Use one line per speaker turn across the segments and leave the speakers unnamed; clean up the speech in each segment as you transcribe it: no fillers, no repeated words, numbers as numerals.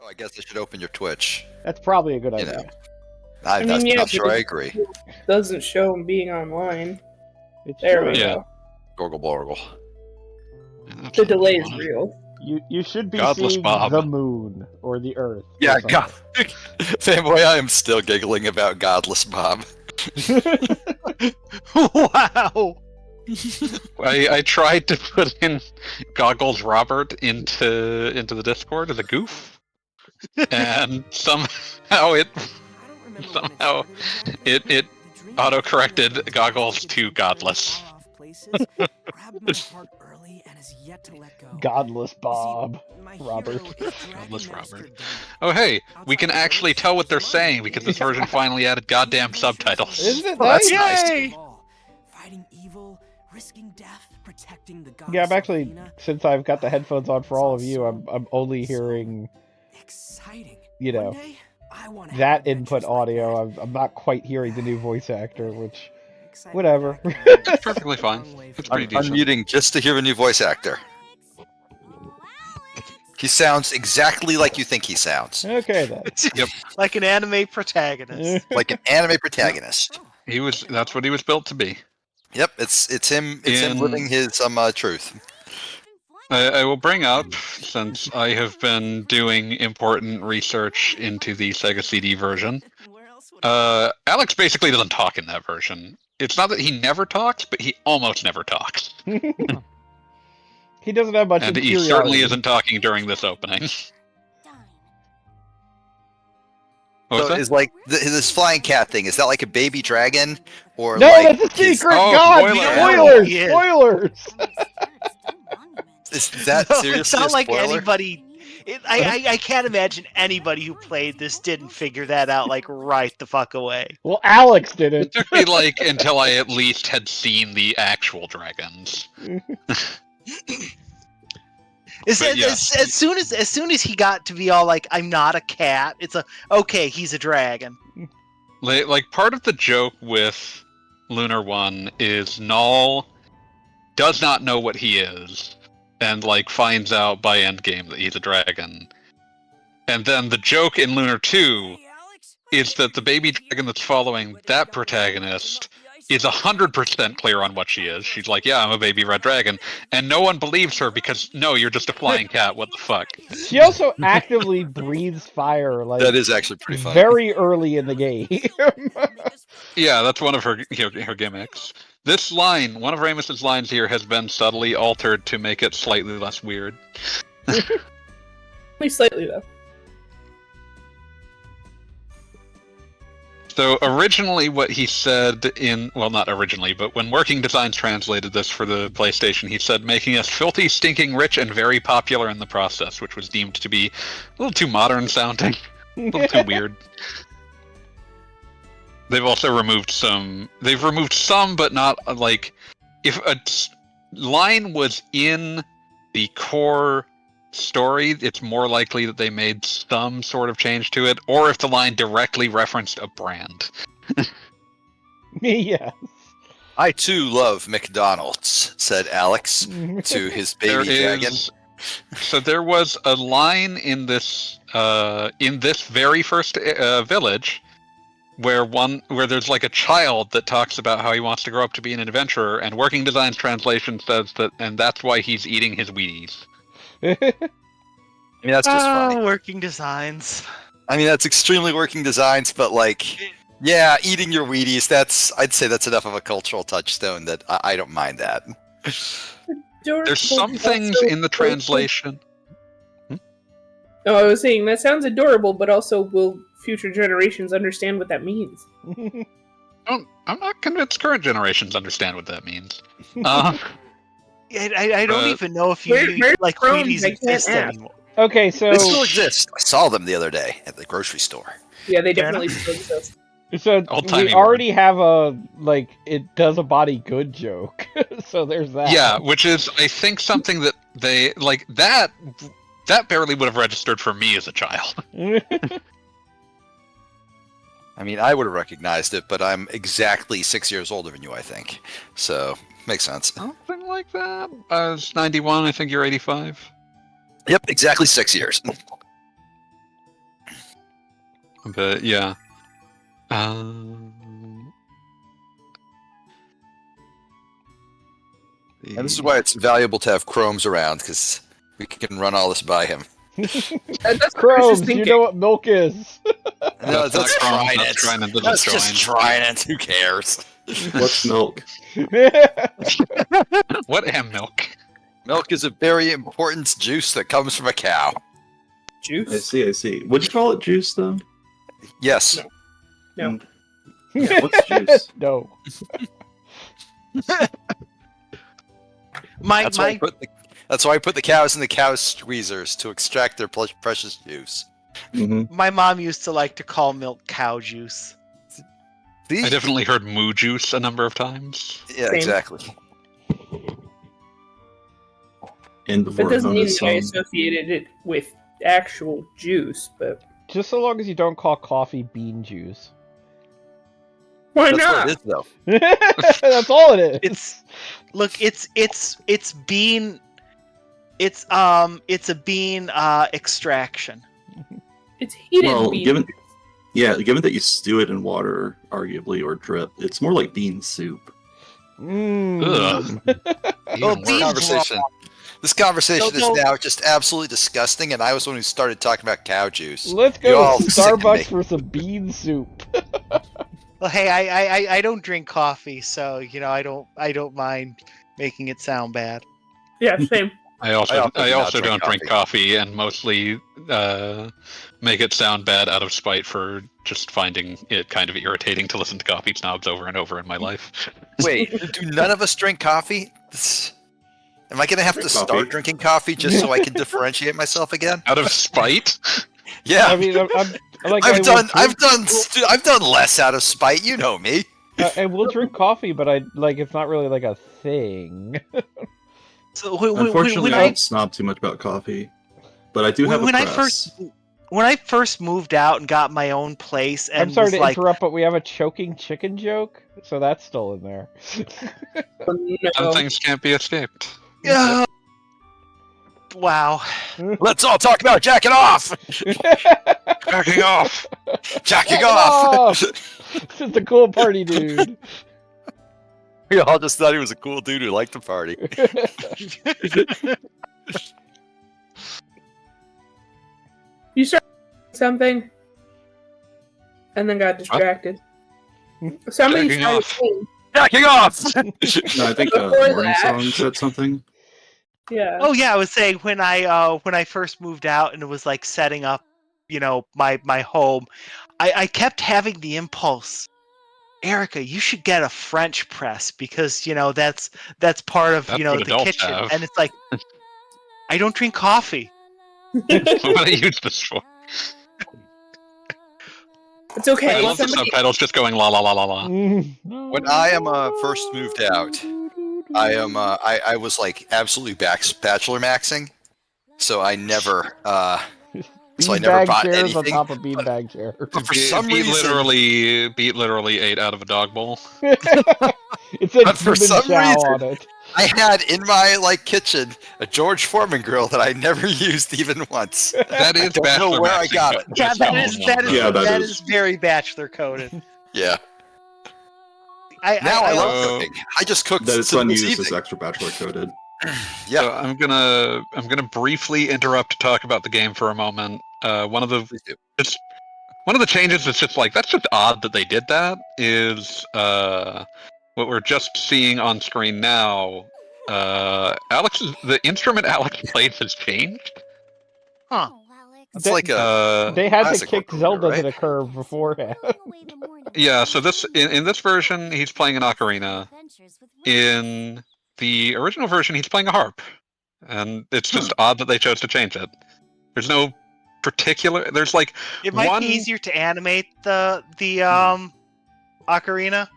I guess I should open your Twitch.
That's probably a good
You
idea.
know. I'm not sure I agree.
Doesn't show him being online.
It's
There
true.
we
Yeah.
go.
Gorgle blorgle.
The delay is real.
You should be
Godless
seeing
Bob.
the moon or the earth. or
Yeah,
something.
God. Fanboy, I am still giggling about Godless Bob.
Wow.
I tried to put in Goggles Robert into the Discord as a goof, and somehow it auto-corrected Goggles to Godless.
Godless Bob. Robert.
Godless Robert. Oh hey, we can actually tell what they're saying because this version finally added goddamn subtitles.
Isn't it
that's
nice?
nice.
Yay!
Fighting evil, risking death, protecting the
Yeah, I'm
goddess
actually,
Athena.
since I've got the headphones on for all of you, I'm only hearing,
Exciting.
you know,
One day, I wanna have
that
adventures
input
like
audio.
that.
I'm not quite hearing the new voice actor, which,
Exciting
whatever.
back
It's perfectly fine. It's pretty
I'm
decent.
unmuting just to hear a new voice actor. He sounds exactly like you think he sounds.
Okay then.
Yep.
Like an anime protagonist.
Like an anime protagonist.
That's what he was built to be.
Yep, it's him
In-
living his truth.
I will bring up, since I have been doing important research into the Sega CD version, Alex basically doesn't talk in that version. It's not that he never talks, but he almost never talks.
He doesn't have much
And he
interiority.
certainly isn't talking during this opening. What was
So
that?
is like this flying cat thing? Is that like a baby dragon, or
No,
like
that's a
his-
secret!
Oh,
God!
spoiler.
Spoilers!
Yeah.
Spoilers!
Is that
No,
seriously
it's not
a
like
spoiler?
anybody. I can't imagine anybody who played this didn't figure that out like right the fuck away.
Well, Alex did
It
it.
took me like until I at least had seen the actual dragons.
As
But yeah.
soon as he got to be all like, I'm not a cat, it's okay, he's a dragon.
Like part of the joke with Lunar 1 is Null does not know what he is, and like finds out by endgame that he's a dragon. And then the joke in Lunar 2 is that the baby dragon that's following that protagonist is 100% clear on what she is. She's like, yeah, I'm a baby red dragon. And no one believes her because, no, you're just a flying cat, what the fuck?
She also actively breathes fire, like,
That is actually pretty funny.
very early in the game.
Yeah, that's one of her her gimmicks. This line, one of Ramus's lines here, has been subtly altered to make it slightly less weird.
Only slightly though.
So originally what he said well, not originally, but when Working Designs translated this for the PlayStation, he said making us filthy, stinking rich, and very popular in the process, which was deemed to be a little too modern sounding, a little too weird. They've also removed some, but not, like, if a line was in the core story, it's more likely that they made some sort of change to it, or if the line directly referenced a brand.
Yes.
I too love McDonald's, said Alex to his baby dragon.
So there was a line in this very first village where there's like a child that talks about how he wants to grow up to be an adventurer, and Working Designs translation says that, and that's why he's eating his Wheaties.
I mean, that's just funny.
Working Designs.
I mean, that's extremely Working Designs, but like, yeah, eating your Wheaties, I'd say that's enough of a cultural touchstone that I don't mind that.
There's some things in the translation.
No, I was saying that sounds adorable, but also will future generations understand what that means?
I'm not convinced current generations understand what that means.
I don't even know if
Where's
like
Chrome?
Wheaties
I can't
exist
ask.
anymore.
Okay, so
They still exist. I saw them the other day at the grocery store.
Yeah, they
Fair
definitely
enough.
still exist.
Old-timey
we already have a like it does a body good joke. So there's that.
Yeah, which is, I think, something that they like that barely would have registered for me as a child.
I mean, I would have recognized it, but I'm exactly 6 years older than you, I think. So, makes sense.
Something like that. It's 91, I think you're 85.
Yep, exactly 6 years.
But yeah.
And this is why it's valuable to have Chromes around, because we can run all this by him.
That's what I was just
Chromes, you
thinking.
know what milk is.
No,
That's not Chrome, that's Trident.
That's just Trident. Who cares?
What's milk?
What am milk?
Milk is a very important juice that comes from a cow.
Juice?
I see. Would you call it juice, though?
Yes.
No.
Yeah, what's juice?
No.
That's why I put the cows in the cow squeezers to extract their precious juice.
Mm-hmm.
My mom used to like to call milk cow juice.
See?
I definitely heard moo juice a number of times.
Yeah,
Same.
exactly.
And
That
before
doesn't mean
bonus
that I
song.
associated it with actual juice, but
Just so long as you don't call coffee bean juice.
why
That's
not?
what it is, though.
That's all it is.
It's bean. It's a bean extraction.
It's heated
Well,
bean.
given that you stew it in water, arguably, or drip, it's more like bean soup.
Mm.
Oh,
Even
bean
worse.
This conversation
No, no.
is now just absolutely disgusting, and I was the one who started talking about cow juice.
Let's
You
go
all
to
sicken me.
Starbucks for some bean soup.
Well, hey, I don't drink coffee, so I don't mind making it sound bad.
Yeah, same.
I also
do not
don't drink coffee and mostly make it sound bad out of spite for just finding it kind of irritating to listen to coffee snobs over and over in my life.
Wait, do none of us drink coffee? Am I going to have to
Drink
start
coffee.
drinking coffee just so I can differentiate myself again?
Out of spite?
Yeah,
I mean, I'm like, I
I've done less out of spite. You know me.
I will drink coffee, but it's not really like a thing.
So when
Unfortunately, I
I
don't snob too much about coffee, but I do have
when
a
I
press.
first moved out and got my own place, and
I'm sorry
was
to
like,
interrupt, but we have a choking chicken joke, so that's still in there.
Some
No.
things can't be escaped.
yeah, wow.
Let's all talk about jacking off.
Backing off!
Jacking off.
Just a cool party dude.
We all just thought he was a cool dude who liked to party.
You started something and then got distracted. Somebody
Jacking
started
off.
saying,
Jacking off.
No, I think
Before
Morning
that-
Song said something.
yeah.
Oh yeah, I was saying when I first moved out and it was like setting up, my home, I kept having the impulse, Erica, you should get a French press because that's part of
That's
the
what adults
kitchen,
have.
and it's like I don't drink coffee.
What do I use this for?
It's okay.
I love the
Somebody,
subtitles just going la la la la la.
When I am first moved out, I was like absolutely bachelor maxing, so I never so I never
Beanbag
bought
chairs on
anything.
top of beanbag chairs.
But for some
Beat
reason,
literally ate out of a dog bowl.
It said
But for
human
some
chow
reason-
on it.
I had in my kitchen a George Foreman grill that I never used even once.
That is
don't know
bachelor
where I
maxing,
got
but
it.
Yeah,
just
that
no
is
one
that is
wants
Yeah, that
that
is.
is very bachelor coded.
Yeah.
I
Now I love
uh,
cooking. I just cooked
That it's
some this
unused as
evening.
extra bachelor coded.
Yeah.
So I'm gonna briefly interrupt to talk about the game for a moment. One of the
Please do.
changes that's just like that's just odd that they did that is what we're just seeing on screen now. The instrument Alex plays has changed.
Huh.
It's
They-
like a
They had to
classic
kick
recorder,
Zelda
right?
to the curb beforehand.
Yeah, so this in this version he's playing an ocarina. In the original version he's playing a harp. And it's just odd that they chose to change it. There's no particular there's like
It might
one
be easier to animate the ocarina.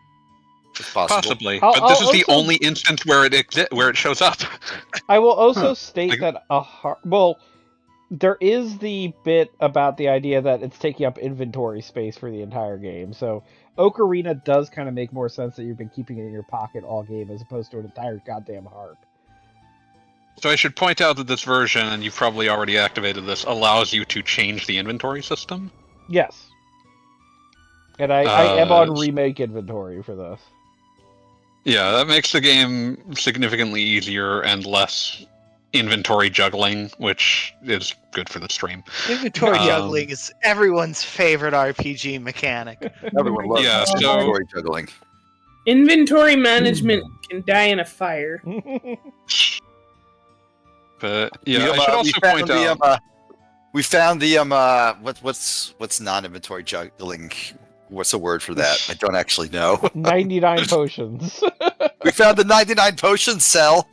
It's possible.
possibly,
I'll-
but this is
I'll
the
also-
only instance where it shows up.
I will also
Huh.
state
Like-
that there is the bit about the idea that it's taking up inventory space for the entire game. So Ocarina does kind of make more sense that you've been keeping it in your pocket all game as opposed to an entire goddamn harp.
So I should point out that this version, and you've probably already activated this, allows you to change the inventory system.
Yes. And I am on remake inventory for this.
Yeah, that makes the game significantly easier and less inventory juggling, which is good for the stream.
Inventory juggling is everyone's favorite RPG mechanic.
Everyone loves inventory juggling.
Inventory management can die in a fire.
But yeah, I should also point out
we found the what's non-inventory juggling? What's the word for that? I don't actually know.
99 potions.
We found the 99 potion cell.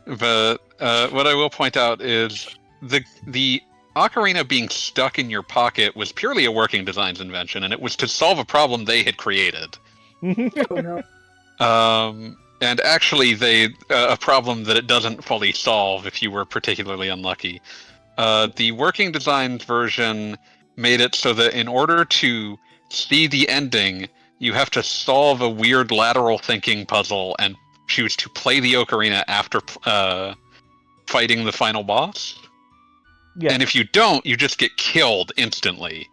But what I will point out is the ocarina being stuck in your pocket was purely a working designs invention, and it was to solve a problem they had created.
Oh no.
And actually, a problem that it doesn't fully solve if you were particularly unlucky. The working designs version made it so that in order to see the ending, you have to solve a weird lateral thinking puzzle and choose to play the ocarina after fighting the final boss.
Yeah.
And if you don't, you just get killed instantly.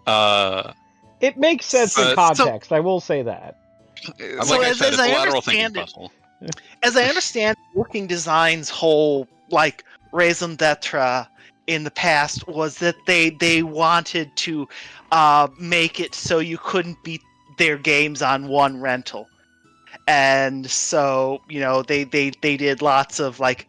It makes sense in context, I will say that.
Like I said, it's a lateral thinking puzzle.
As I understand working design's whole like raison d'etre in the past was that they wanted to make it so you couldn't beat their games on one rental. And so, they did lots of like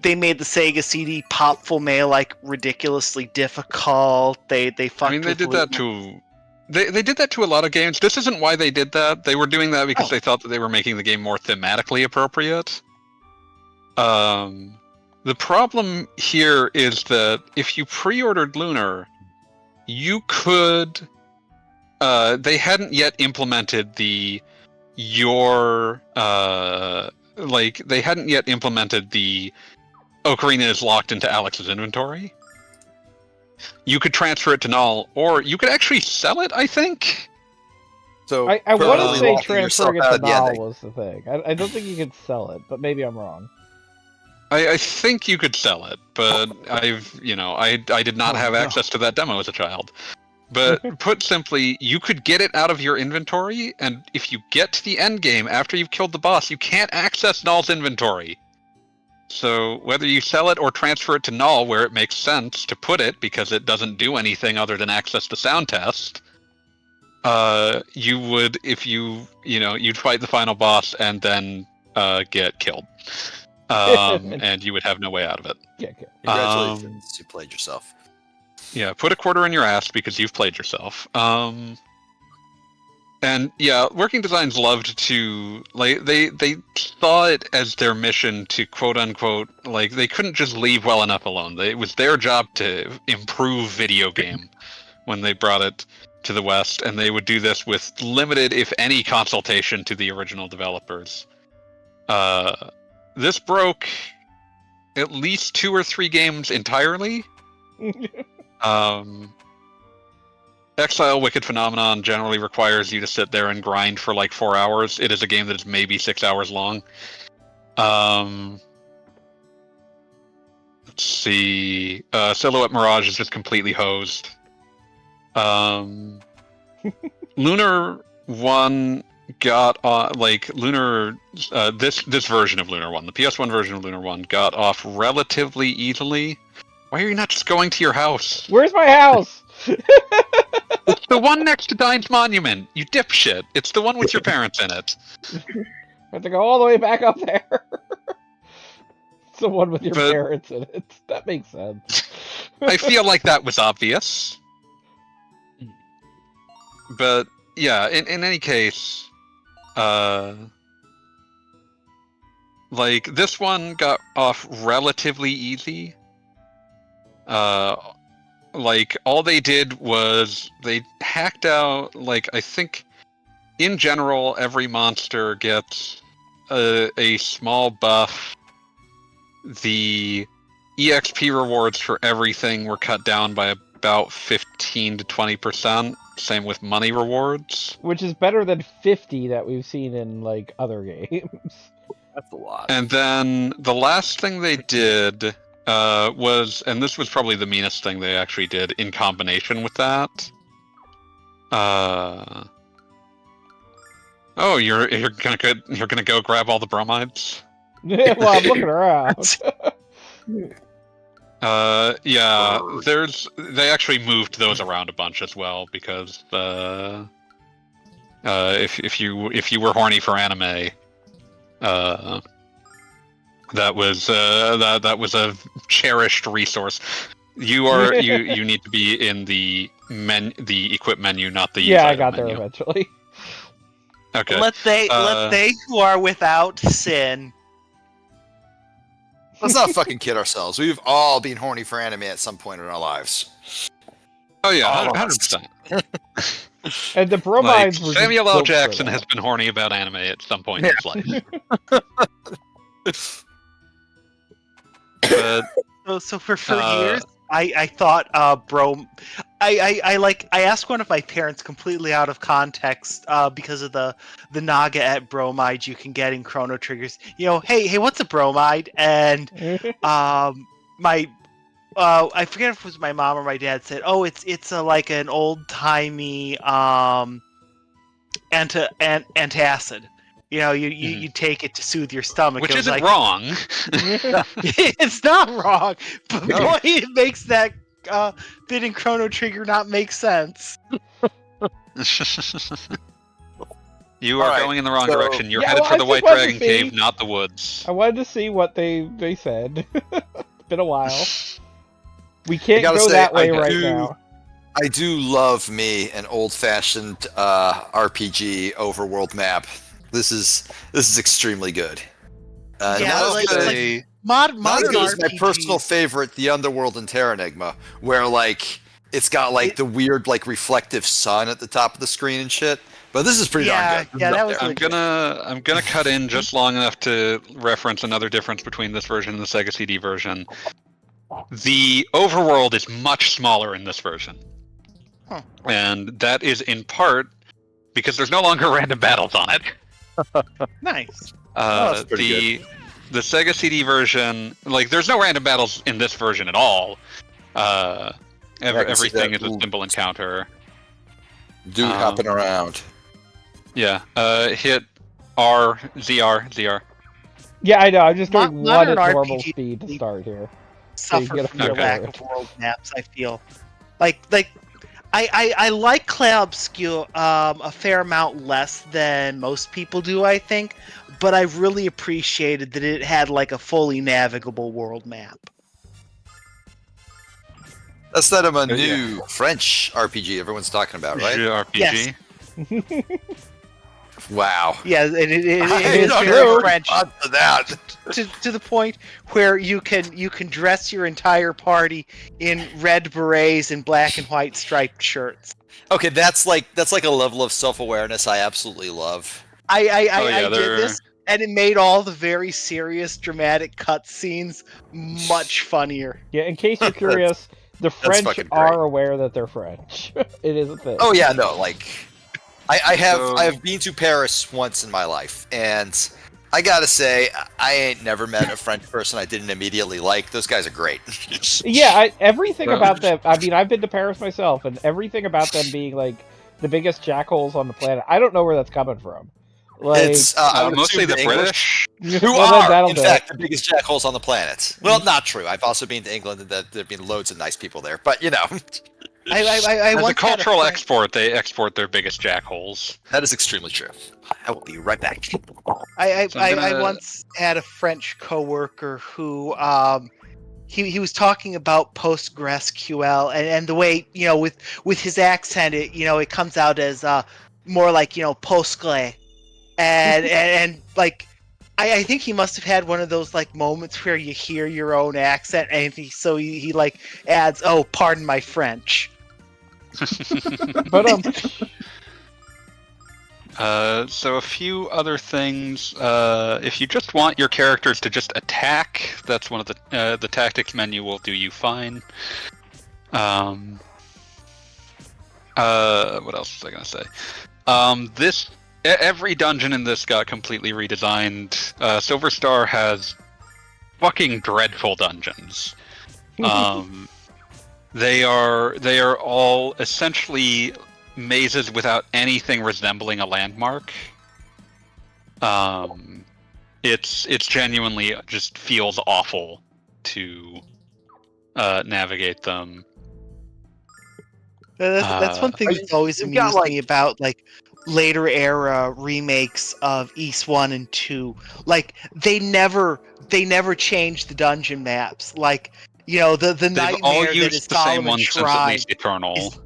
they made the Sega CD Popful Mail like ridiculously difficult. They fucked
I mean, they did that to they did that to a lot of games. This isn't why they did that. They were doing that because they thought that they were making the game more thematically appropriate. The problem here is that if you pre-ordered Lunar, you could they hadn't yet implemented they hadn't yet implemented the ocarina is locked into Alex's inventory. You could transfer it to Null, or you could actually sell it, I think.
So
I want to say
locking
transferring
yourself
it
out
to
of the
Null
ending.
was the thing. I don't think you could sell it, but maybe I'm wrong.
I think you could sell it, but I did not have access to that demo as a child. But put simply, you could get it out of your inventory, and if you get to the end game after you've killed the boss, you can't access Null's inventory. So whether you sell it or transfer it to Null, where it makes sense to put it, because it doesn't do anything other than access the sound test, you would, if you'd fight the final boss and then get killed. And you would have no way out of it.
Yeah, okay.
Congratulations, you played yourself.
Yeah, put a quarter in your ass because you've played yourself. And yeah, working designs loved to they saw it as their mission to quote unquote they couldn't just leave well enough alone. It was their job to improve video game when they brought it to the West, and they would do this with limited, if any, consultation to the original developers. This broke at least 2 or 3 games entirely. Exile Wicked Phenomenon generally requires you to sit there and grind for 4 hours. It is a game that is maybe 6 hours long. Let's see. Silhouette Mirage is just completely hosed. Lunar 1 got Lunar this version of Lunar 1, the PS1 version of Lunar 1 got off relatively easily. Why are you not just going to your house?
Where's my house?
It's the one next to Dine's Monument, you dipshit. It's the one with your parents in it.
I have to go all the way back up there. It's the one with your parents in it. That makes sense.
I feel like that was obvious. But yeah, in any case, this one got off relatively easy. All they did was they hacked out, I think, in general, every monster gets a small buff. The EXP rewards for everything were cut down by about 15 to 20%. Same with money rewards.
Which is better than 50 that we've seen in, other games.
That's a lot.
And then the last thing they did was, and this was probably the meanest thing they actually did in combination with that, Oh, you're gonna go grab all the bromides?
Well, I'm looking around.
Yeah. They actually moved those around a bunch as well because if you were horny for anime, that was a cherished resource. You need to be in the equip menu, not the use
Yeah, I
item
got there
menu.
eventually.
Okay.
Let they who are without sin.
Let's not fucking kid ourselves. We've all been horny for anime at some point in our lives.
Oh yeah,
All of
100%.
And the
Like,
bromides were just
Samuel L.
built for
Jackson
that.
has been horny about anime at some point in his life. But
So for years, I thought I asked one of my parents completely out of context because of the naga at bromide you can get in Chrono Triggers. Hey, what's a bromide? And my I forget if it was my mom or my dad said, oh, it's like an old timey antacid. You take it to soothe your stomach.
which
It was
isn't
like,
wrong.
it's not wrong, but boy, it makes that bit in Chrono Trigger not make sense.
You are
Alright,
going in the wrong
so-
direction. You're
Yeah,
headed
well,
for
I
the
just
White
wanted to
Dragon
see-
Cave, not the woods.
I wanted to see what they said. It's been a while. We can't
gotta
go
say,
that way
I
right
do-
now.
I do love me an old-fashioned RPG overworld map. This is extremely good.
Yeah,
not
like-
as good-
Say-
not as
Modern
good as my
RPGs.
personal favorite, The Underworld and Terra Enigma, where like it's got like the weird like reflective sun at the top of the screen and shit. But this is pretty darn good.
Yeah, that was
I'm
legit.
gonna cut in just long enough to reference another difference between this version and the Sega CD version. The overworld is much smaller in this version.
Huh.
And that is in part because there's no longer random battles on it.
Nice.
that's pretty
The Sega CD version, like, there's no random battles in this version at all.
I can see
Everything
that.
is a
Ooh.
simple encounter.
Dude hopping around.
Yeah, hit R, ZR.
Yeah, I know. I'm just doing one
Modern
at normal
RPG
speed to start here. So you
Suffer
get a
from the
feel
lack
for it.
of world maps. I feel like I like Cloud Obscure a fair amount less than most people do, I think, but I really appreciated that it had like a fully navigable world map.
That's that
yeah.
new French RPG everyone's talking about, right?
RPG.
Yes.
Wow.
Yeah, it
I
is
don't
very
know
French
about that.
to the point where you can dress your entire party in red berets and black and white striped shirts.
Okay, that's like a level of self-awareness I absolutely love.
I did this, and it made all the very serious, dramatic cutscenes much funnier.
Yeah, in case you're curious, the French
fucking great.
are aware that they're French. It is a thing.
Oh yeah, no, like I
So-
have been to Paris once in my life, and I gotta say I ain't never met a French person I didn't immediately like. Those guys are great.
Yeah, everything
Well-
about them. I mean, I've been to Paris myself, and everything about them being like the biggest jackholes on the planet. I don't know where that's coming from. Like,
It's I would
Mostly
assume
the
English,
British.
who
well, then
are
that'll
in
do
fact
it.
the biggest jackholes on the planet. Well, not true. I've also been to England, and that there've been loads of nice people there. But you know,
I
As a
once had
cultural
friend-
export, they export their biggest jackholes.
that is extremely true. I will be right back.
I
So I'm
I
gonna-
once had a French coworker who he was talking about PostgreSQL and the way with his accent it comes out as more like Postgre and like I think he must have had one of those like moments where you hear your own accent and he like adds, oh, pardon my French.
but
So a few other things. If you just want your characters to just attack, that's one of the tactics menu will do you fine. What else was I gonna say? Every dungeon in this got completely redesigned. Silver Star has fucking dreadful dungeons. They are all essentially mazes without anything resembling a landmark. It's genuinely just feels awful to navigate them.
That's one thing that's always
you've got,
amused
like-
me about like later era remakes of East 1 and 2. Like they never changed the dungeon maps. Like, you know, the
They've
nightmare
all
that is
used the same
Solomon
one since at
Shrine
least Eternal.
is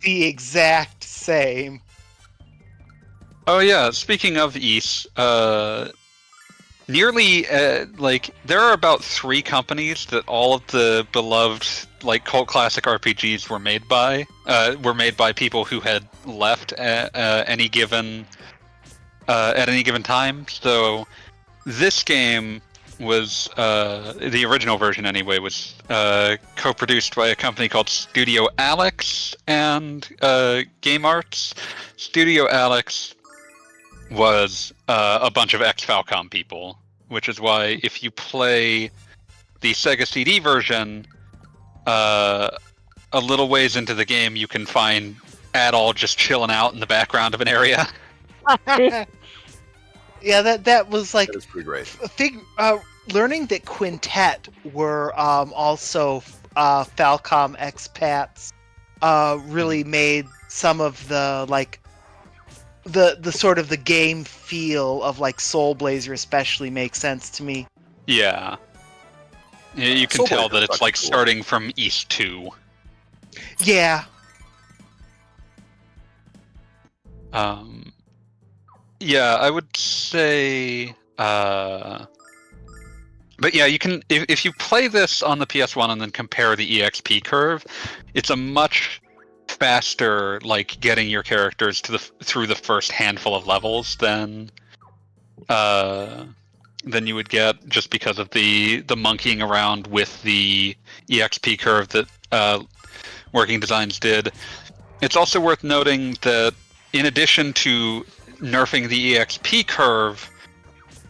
the exact same.
Oh yeah, speaking of East, nearly there are about 3 companies that all of the beloved like cult classic RPGs were made by people who had left at any given time. So this game was the original version anyway was co-produced by a company called Studio Alex and Game Arts. Studio Alex was a bunch of ex-Falcom people, which is why if you play the Sega CD version, a little ways into the game, you can find Adol just chilling out in the background of an area.
Yeah, that was like
That is pretty great.
learning that Quintet were also Falcom expats really made some of the like the sort of the game feel of like Soul Blazer especially make sense to me.
Yeah. You can
Soul
tell
Blazer
that it's
fucking
like
cool.
starting from East 2.
Yeah.
Yeah, I would say but yeah, you can if you play this on the PS1 and then compare the EXP curve, it's a much faster like getting your characters to through the first handful of levels than you would get just because of the monkeying around with the EXP curve that Working Designs did. It's also worth noting that in addition to nerfing the EXP curve,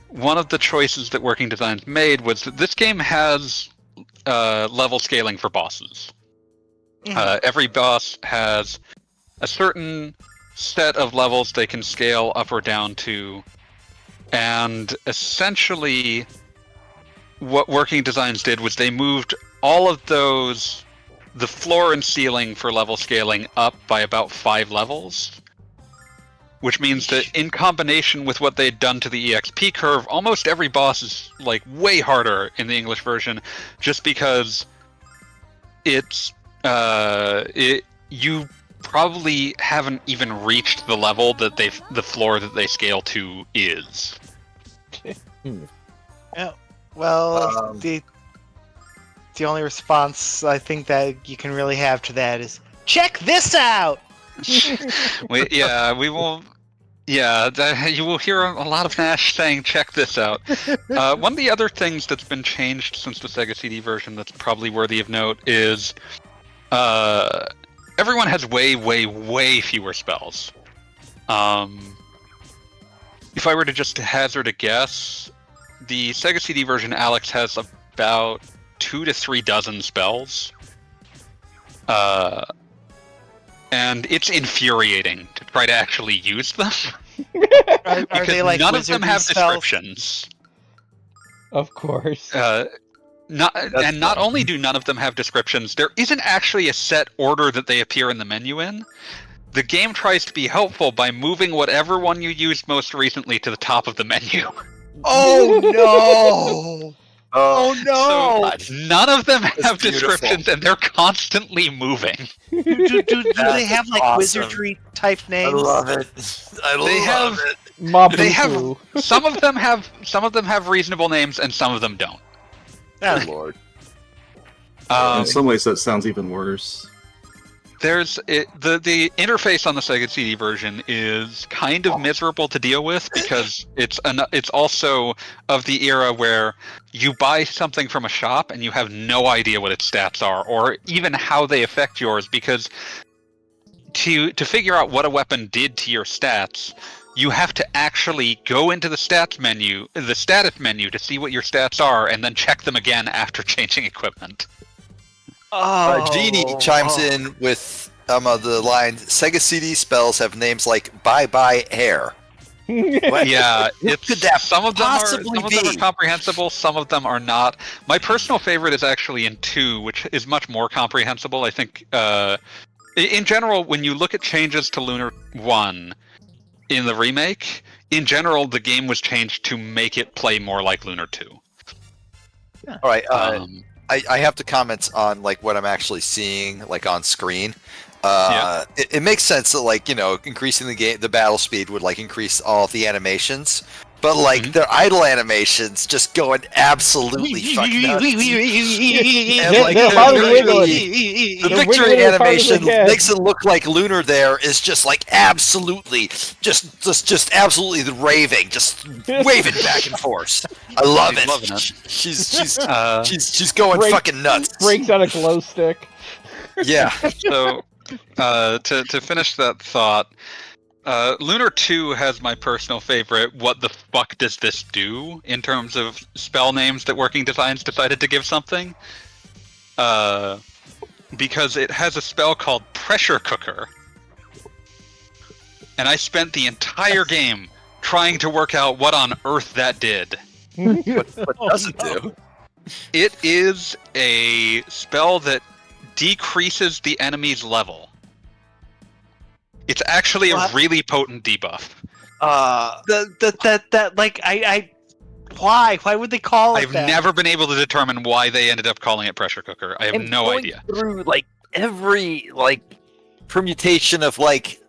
one of the choices that Working Designs made was that this game has level scaling for bosses. Every boss has a certain set of levels they can scale up or down to, and essentially what Working Designs did was they moved all of those, the floor and ceiling for level scaling, up by about 5 levels. Which means that in combination with what they'd done to the EXP curve, almost every boss is like way harder in the English version, just because it's you probably haven't even reached the level that the floor that they scale to is.
Yeah. Well, the only response I think that you can really have to that is check this out.
We will. Yeah, you will hear a lot of Nash saying, check this out. One of the other things that's been changed since the Sega CD version that's probably worthy of note is everyone has way, way, way fewer spells. If I were to just hazard a guess, the Sega CD version, Alex, has about 2 to 3 dozen spells. And it's infuriating to try to actually use them.
Are
because
they like
none of them have
spells?
descriptions.
Of course.
Not only do none of them have descriptions, there isn't actually a set order that they appear in the menu in. The game tries to be helpful by moving whatever one you used most recently to the top of the menu.
Oh no! Oh no!
So none of them have
beautiful.
descriptions, and they're constantly moving.
Do they have like
awesome.
wizardry type
I
names?
love it. I
They
love
have-
it.
They have
Mabufu.
some of them have reasonable names, and some of them don't.
Good lord.
In some ways, that sounds even worse.
The interface on the Sega CD version is kind of miserable to deal with because it's also of the era where you buy something from a shop and you have no idea what its stats are or even how they affect yours, because to figure out what a weapon did to your stats, you have to actually go into the status menu to see what your stats are and then check them again after changing equipment.
Genie chimes in with the line Sega CD spells have names like Bye Bye Hair. What?
Yeah,
What could that
some of them
possibly
are
be?
comprehensible, some of them are not. My personal favorite is actually in 2, which is much more comprehensible. I think, in general, when you look at changes to Lunar 1 in the remake, in general, the game was changed to make it play more like Lunar 2.
All right, I have to comment on like what I'm actually seeing like on screen. It makes sense that like increasing the battle speed would like increase all of the animations, but like their idle animations just going absolutely fucking nuts. And, like,
They're hard wiggling.
the
They're
victory
wiggling as hard as they
animation
can.
makes it look like Lunar there is just like absolutely just absolutely raving, just waving back and forth. I love
She's
it.
loving it.
She's going
Break-
fucking nuts.
Breaks out a glow stick.
Yeah.
So, to finish that thought, Lunar 2 has my personal favorite, what the fuck does this do, in terms of spell names that Working Designs decided to give something. Because it has a spell called Pressure Cooker. And I spent the entire game trying to work out what on earth that did.
What does it do?
It is a spell that decreases the enemy's level. It's actually a really potent debuff.
Why would they call it
I've
that?
never been able to determine why they ended up calling it Pressure Cooker. I have no idea.
Through like every like permutation of like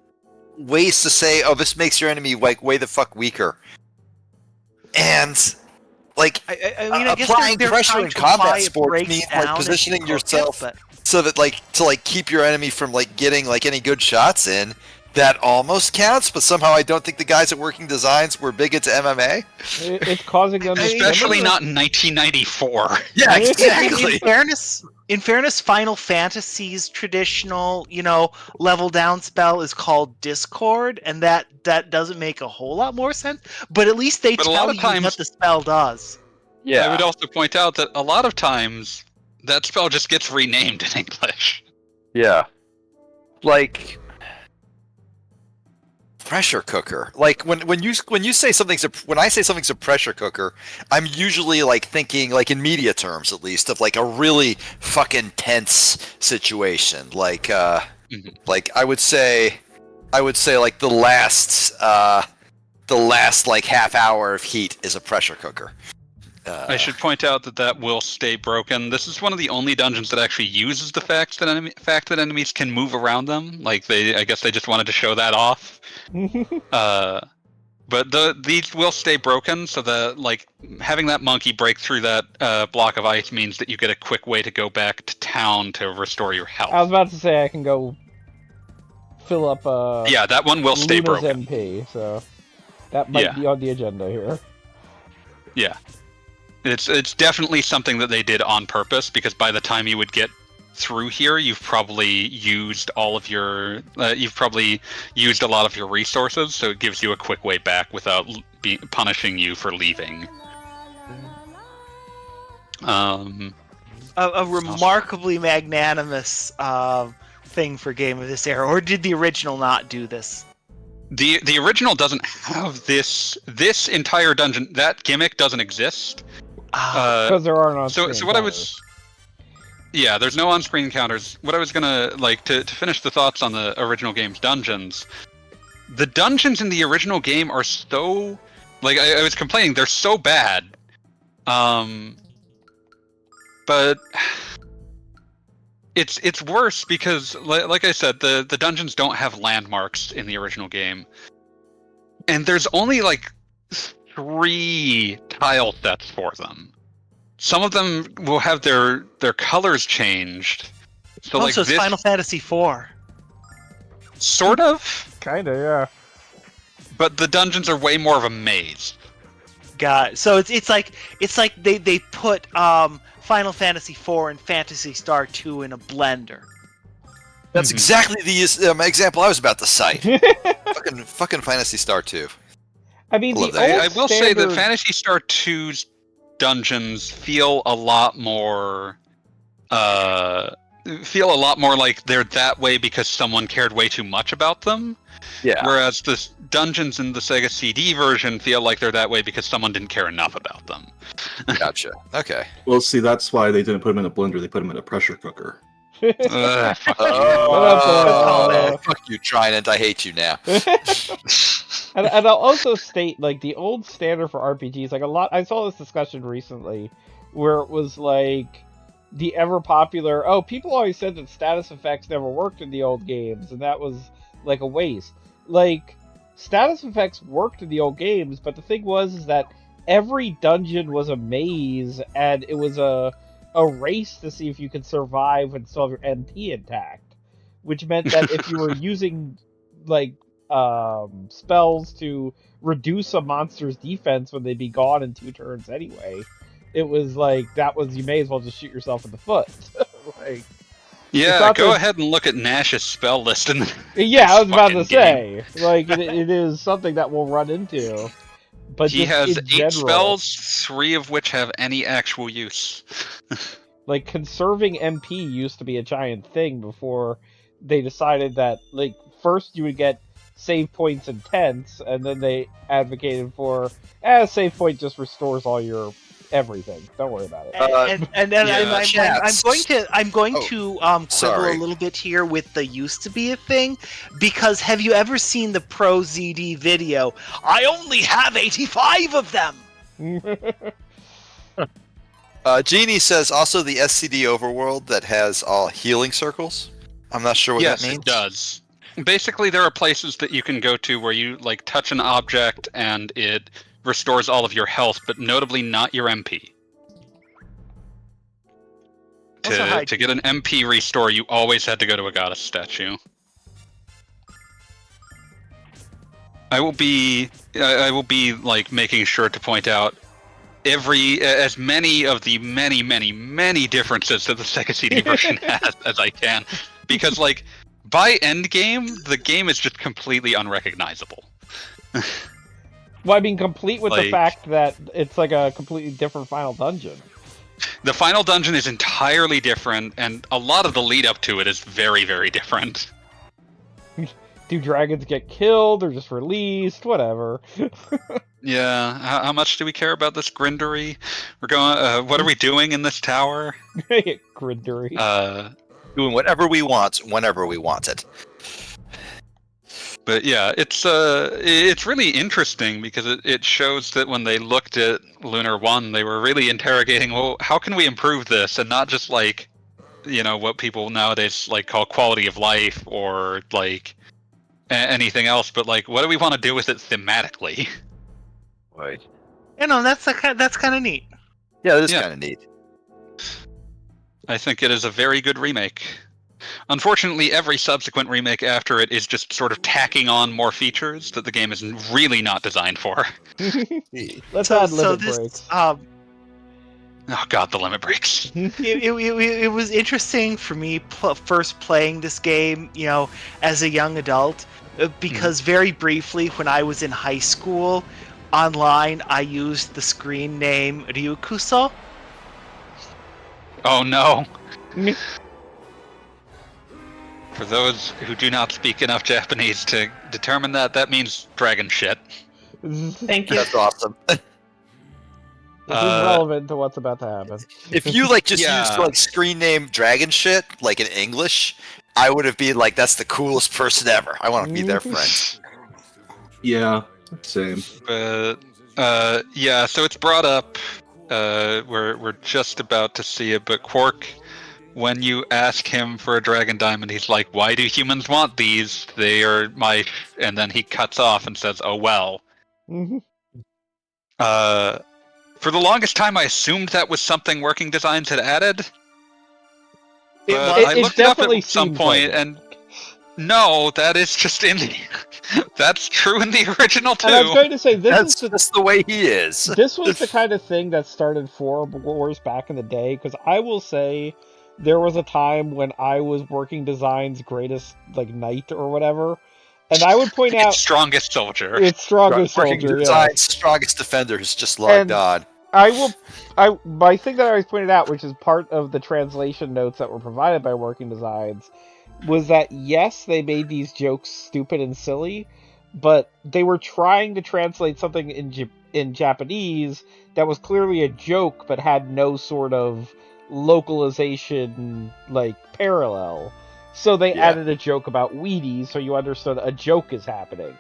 ways to say, oh, this makes your enemy like way the fuck weaker, and like
I mean, I guess
applying
they're
pressure
trying
in
to imply
combat
it
sports
breaks
means
down
like
as
positioning
you cook it,
yourself
but-
so that like to like keep your enemy from like getting like any good shots in. That almost counts, but somehow I don't think the guys at Working Designs were big into MMA.
It's causing them to
Especially not in 1994.
Yeah,
In
exactly.
fairness, Final Fantasy's traditional, level down spell is called Discord, and that doesn't make a whole lot more sense. But at least they
But a
tell
lot of
you
times-
what the spell does.
I would also point out that a lot of times that spell just gets renamed in English.
Yeah. Like pressure cooker. Like when you say something's when I say something's a pressure cooker, I'm usually like thinking like in media terms at least of like a really fucking tense situation. Like like I would say like the last like half hour of heat is a pressure cooker.
I should point out that will stay broken. This is one of the only dungeons that actually uses the fact that enemies can move around them. Like I guess they just wanted to show that off. But these will stay broken, so that like having that monkey break through that block of ice means that you get a quick way to go back to town to restore your health.
I was about to say I can go fill up.
Yeah, that one will stay
Luna's
broken.
MP, so that might be on the agenda here.
Yeah. It's definitely something that they did on purpose, because by the time you would get through here, you've probably used all of your you've probably used a lot of your resources, so it gives you a quick way back without punishing you for leaving.
A remarkably magnanimous thing for game of this era, or did the original not do this?
The original doesn't have this entire dungeon. That gimmick doesn't exist.
Because there aren't on-screen
So what
counters.
there's no on-screen counters. What I was gonna like to finish the thoughts on the original game's dungeons. The dungeons in the original game are so like I was complaining they're so bad. But it's worse because like I said, the dungeons don't have landmarks in the original game, and there's only like 3 tile sets for them. Some of them will have their colors changed. So like
it's
this,
Final Fantasy IV.
sort of,
Kinda, yeah.
but the dungeons are way more of a maze.
Got it. So it's like they put Final Fantasy IV and Phantasy Star 2 in a blender.
That's exactly the example I was about to cite. fucking Phantasy Star 2.
I mean,
Love
the
that.
old
I will say that
standard-
Phantasy Star 2's dungeons feel a lot more feel a lot more like they're that way because someone cared way too much about them.
Yeah.
Whereas the dungeons in the Sega CD version feel like they're that way because someone didn't care enough about them.
Gotcha. Okay.
Well, see, that's why they didn't put them in a blender. They put them in a pressure cooker.
Fuck you.
Oh, fuck you, Trident. I hate you now.
And I'll also state, like, the old standard for RPGs, like, I saw this discussion recently, where it was, like, the ever-popular, people always said that status effects never worked in the old games, and that was, like, a waste. Like, status effects worked in the old games, but the thing was is that every dungeon was a maze, and it was a race to see if you could survive and still have your MP intact, which meant that if you were using like spells to reduce a monster's defense when they'd be gone in 2 turns anyway, it was like you may as well just shoot yourself in the foot. Like,
Yeah, go ahead and look at Nash's spell list.
Yeah, I was about to say, like, it is something that we'll run into. But
he has 8
general,
spells, 3 of which have any actual use.
Like, conserving MP used to be a giant thing before they decided that, like, first you would get save points and tents, and then they advocated for, save point just restores all your everything. Don't worry about it.
And then I'm going to quibble
Sorry.
a little bit here with the used to be a thing, because have you ever seen the Pro ZD video? I only have 85 of them.
Genie says also the SCD overworld that has all healing circles. I'm not sure what
Yes,
that means.
it does. Basically, there are places that you can go to where you like touch an object and it restores all of your health, but notably not your MP. To get an MP restore, you always had to go to a goddess statue. I will be like making sure to point out as many of the many differences that the Sega CD version has as I can, because like by endgame the game is just completely unrecognizable.
Well, I mean, complete with the
Like-
fact that it's like a completely different final dungeon.
The final dungeon is entirely different, and a lot of the lead up to it is very, very different.
Do dragons get killed or just released? Whatever.
Yeah, how much do we care about this grindery? We're going. What are we doing in this tower?
Grindery.
Doing whatever we want, whenever we want it.
But yeah, it's really interesting because it shows that when they looked at Lunar 1, they were really interrogating, well, how can we improve this, and not just like, what people nowadays like call quality of life or like anything else, but like, what do we want to do with it thematically?
Right.
That's kind of neat.
Yeah, that is
Yeah.
kind of neat.
I think it is a very good remake. Unfortunately, every subsequent remake after it is just sort of tacking on more features that the game is really not designed for.
Let's add limit
this,
breaks.
Oh god, the limit breaks.
it was interesting for me first playing this game, as a young adult, because very briefly when I was in high school, online I used the screen name Ryukuso.
Oh no. For those who do not speak enough Japanese to determine that means dragon shit.
Thank you.
That's awesome.
This is relevant to what's about to happen.
If you like just
Yeah.
used like screen name dragon shit, like in English, I would have been like, that's the coolest person ever. I want to be their friend.
Yeah, same.
But yeah, so it's brought up. We're just about to see it, but Quark, when you ask him for a dragon diamond, he's like, "Why do humans want these? They are my..." And then he cuts off and says, "Oh well." For the longest time, I assumed that was something Working Designs had added. But I looked it up
definitely
at some
seems
point,
like it.
and no, that is just in the. That's true in the original too.
And I was going to say,
That's just the way he is.
this was the kind of thing that started 4 Wars back in the day, because I will say there was a time when I was Working Design's greatest knight or whatever, and I would point out
It's strongest soldier.
its strongest
Working
soldier.
Design's
Yes.
strongest defender has just logged
And-
on.
My thing that I always pointed out, which is part of the translation notes that were provided by Working Designs, was that yes, they made these jokes stupid and silly, but they were trying to translate something in Japanese that was clearly a joke, but had no sort of localization like parallel. So they
Yeah.
added a joke about Wheaties, so you understood a joke is happening.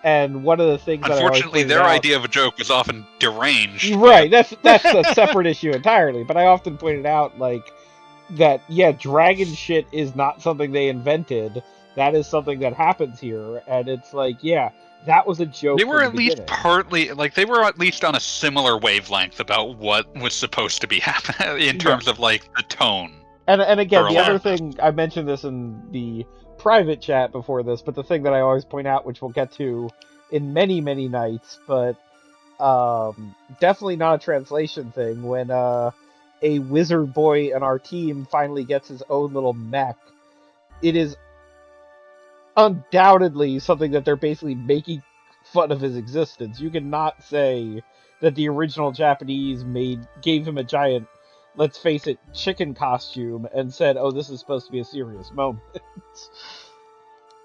And one of the things that I always
Unfortunately,
pointed
their
out,
idea of a joke was often deranged.
right, that's a separate issue entirely. But I often pointed out like that, yeah, dragon shit is not something they invented. That is something that happens here, and it's like, yeah, that was a joke.
They were
from
at
the
least
beginning.
partly, like, they were at least on a similar wavelength about what was supposed to be happening in terms of, like, the tone.
And again,
for a
the
lot
other
of this.
thing, I mentioned this in the private chat before this, but the thing that I always point out, which we'll get to in many, many nights, but definitely not a translation thing, when a wizard boy in our team finally gets his own little mech, it is undoubtedly something that they're basically making fun of his existence. You cannot say that the original Japanese gave him a giant, let's face it, chicken costume and said, "Oh, this is supposed to be a serious moment."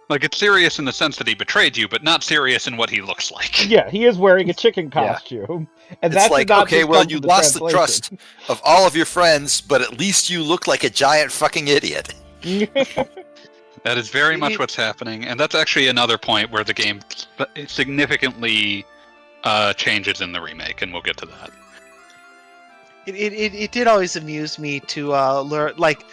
Like, it's serious in the sense that he betrayed you, but not serious in what he looks like.
Yeah, he is wearing a chicken
Yeah.
costume, and
It's
that
like,
did not
okay,
just
well,
come
you
from the
lost the
translation.
trust of all of your friends, but at least you look like a giant fucking idiot.
That is very much what's happening, and that's actually another point where the game significantly changes in the remake, and we'll get to that.
It did always amuse me to learn, like,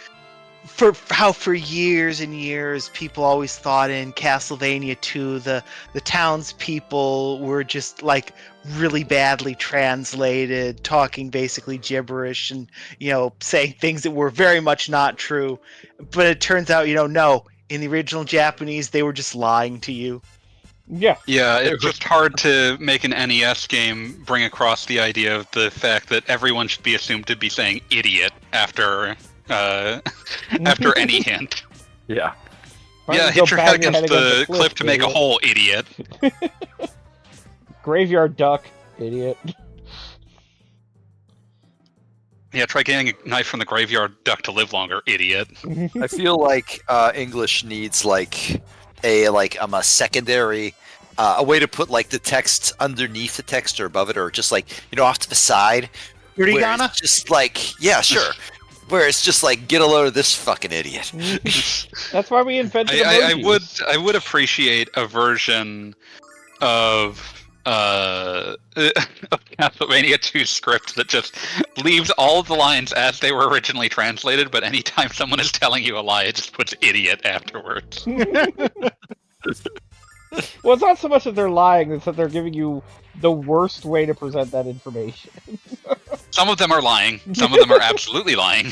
for years and years people always thought in Castlevania 2 the townspeople were just like really badly translated, talking basically gibberish and saying things that were very much not true. But it turns out no, in the original Japanese they were just lying to you.
Yeah.
Yeah, it's just hard to make an NES game bring across the idea of the fact that everyone should be assumed to be saying idiot after after any hint.
Yeah.
Why don't
Yeah,
you
hit
go
your head
bang
against the cliff to make a
idiot?
hole, idiot.
Graveyard duck, idiot.
Yeah, try getting a knife from the graveyard duck to live longer, idiot.
I feel like English needs like a secondary, a way to put like the text underneath the text or above it, or just like off to the side. Where
Hiragana?
it's just like, yeah, sure. Where it's just like, get a load of this fucking idiot.
That's why we invented
I
emojis.
would appreciate a version of Castlevania 2 script that just leaves all of the lines as they were originally translated, but anytime someone is telling you a lie, it just puts idiot afterwards.
Well, it's not so much that they're lying, it's that they're giving you the worst way to present that information.
Some of them are lying. Some of them are absolutely lying.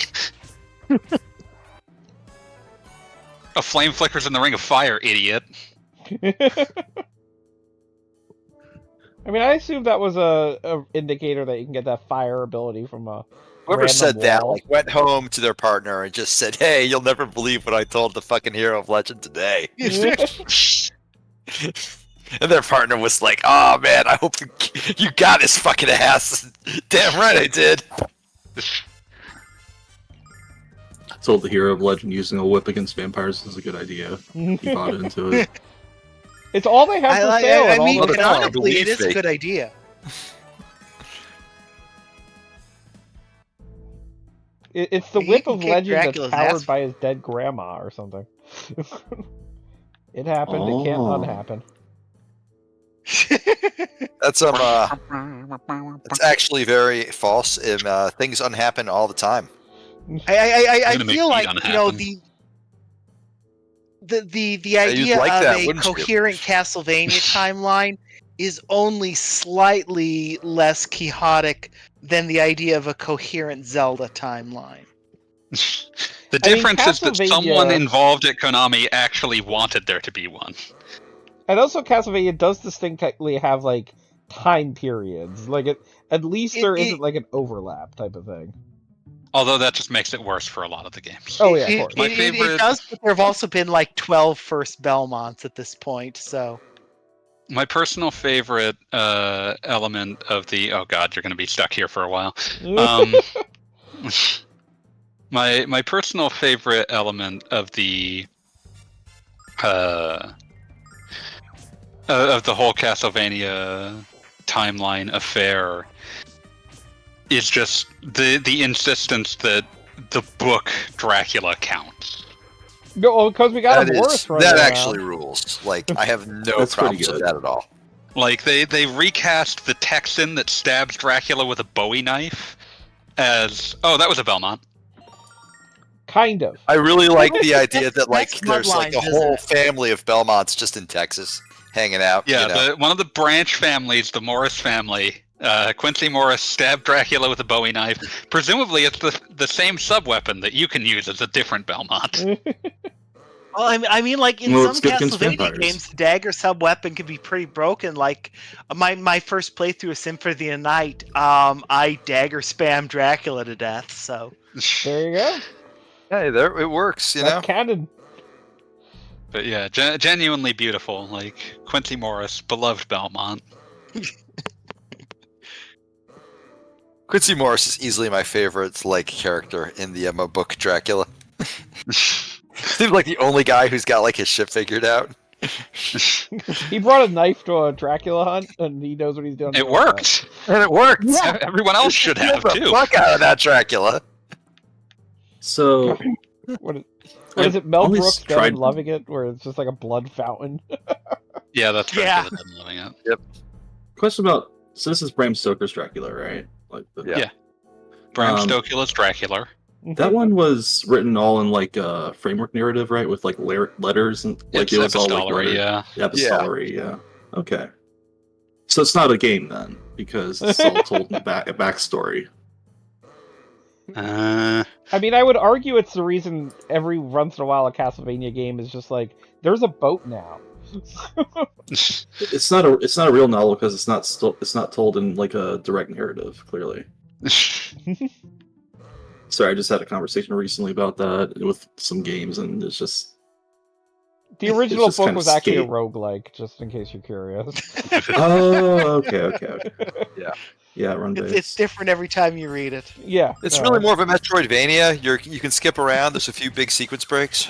A flame flickers in the ring of fire, idiot.
I mean, I assume that was a indicator that you can get that fire ability from a
Whoever
random
said that,
wall.
like, went home to their partner and just said, "Hey, you'll never believe what I told the fucking hero of legend today." And their partner was like, "Oh man, I hope you got his fucking ass." Damn right I did.
I told the hero of legend using a whip against vampires is a good idea. He bought into it.
It's all they have for sale.
I
at all
mean,
those stores.
canonically, it is a
fake.
good idea.
It's the
He
whip
can
of
kick
legend
Dracula's
that's powered
ass.
by his dead grandma or something. It happened. It can't
Oh.
unhappen.
That's it's actually very false. Things unhappen all the time.
I
gonna make
feel
me
like
unhappen.
the
you'd
idea
like
of
that,
a
wouldn't you?
coherent Castlevania timeline is only slightly less chaotic than the idea of a coherent Zelda timeline.
The
I mean,
difference is that someone
Castlevania-
involved at Konami actually wanted there to be one.
And also, Castlevania does distinctly have like time periods. Like at least there isn't like an overlap type of thing.
Although that just makes it worse for a lot of the games.
Oh yeah, of course.
My
It
favorite-
does, but there have also been like 12 first Belmonts at this point, so.
My personal favorite element of the oh god, you're going to be stuck here for a while. My personal favorite element of the whole Castlevania timeline affair is just the insistence that the book Dracula counts.
No, because we got a Morris running
that
around.
actually rules. Like I have no
That's pretty
problems with
good.
that at all.
Like they recast the Texan that stabs Dracula with a Bowie knife as that was a Belmont.
Kind of.
I really like the idea that like
That's
there's like a
Bloodlines, isn't
whole
it?
family of Belmonts just in Texas hanging out.
Yeah,
you know?
one of the branch families, the Morris family, Quincy Morris stabbed Dracula with a Bowie knife. Presumably, it's the same sub-weapon that you can use as a different Belmont.
Well, I mean, like in
Well,
some
it's good against
Castlevania
vampires.
games, the dagger sub weapon can be pretty broken. Like my first playthrough of Symphony of the Night, I dagger spam Dracula to death. So
There you go.
Hey, there it works. You know.
That's canon.
But yeah, genuinely beautiful. Like Quincy Morris, beloved Belmont.
Quincy Morris is easily my favorite like character in the book Dracula. Seems like the only guy who's got like his shit figured out.
He brought a knife to a Dracula hunt, and he knows what he's doing.
It worked.
And it worked.
Yeah. Everyone else should have
Get the
too.
fuck out of that Dracula.
So
What is
I've
it? Mel
always
Brooks
tried-
Dead Loving It, where it's just like a blood fountain.
Yeah, that's
Yeah.
Dracula Dead and Loving It.
question about this is Bram Stoker's Dracula, right? Like
Yeah.
Bram
Um,
Stoker's Dracula.
that one was written all in like a framework narrative, right? With like letters and like
It's
it was all like
epistolary,
lettered.
yeah.
Epistolary, yeah. Okay. So it's not a game then, because it's all told in a backstory.
Uh,
I mean, I would argue it's the reason every once in a while a Castlevania game is just like, there's a boat now.
It's not a real novel because it's not told in like a direct narrative. Clearly, sorry, I just had a conversation recently about that with some games, and it's just
The original
just
book
kind of
was actually a
skate.
roguelike, just in case you're curious.
oh, okay. Yeah, run
it's
based.
different every time you read it.
Yeah.
It's really more of a Metroidvania. You can skip around. There's a few big sequence breaks.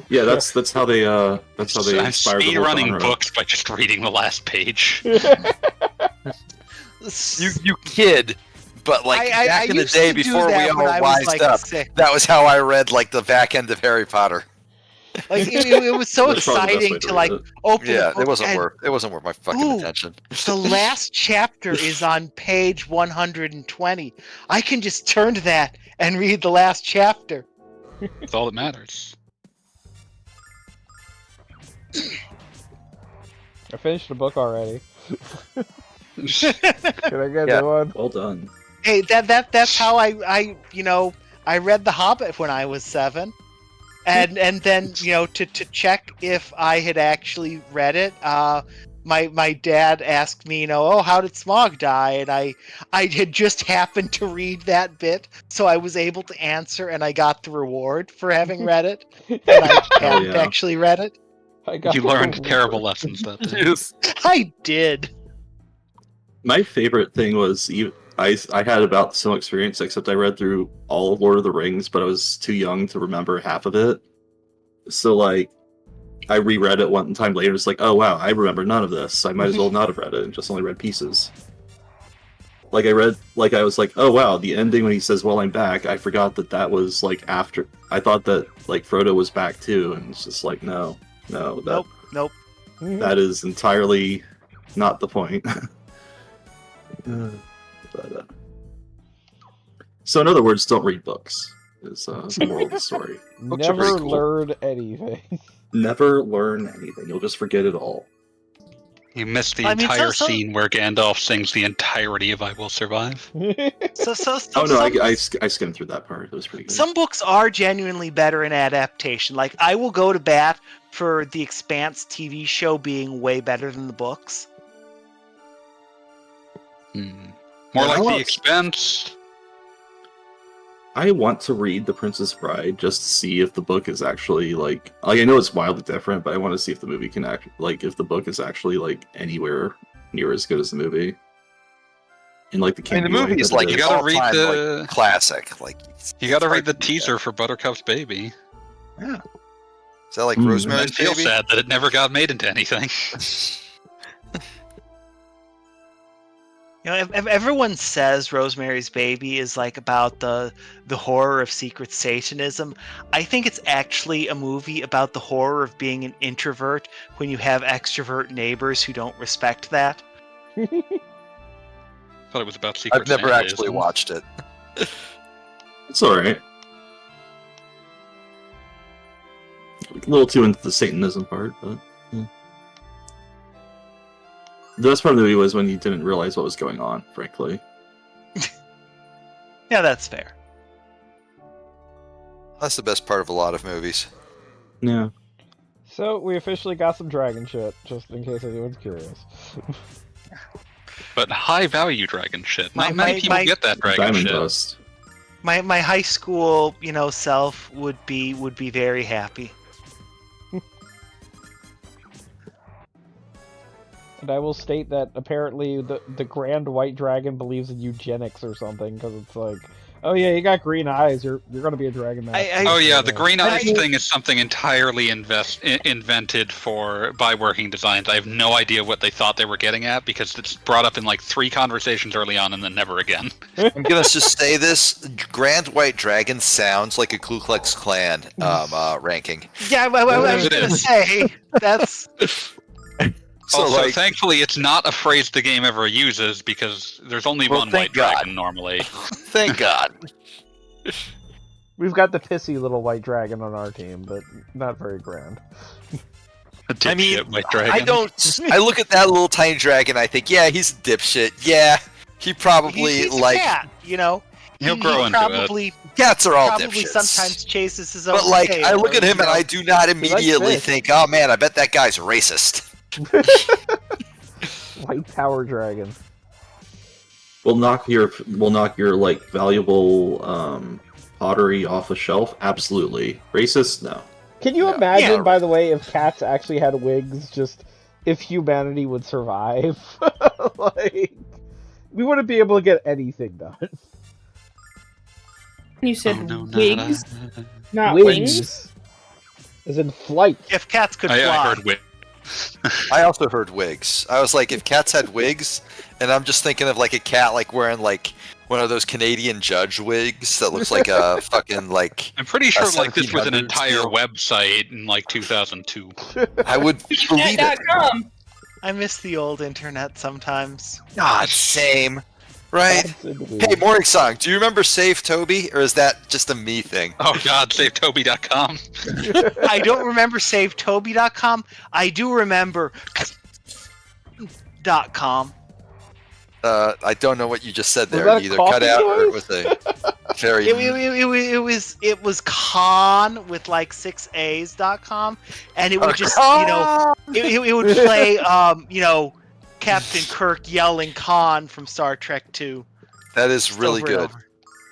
Yeah, that's how they
I'm
inspired the
speed
whole
running
genre.
books by just reading the last page.
You kid, but like back in the
used
day
to do
before we
that
all
when I was,
wised
like,
up,
6.
that was how I read like the back end of Harry Potter.
Like it was so
That's probably the best way
exciting
to
to
read
like
it.
open.
Yeah,
the book
it wasn't
and
worth my fucking
Ooh.
attention.
The last chapter is on page 120. I can just turn to that and read the last chapter.
That's all that matters.
I finished the book already. Can I get
Yeah.
the one?
Well done.
Hey, that's how I read The Hobbit when I was 7. And then, to check if I had actually read it, my dad asked me, how did Smaug die? And I had just happened to read that bit, so I was able to answer, and I got the reward for having read it. And I hadn't
yeah.
actually read it.
I got
You
the
learned
one.
terrible lessons that day.
I did.
My favorite thing was I had about some experience, except I read through all of Lord of the Rings, but I was too young to remember half of it. So like, I reread it one time later. It's like, oh wow, I remember none of this. I might as well not have read it and just only read pieces. Like I was like, oh wow, the ending when he says, "Well, I'm back." I forgot that was like after. I thought that like Frodo was back too, and it's just like, no,
Nope.
that is entirely not the point. But, so in other words, don't read books. Is the moral of the story.
Books are
Never
pretty cool.
learned anything.
Never learn anything. You'll just forget it all.
You missed the
I mean,
entire
so-
scene where Gandalf sings the entirety of "I Will Survive."
So
Oh no,
some,
I skimmed through that part. It was pretty good.
some books are genuinely better in adaptation. Like, I will go to bat for The Expanse TV show being way better than the books.
More
Yeah,
like
how
The
else?
Expense.
I want to read The Princess Bride just to see if the book is actually like I know it's wildly different, but I want to see if the movie can act like if the book is actually like anywhere near as good as the movie. And like the
I mean, the movie is like
You
an
gotta read
all-time,
the-
like, classic. Like
You got to
it's
read the
hard to beat
teaser for Buttercup's Baby.
that. Is that like
Hmm.
I
Rosemary's
feel
Baby?
sad that it never got made into anything.
You know, if everyone says Rosemary's Baby is like about the horror of secret Satanism, I think it's actually a movie about the horror of being an introvert when you have extrovert neighbors who don't respect that.
Thought it was about secret
I've never actually
Santaism.
watched it.
It's alright. A little too into the Satanism part, but yeah. The best part of the movie was when you didn't realize what was going on, frankly.
Yeah, that's fair.
That's the best part of a lot of movies.
Yeah.
So we officially got some dragon shit, just in case anyone's curious.
But high value dragon shit.
My-
Not many
my-
people
my-
get that dragon
Diamond
shit.
Dust.
My high school, self would be very happy.
And I will state that apparently the Grand White Dragon believes in eugenics or something, because it's like, oh yeah, you got green eyes, you're gonna be a dragon now.
Oh yeah, the green eyes
I-
thing is something entirely invented by working designs. I have no idea what they thought they were getting at because it's brought up in like 3 conversations early on and then never again.
I'm gonna just say this: Grand White Dragon sounds like a Ku Klux Klan ranking.
Yeah, I was
It
gonna
is.
say that's.
So
Also,
like,
thankfully, it's not a phrase the game ever uses because there's only
Well,
one
thank
white
God.
dragon normally.
thank God.
We've got the pissy little white dragon on our team, but not very grand.
I
mean,
white dragon.
I don't. I look at that little tiny dragon. I think, yeah, he's a dipshit. Yeah, he probably
He's a
like
cat,
He'll
He
grow into it.
probably
cats are all
probably
dipshits.
sometimes chases his own.
But like,
tail,
I look at
or,
him and I do not immediately
fish.
think, oh man, I bet that guy's racist.
White power dragon.
We'll knock your like valuable pottery off a shelf. Absolutely. Racist? No.
Can you
Yeah.
imagine,
Yeah.
by the way, if cats actually had wigs, just if humanity would survive? Like, we wouldn't be able to get anything done.
You said
Oh, no, not
wigs,
a-
not wings.
Wings. As in flight.
If cats could fly.
I heard wit.
I also heard wigs. I was like, if cats had wigs, and I'm just thinking of like a cat like wearing like one of those Canadian judge wigs that looks like a fucking like.
I'm pretty sure like this was an
1700s
entire
deal.
website in like 2002.
I would believe it.
Net.com.
I miss the old internet sometimes.
God, same. Right?
Cats and
Hey,
wigs.
Morning Song, do you remember Save Toby, or is that just a me thing?
Oh god, SaveToby.com.
I don't remember SaveToby.com. I do remember .com.
I don't know what you just said
Was
there.
that a
Either cut
coffee
out or it
noise?
was a very.
It was con with like 6 A's.com, and it would just it would play Captain Kirk yelling con from Star Trek 2.
That is really
over and
good.
over.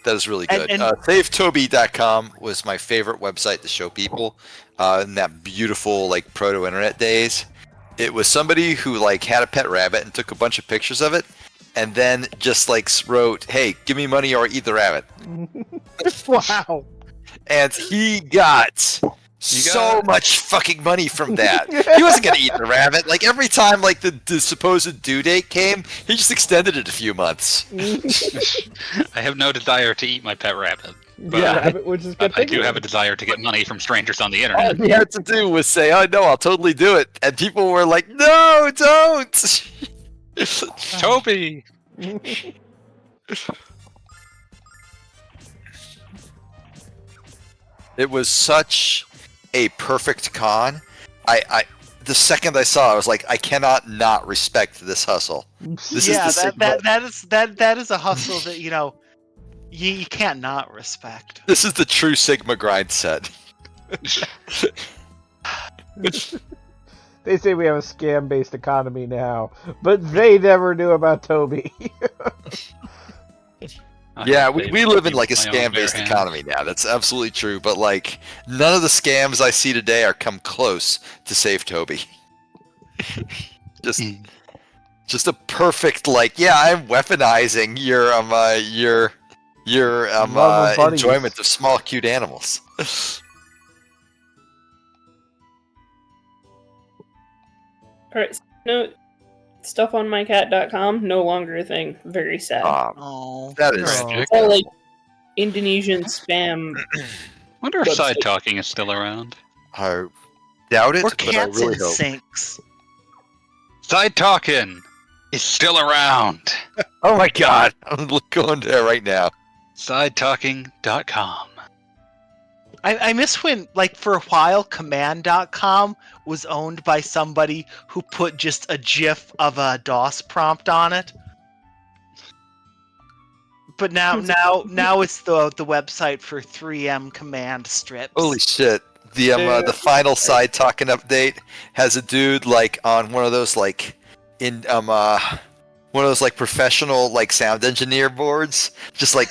That is really
And-
good.
and-
SaveToby.com was my favorite website to show people in that beautiful like proto-internet days. It was somebody who like had a pet rabbit and took a bunch of pictures of it, and then just like wrote, "Hey, give me money or eat the rabbit."
Wow.
And he got so much fucking money from that. He wasn't gonna eat the rabbit. Like every time like the supposed due date came, he just extended it a few months.
I have no desire to eat my pet rabbit. But,
Yeah, rabbit would just get
but I do
bigger.
have a desire to get money from strangers on the
All
internet.
he had to do was say, "Oh no, I'll totally do it," and people were like, "No, don't."
Toby!
It was such a perfect con. The second I saw it, I was like, I cannot not respect this hustle. This
Yeah,
is the Sigma,
that is a hustle that you can't not respect.
this is the true Sigma grind set.
They say we have a scam-based economy now, but they never knew about Toby.
Yeah,
hope
we,
they
we
let
live
me
in like a
with my own bare
scam-based
hands.
economy now. That's absolutely true. But like, none of the scams I see today are come close to Save Toby. just, just a perfect like, yeah, I'm weaponizing your
Love of bunnies.
enjoyment of small cute animals.
Alright, note, stuff on mycat.com, no longer a thing. Very sad.
Oh,
That is
Aw.
It's all like Indonesian spam.
Wonder if
website.
side talking is still around.
I doubt it,
or
but I
cats
really
in
hope.
sinks.
Side talking is still around.
Oh my god, I'm going there right now.
Sidetalking.com.
I miss when, like, for a while, command.com was owned by somebody who put just a GIF of a DOS prompt on it. But now it's the website for 3M command strips.
Holy shit. The final side talking update has a dude like on one of those like in one of those like professional like sound engineer boards, just like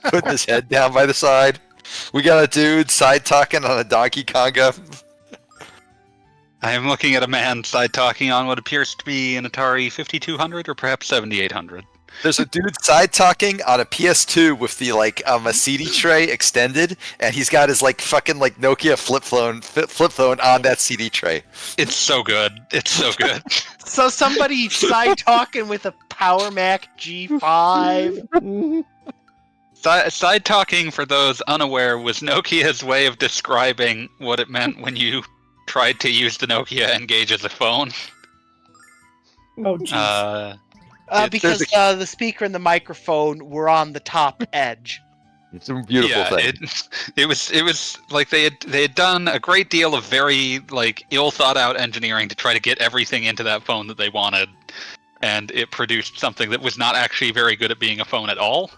putting his head down by the side. We got a dude side talking on a Donkey Konga.
I am looking at a man side talking on what appears to be an Atari 5200 or perhaps 7800.
There's a dude side talking on a PS2 with the like a CD tray extended, and he's got his like fucking like Nokia flip phone on that CD tray.
It's so good. It's so good.
So somebody side talking with a Power Mac G5.
Side talking, for those unaware, was Nokia's way of describing what it meant when you tried to use the Nokia Engage as a phone.
Oh, jeez.
Because the speaker and the microphone were on the top edge.
It's a beautiful thing.
It was like they had done a great deal of very like ill thought out engineering to try to get everything into that phone that they wanted, and it produced something that was not actually very good at being a phone at all.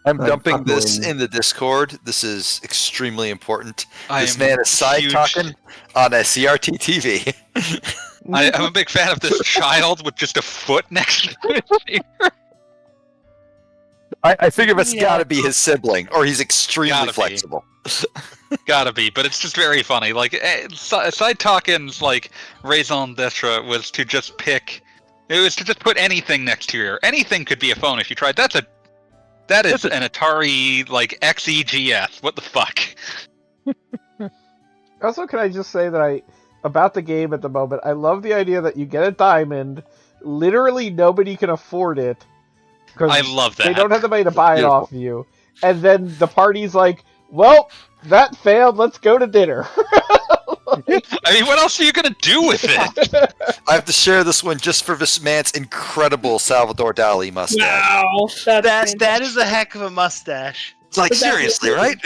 I'm dumping this in the Discord. This is extremely important. This man is side talking on a CRT TV.
I'm a big fan of this child with just a foot next to it.
I figure it's gotta be his sibling, or he's extremely flexible.
Gotta be, but it's just very funny. Like, side talking's like raison d'etre was to just pick. It was to just put anything next to your. Anything could be a phone if you tried. That is an Atari like XEGS. What the fuck?
Also, can I just say that about the game at the moment, I love the idea that you get a diamond, literally nobody can afford it.
I love that.
They don't have the money to buy it off you. And then the party's like, well, that failed, let's go to dinner.
I mean, what else are you gonna do with it?
I have to share this one just for this man's incredible Salvador Dali mustache.
Wow,
that is a heck of a mustache.
It's like, seriously, right?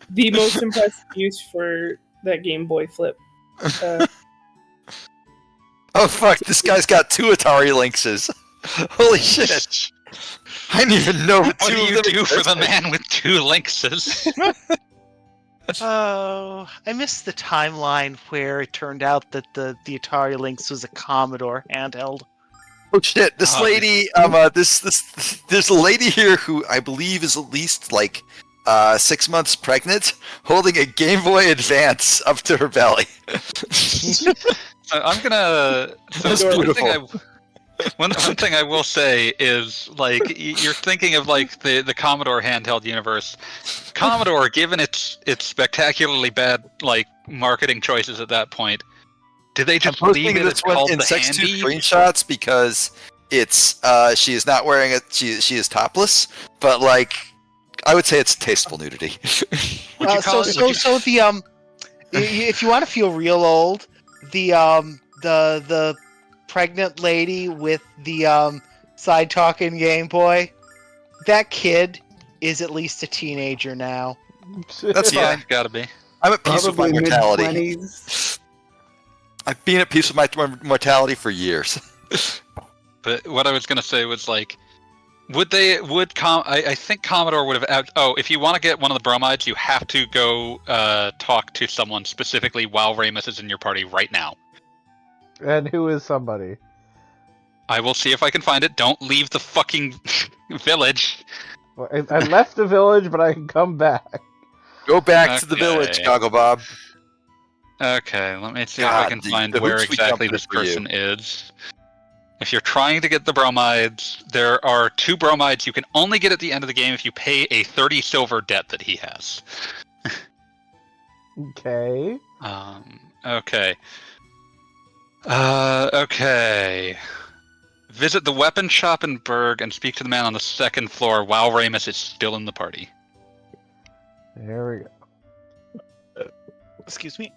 The most impressive use for that Game Boy Flip.
Oh fuck, this guy's got 2 Atari Lynxes. Holy shit. I didn't even know
What
two
do
of
you
them
do for the
existed.
man with 2 Lynxes?
Oh, I missed the timeline where it turned out that the Atari Lynx was a Commodore handheld.
Oh shit, this lady, there's a lady here who I believe is at least like 6 months pregnant, holding a Game Boy Advance up to her belly.
So I'm gonna. So
That's beautiful.
One thing I will say is, like, you're thinking of like the Commodore handheld universe. Commodore, given its spectacularly bad like marketing choices at that point, did they just leave it as called
in
the
sex 2
Handy?
screenshots because it's she is not wearing it. She is topless, but like I would say it's tasteful nudity.
Would you call it?
If you want to feel real old, the pregnant lady with the side talking Game Boy, that kid is at least a teenager now.
That's
Yeah,
fine.
gotta be.
I'm at peace with my
Probably
mortality.
mid-20s.
I've been at peace with my mortality for years.
But what I was gonna say was like, I think Commodore would have. If you want to get one of the bromides, you have to go talk to someone specifically while Ramus is in your party right now.
And who is somebody?
I will see if I can find it. Don't leave the fucking village.
I left the village, but I can come back.
Go back to the village,
Okay.
Goggle Bob.
Okay, let me see if I
God,
can
the
find where
hoops we
exactly
jumped
this
through for you.
person is. If you're trying to get the bromides, there are 2 bromides you can only get at the end of the game if you pay a 30 silver debt that he has.
Okay.
Okay. Okay. Visit the weapon shop in Berg and speak to the man on the 2nd floor while Ramus is still in the party.
There we go.
Excuse me.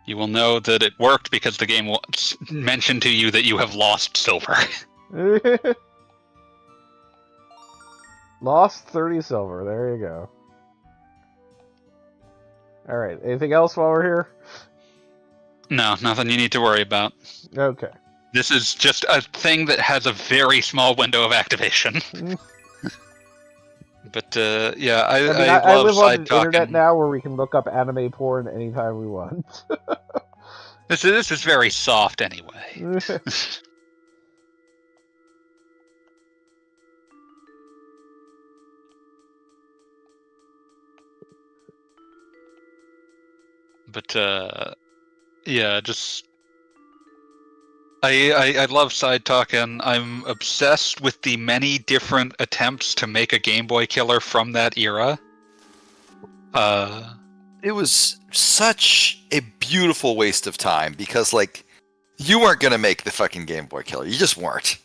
You will know that it worked because the game will mention to you that you have lost silver.
Lost 30 silver. There you go. All right. Anything else while we're here?
No, nothing you need to worry about.
Okay.
This is just a thing that has a very small window of activation. But yeah,
I
love
live on
side
the internet
talking.
now where we can look up anime porn anytime we want.
This is very soft anyway. But yeah, just I love side talking. I'm obsessed with the many different attempts to make a Game Boy killer from that era.
It was such a beautiful waste of time because, like, you weren't gonna make the fucking Game Boy Killer. You just weren't.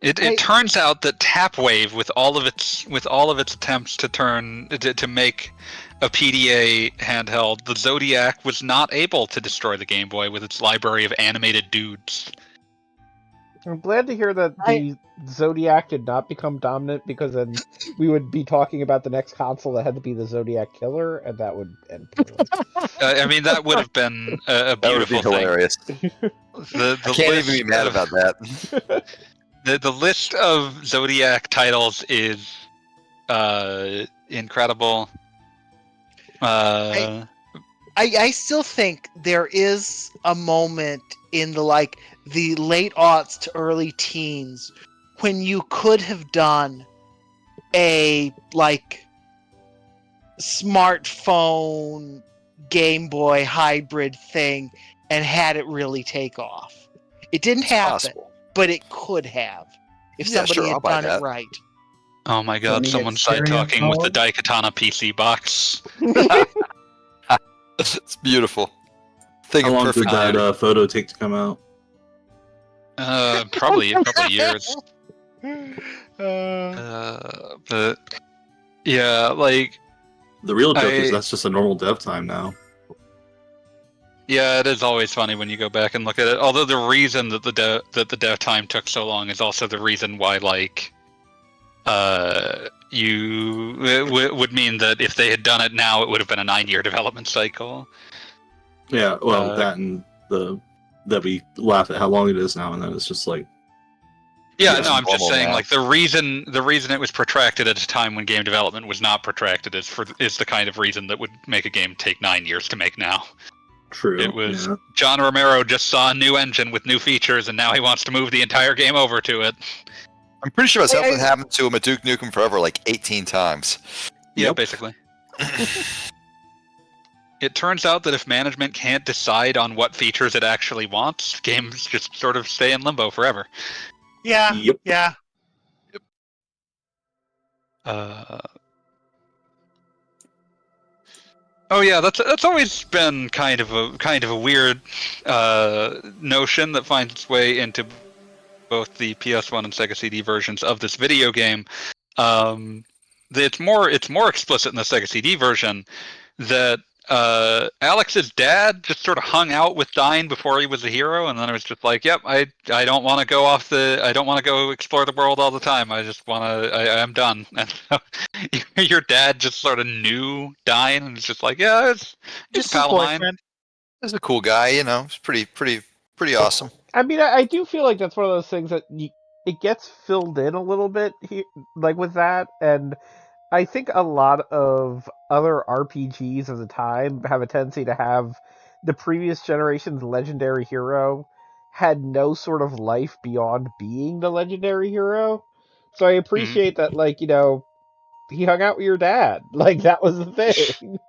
It turns out that Tapwave, with all of its attempts to make a PDA handheld, the Zodiac was not able to destroy the Game Boy with its library of animated dudes.
I'm glad to hear that the Zodiac did not become dominant, because then we would be talking about the next console that had to be the Zodiac Killer, and that would end poorly.
I mean, that would have been a
That would be
beautiful thing.
hilarious.
The
I can't even be
list
mad
of-
about that.
The list of Zodiac titles is incredible.
I still think there is a moment in the late aughts to early teens when you could have done a smartphone Game Boy hybrid thing and had it really take off. It didn't
It's
happen,
possible.
but it could have if
Yeah,
somebody
sure, I'll
had
buy
done it
that.
right.
Oh my god,
Running
someone's side
experience
talking with the
mode?
Daikatana PC box.
It's beautiful. Think
How
of
long did
perfect
that
timing.
photo take to come out?
Probably a couple years.
Uh,
But yeah, like,
The real joke is
I-
that's just a normal dev time now.
yeah, it is always funny when you go back and look at it. Although the reason that the dev time took so long is also the reason why, like, would mean that if they had done it now, it would have been a 9-year development cycle.
Yeah, well,
Uh,
that and that we laugh at how long it is now, and then it's just like,
Yeah,
Yeah,
no, I'm just
normal
saying,
now.
like, the reason it was protracted at a time when game development was not protracted is the kind of reason that would make a game take 9 years to make now.
true.
It was
yeah.
John Romero just saw a new engine with new features, and now he wants to move the entire game over to it.
I'm pretty sure that's
I-
something happened to him at Duke Nukem Forever like 18 times.
Yeah,
Yep.
basically. It turns out that if management can't decide on what features it actually wants, games just sort of stay in limbo forever.
yeah,
Yep.
yeah.
Oh yeah, that's always been kind of a weird notion that finds its way into both the PS1 and Sega CD versions of this video game. It's more explicit in the Sega CD version that Alex's dad just sort of hung out with Dine before he was a hero, and then it was just like, yep, I don't want to go I don't want to go explore the world all the time. I just want to. I'm done. And so your dad just sort of knew Dine, and it's just like, yeah, it's
Just
a
his
pal of mine.
boyfriend.
He's a cool guy, you know. He's pretty awesome.
I mean, I do feel like that's one of those things that it gets filled in a little bit here, like with that, and I think a lot of other RPGs of the time have a tendency to have the previous generation's legendary hero had no sort of life beyond being the legendary hero. So I appreciate that, like, he hung out with your dad. Like, that was the thing.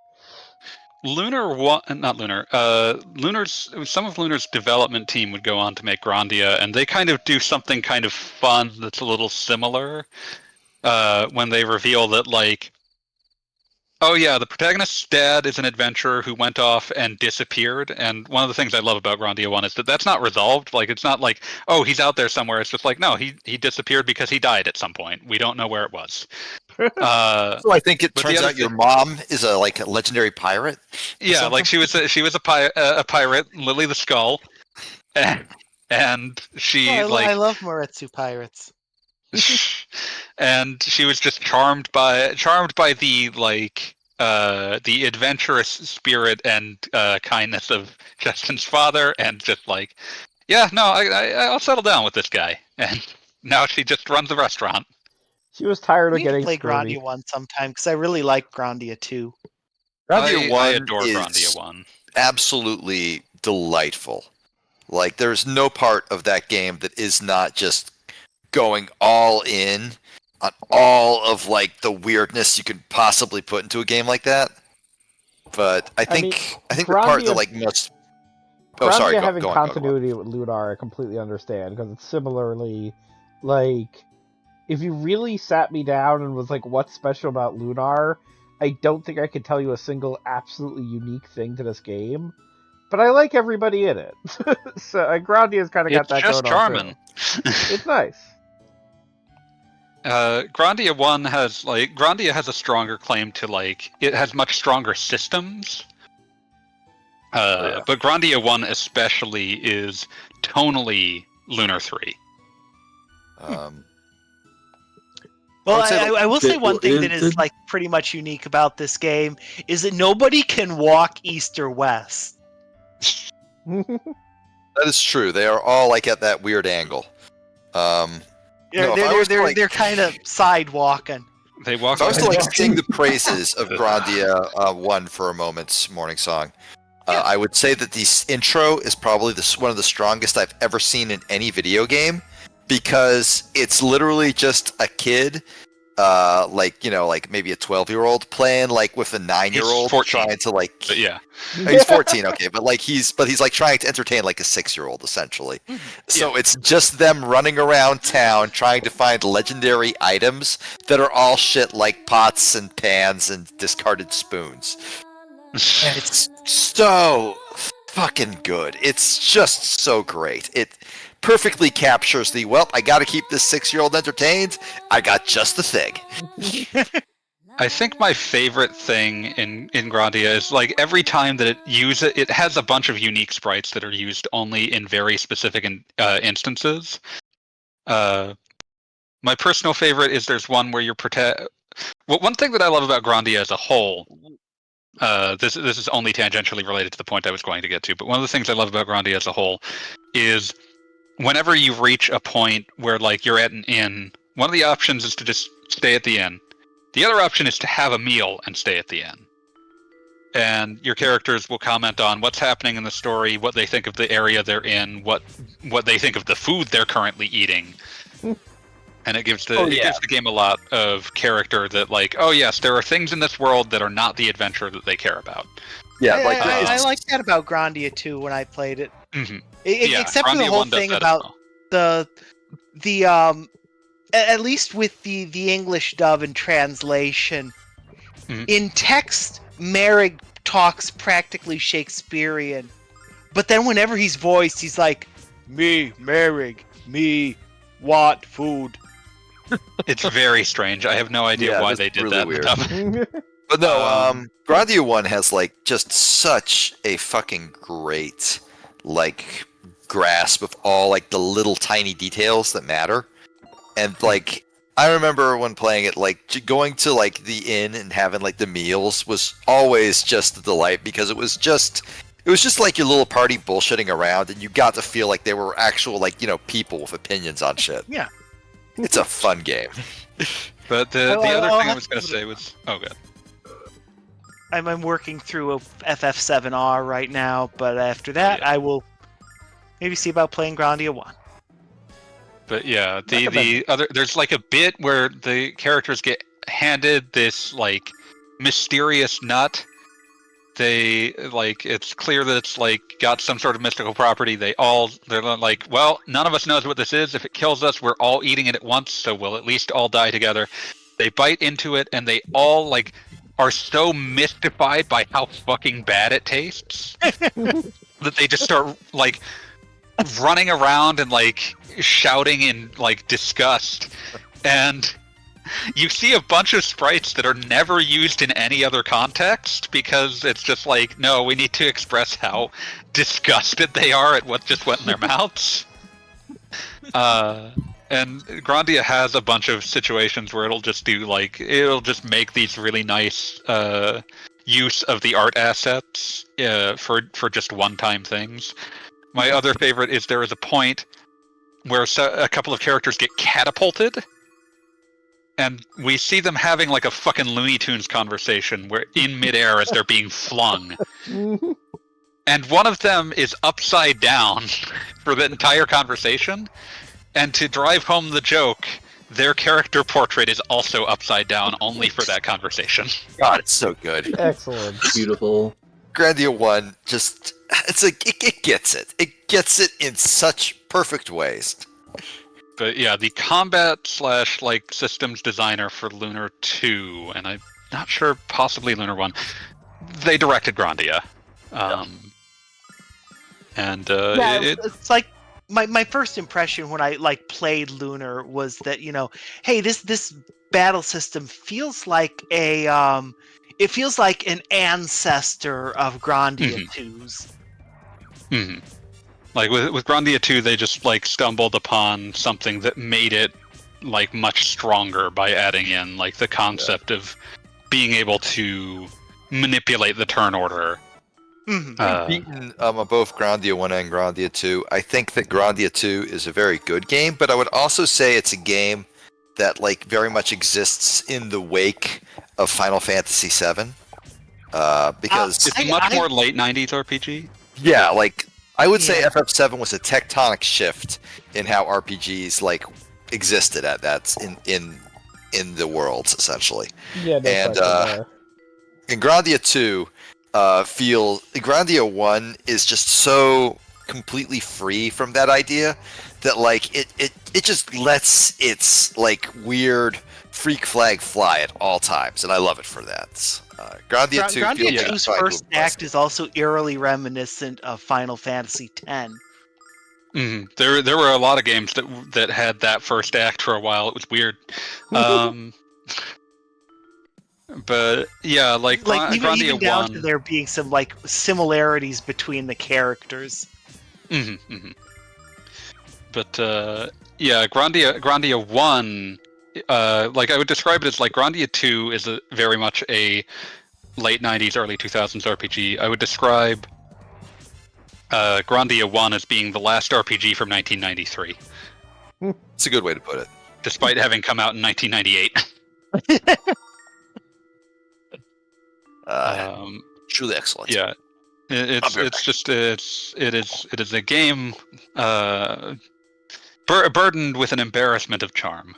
Lunar one, not Lunar. Lunar's some of Lunar's development team would go on to make Grandia, and they kind of do something kind of fun that's a little similar. When they reveal that, like, oh yeah, the protagonist's dad is an adventurer who went off and disappeared. And one of the things I love about Grandia 1 is that that's not resolved. Like, it's not like, oh, he's out there somewhere. It's just like, no, he disappeared because he died at some point. We don't know where it was.
So I think it
but
turns
the other
out your
thing-
mom is a legendary pirate.
Yeah, like she was a pirate, Lily the Skull, and she
I love Moretsu pirates.
and she was just charmed by the the adventurous spirit and kindness of Justin's father, and just like, yeah, no, I'll settle down with this guy, and now she just runs the restaurant.
She was tired
We
of
need to
getting
play
scurvy.
Grandia 1 sometime, because I really like Grandia 2.
Grandia
I
1
adore
is
Grandia 1.
absolutely delightful. Like, there's no part of that game that is not just going all in on all of, like, the weirdness you could possibly put into a game like that. But I think the part that,
Grandia-
like, most...
Grandia
sorry, go
having
on.
continuity with Lunar, I completely understand, because it's similarly, like, if you really sat me down and was like, what's special about Lunar, I don't think I could tell you a single absolutely unique thing to this game. But I like everybody in it. So Grandia's kind of got
It's
that
just
going on,
charming.
too. It's nice.
Grandia 1 has, like, Grandia has a stronger claim to, like, it has much stronger systems. But Grandia 1 especially is tonally Lunar 3.
Well,
would say,
I will say one thing that is
it-
like pretty much unique about this game is that nobody can walk east or west.
that is true. They are all, like, at that weird angle. No, if I was to, like-
They're kind of sidewalking.
They walk.
If I was to,
like,
like, sing the praises of Grandia 1 for a moment's morning song, I would say that the intro is probably one of the strongest I've ever seen in any video game, because it's literally just a kid, like, like maybe a 12-year-old playing, like, with a 9-year-old,
He's 14.
trying to, like...
But yeah,
He's 14, okay, but he's like trying to entertain like a 6-year-old essentially. So it's just them running around town trying to find legendary items that are all shit like pots and pans and discarded spoons. And it's so fucking good. It's just so great. It perfectly captures the, well, I gotta keep this 6-year-old entertained. I got just the thing.
I think my favorite thing in Grandia is, like, every time that it has a bunch of unique sprites that are used only in very specific instances. My personal favorite is there's one where one thing that I love about Grandia as a whole. This is only tangentially related to the point I was going to get to, but one of the things I love about Grandia as a whole is whenever you reach a point where, like, you're at an inn, one of the options is to just stay at the inn. The other option is to have a meal and stay at the inn. And your characters will comment on what's happening in the story, what they think of the area they're in, what they think of the food they're currently eating. And it gives the game a lot of character that, like, oh yes, there are things in this world that are not the adventure that they care about.
Yeah,
I like that about Grandia 2 when I played it.
Mm-hmm.
Except for the
Grandia
whole
1 does
thing
that as
about
well.
the at least with the English dub and translation, in text, Merrick talks practically Shakespearean, but then whenever he's voiced, he's like, "Me, Merrick, me, want food."
It's very strange. I have no idea why
that's
they did
really
that.
weird. But no, Grandia 1 has, like, just such a fucking great, like, grasp of all, like, the little tiny details that matter. And, like, I remember when playing it, like, going to, like, the inn and having, like, the meals was always just a delight, because it was just like your little party bullshitting around, and you got to feel like they were actual, like, people with opinions on shit.
Yeah.
It's a fun game.
But the other thing I was going to say was, oh good.
I'm working through a FF7R right now, but after that, I will maybe see about playing Grandia 1.
But yeah, the
Recommend.
other there's like a bit where the characters get handed this like mysterious nut. They like it's clear that it's like got some sort of mystical property. They're like, well, none of us knows what this is. If it kills us, we're all eating it at once, so we'll at least all die together. They bite into it, and they all like are so mystified by how fucking bad it tastes that they just start like running around and like shouting in like disgust. And you see a bunch of sprites that are never used in any other context because it's just like, no, we need to express how disgusted they are at what just went in their mouths. And Grandia has a bunch of situations where it'll just make these really nice use of the art assets for just one-time things. My other favorite is there is a point where a couple of characters get catapulted, and we see them having like a fucking Looney Tunes conversation where in midair as they're being flung. And one of them is upside down for the entire conversation. And to drive home the joke, their character portrait is also upside down only for that conversation.
God, it's so good.
Excellent.
Beautiful.
Grandia 1 just it's like it gets it. It gets it in such perfect ways.
But yeah, the combat / like systems designer for Lunar 2, and I'm not sure, possibly Lunar 1, they directed Grandia. And
it's like my first impression when I like played Lunar was that, you know, hey, this battle system feels like an ancestor of Grandia 2's.
Mm-hmm. Like with Grandia 2, they just like stumbled upon something that made it like much stronger by adding in like the concept of being able to manipulate the turn order.
I've beaten both Grandia 1 and Grandia 2. I think that Grandia 2 is a very good game, but I would also say it's a game that like very much exists in the wake of Final Fantasy VII. Because
it's a much more late 90s RPG.
Yeah, like I would say FF7 was a tectonic shift in how RPGs like existed at that in the worlds essentially.
Yeah, no
and
question there.
in Grandia 2, Grandia 1 is just so completely free from that idea that like it just lets its like weird freak flag fly at all times, and I love it for that. Grandia 2
Grandia 2's first act is also eerily reminiscent of Final Fantasy X.
There were a lot of games that had that first act for a while. It was weird. But yeah, like Grandia
even down
1
to there being some like similarities between the characters.
But yeah, Grandia 1, like I would describe it as like Grandia 2 is very much a late 90s, early 2000s RPG. I would describe Grandia 1 as being the last RPG from 1993.
It's a good way to put it.
Despite having come out in 1998.
Truly excellent.
Yeah, it is a game burdened with an embarrassment of charm.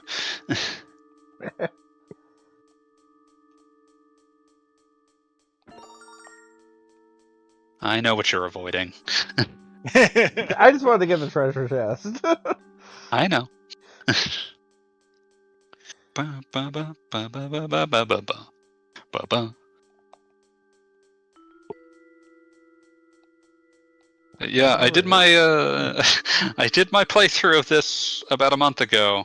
I know what you're avoiding.
I just wanted to get the treasure chest.
I know. Ba, ba, ba, ba, ba, ba, ba, ba, ba, ba, ba. Yeah, I did my playthrough of this about a month ago,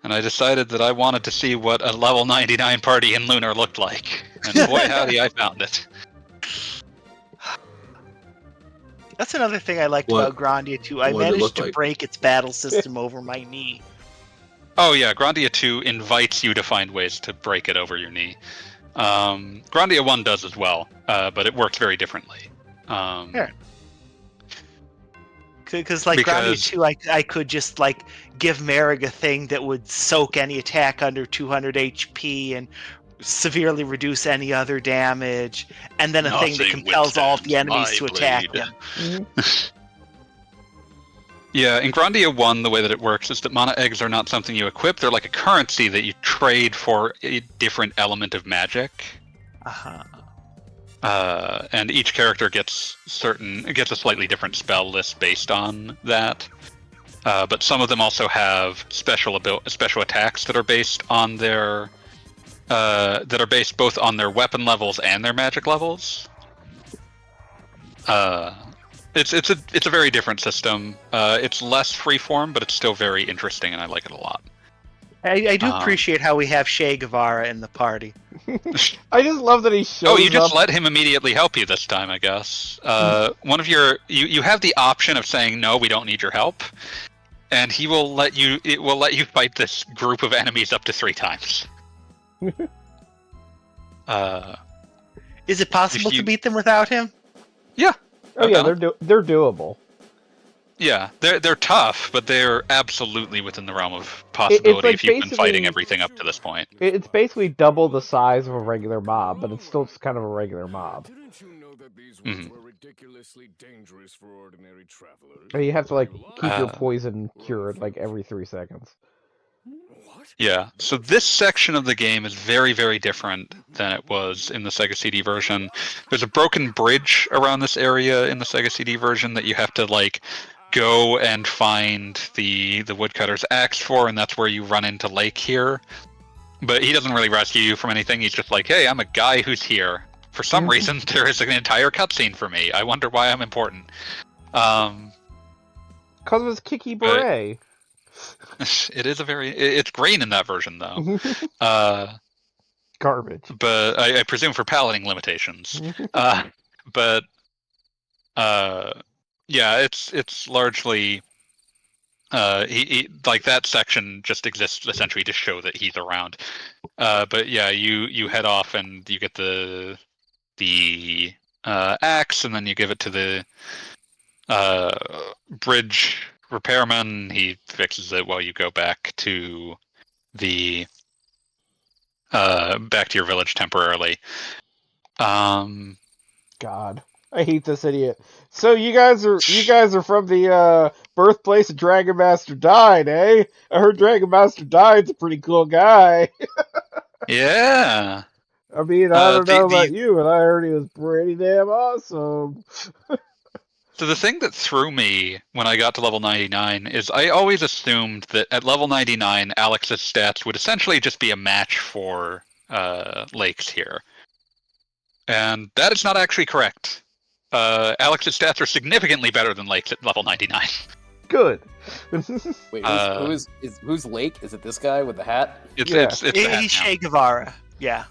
and I decided that I wanted to see what a level 99 party in Lunar looked like. And boy howdy, I found it.
That's another thing I liked about Grandia 2. I managed to break its battle system over my knee.
Oh yeah, Grandia 2 invites you to find ways to break it over your knee. Grandia 1 does as well, but it works very differently.
Because Grandia 2, I could just like give Merrick a thing that would soak any attack under 200 HP and severely reduce any other damage, and then a thing that compels all of the enemies to attack him.
Yeah, in Grandia 1, the way that it works is that mana eggs are not something you equip. They're like a currency that you trade for a different element of magic.
Uh-huh.
And each character gets a slightly different spell list based on that. But some of them also have special attacks that are based on their both on their weapon levels and their magic levels. It's a very different system. It's less freeform, but it's still very interesting, and I like it a lot.
I do appreciate how we have Che Guevara in the party.
I just love that he shows up.
Oh, you just let him immediately help you this time, I guess. One of you have the option of saying no, we don't need your help, and it will let you fight this group of enemies up to 3 times.
Is it possible to beat them without him?
Yeah.
Oh yeah, they're doable.
Yeah, they're tough, but they're absolutely within the realm of possibility
like
if you've been fighting everything up to this point.
It's basically double the size of a regular mob, but it's still just kind of a regular mob.
Didn't you know that these were ridiculously dangerous for ordinary travelers?
You have to like keep your poison cured like every 3 seconds.
What?
Yeah, so this section of the game is very, very different than it was in the Sega CD version. There's a broken bridge around this area in the Sega CD version that you have to like go and find the woodcutter's axe for, and that's where you run into Lake here. But he doesn't really rescue you from anything. He's just like, hey, I'm a guy who's here. For some reason, there is an entire cutscene for me. I wonder why I'm important.
Because of his kicky beret.
It is it's green in that version, though.
Garbage.
But I presume for palading limitations. Yeah, it's largely he like that section just exists essentially to show that he's around. But yeah, you head off and you get the axe, and then you give it to the bridge repairman. He fixes it while you go back to the back to your village temporarily.
God, I hate this idiot. So you guys are from the birthplace of Dragon Master Died, eh? I heard Dragon Master Died's a pretty cool guy.
Yeah.
I mean, I don't know about you, but I heard he was pretty damn awesome.
So the thing that threw me when I got to level 99 is I always assumed that at level 99, Alex's stats would essentially just be a match for Lake's here. And that is not actually correct. Alex's stats are significantly better than Lake's at level 99.
Good.
Wait, who's Lake? Is it this guy with the hat?
It's
He's Che Guevara. Yeah.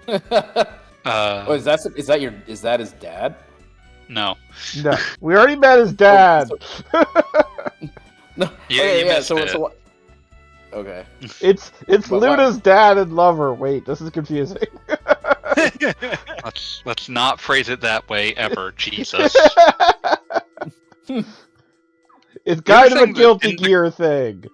Is that his dad?
No.
No, we already met his dad.
No.
Yeah,
So okay.
It's
But
Luna's dad and lover. Wait, this is confusing.
Let's not phrase it that way ever, Jesus.
It's kind of a Guilty Gear thing.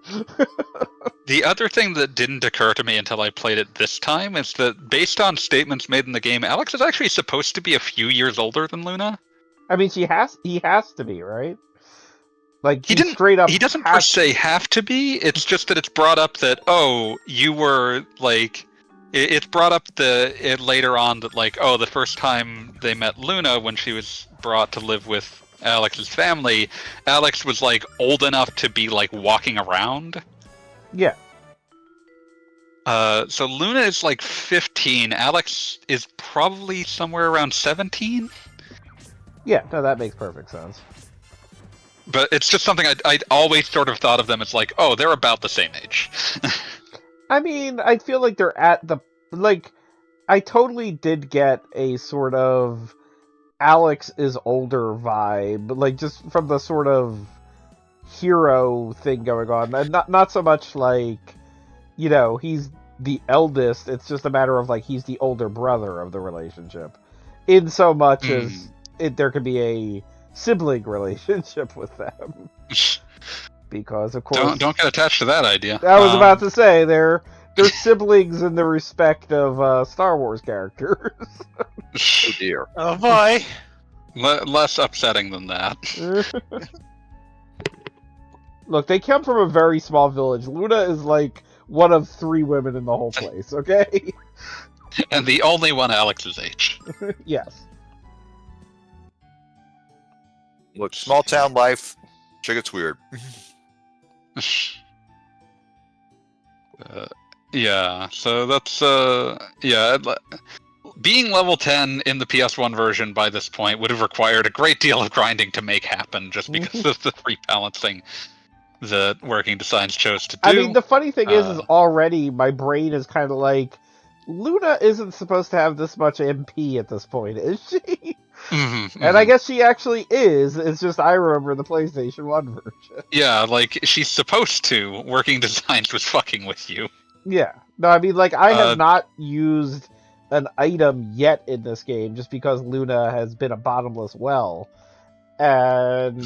The other thing that didn't occur to me until I played it this time is that based on statements made in the game, Alex is actually supposed to be a few years older than Luna.
I mean, he has to be, right? Like
He didn't
straight up.
He doesn't per se have to be. It's just that it's brought up that you were like. It's brought up later on that like the first time they met Luna when she was brought to live with Alex's family, Alex was like old enough to be like walking around.
Yeah.
So Luna is like 15. Alex is probably somewhere around 17.
Yeah, no, that makes perfect sense.
But it's just something I'd always sort of thought of them as like, oh, they're about the same age.
I mean, I feel like they're at the I totally did get a sort of Alex is older vibe, like just from the sort of hero thing going on, and not so much like he's the eldest. It's just a matter of like he's the older brother of the relationship, in so much as there could be a sibling relationship with them. Because of course,
don't get attached to that idea.
I was about to say they're siblings in the respect of Star Wars characters.
Oh dear.
Oh boy.
Less upsetting than that.
Look, they come from a very small village. Luna is like one of 3 women in the whole place, okay?
And the only one Alex's age.
Yes.
Look, small town life, shit gets weird.
Yeah, so that's being level 10 in the PS1 version by this point would have required a great deal of grinding to make happen, just because of the rebalancing that Working Designs chose to do.
I mean, the funny thing is already my brain is kind of like, Luna isn't supposed to have this much MP at this point, is she? And I guess she actually is. It's just I remember the PlayStation 1 version.
Yeah, like, she's supposed to. Working Designs was fucking with you.
Yeah. No, I mean, like, I have not used an item yet in this game just because Luna has been a bottomless well. And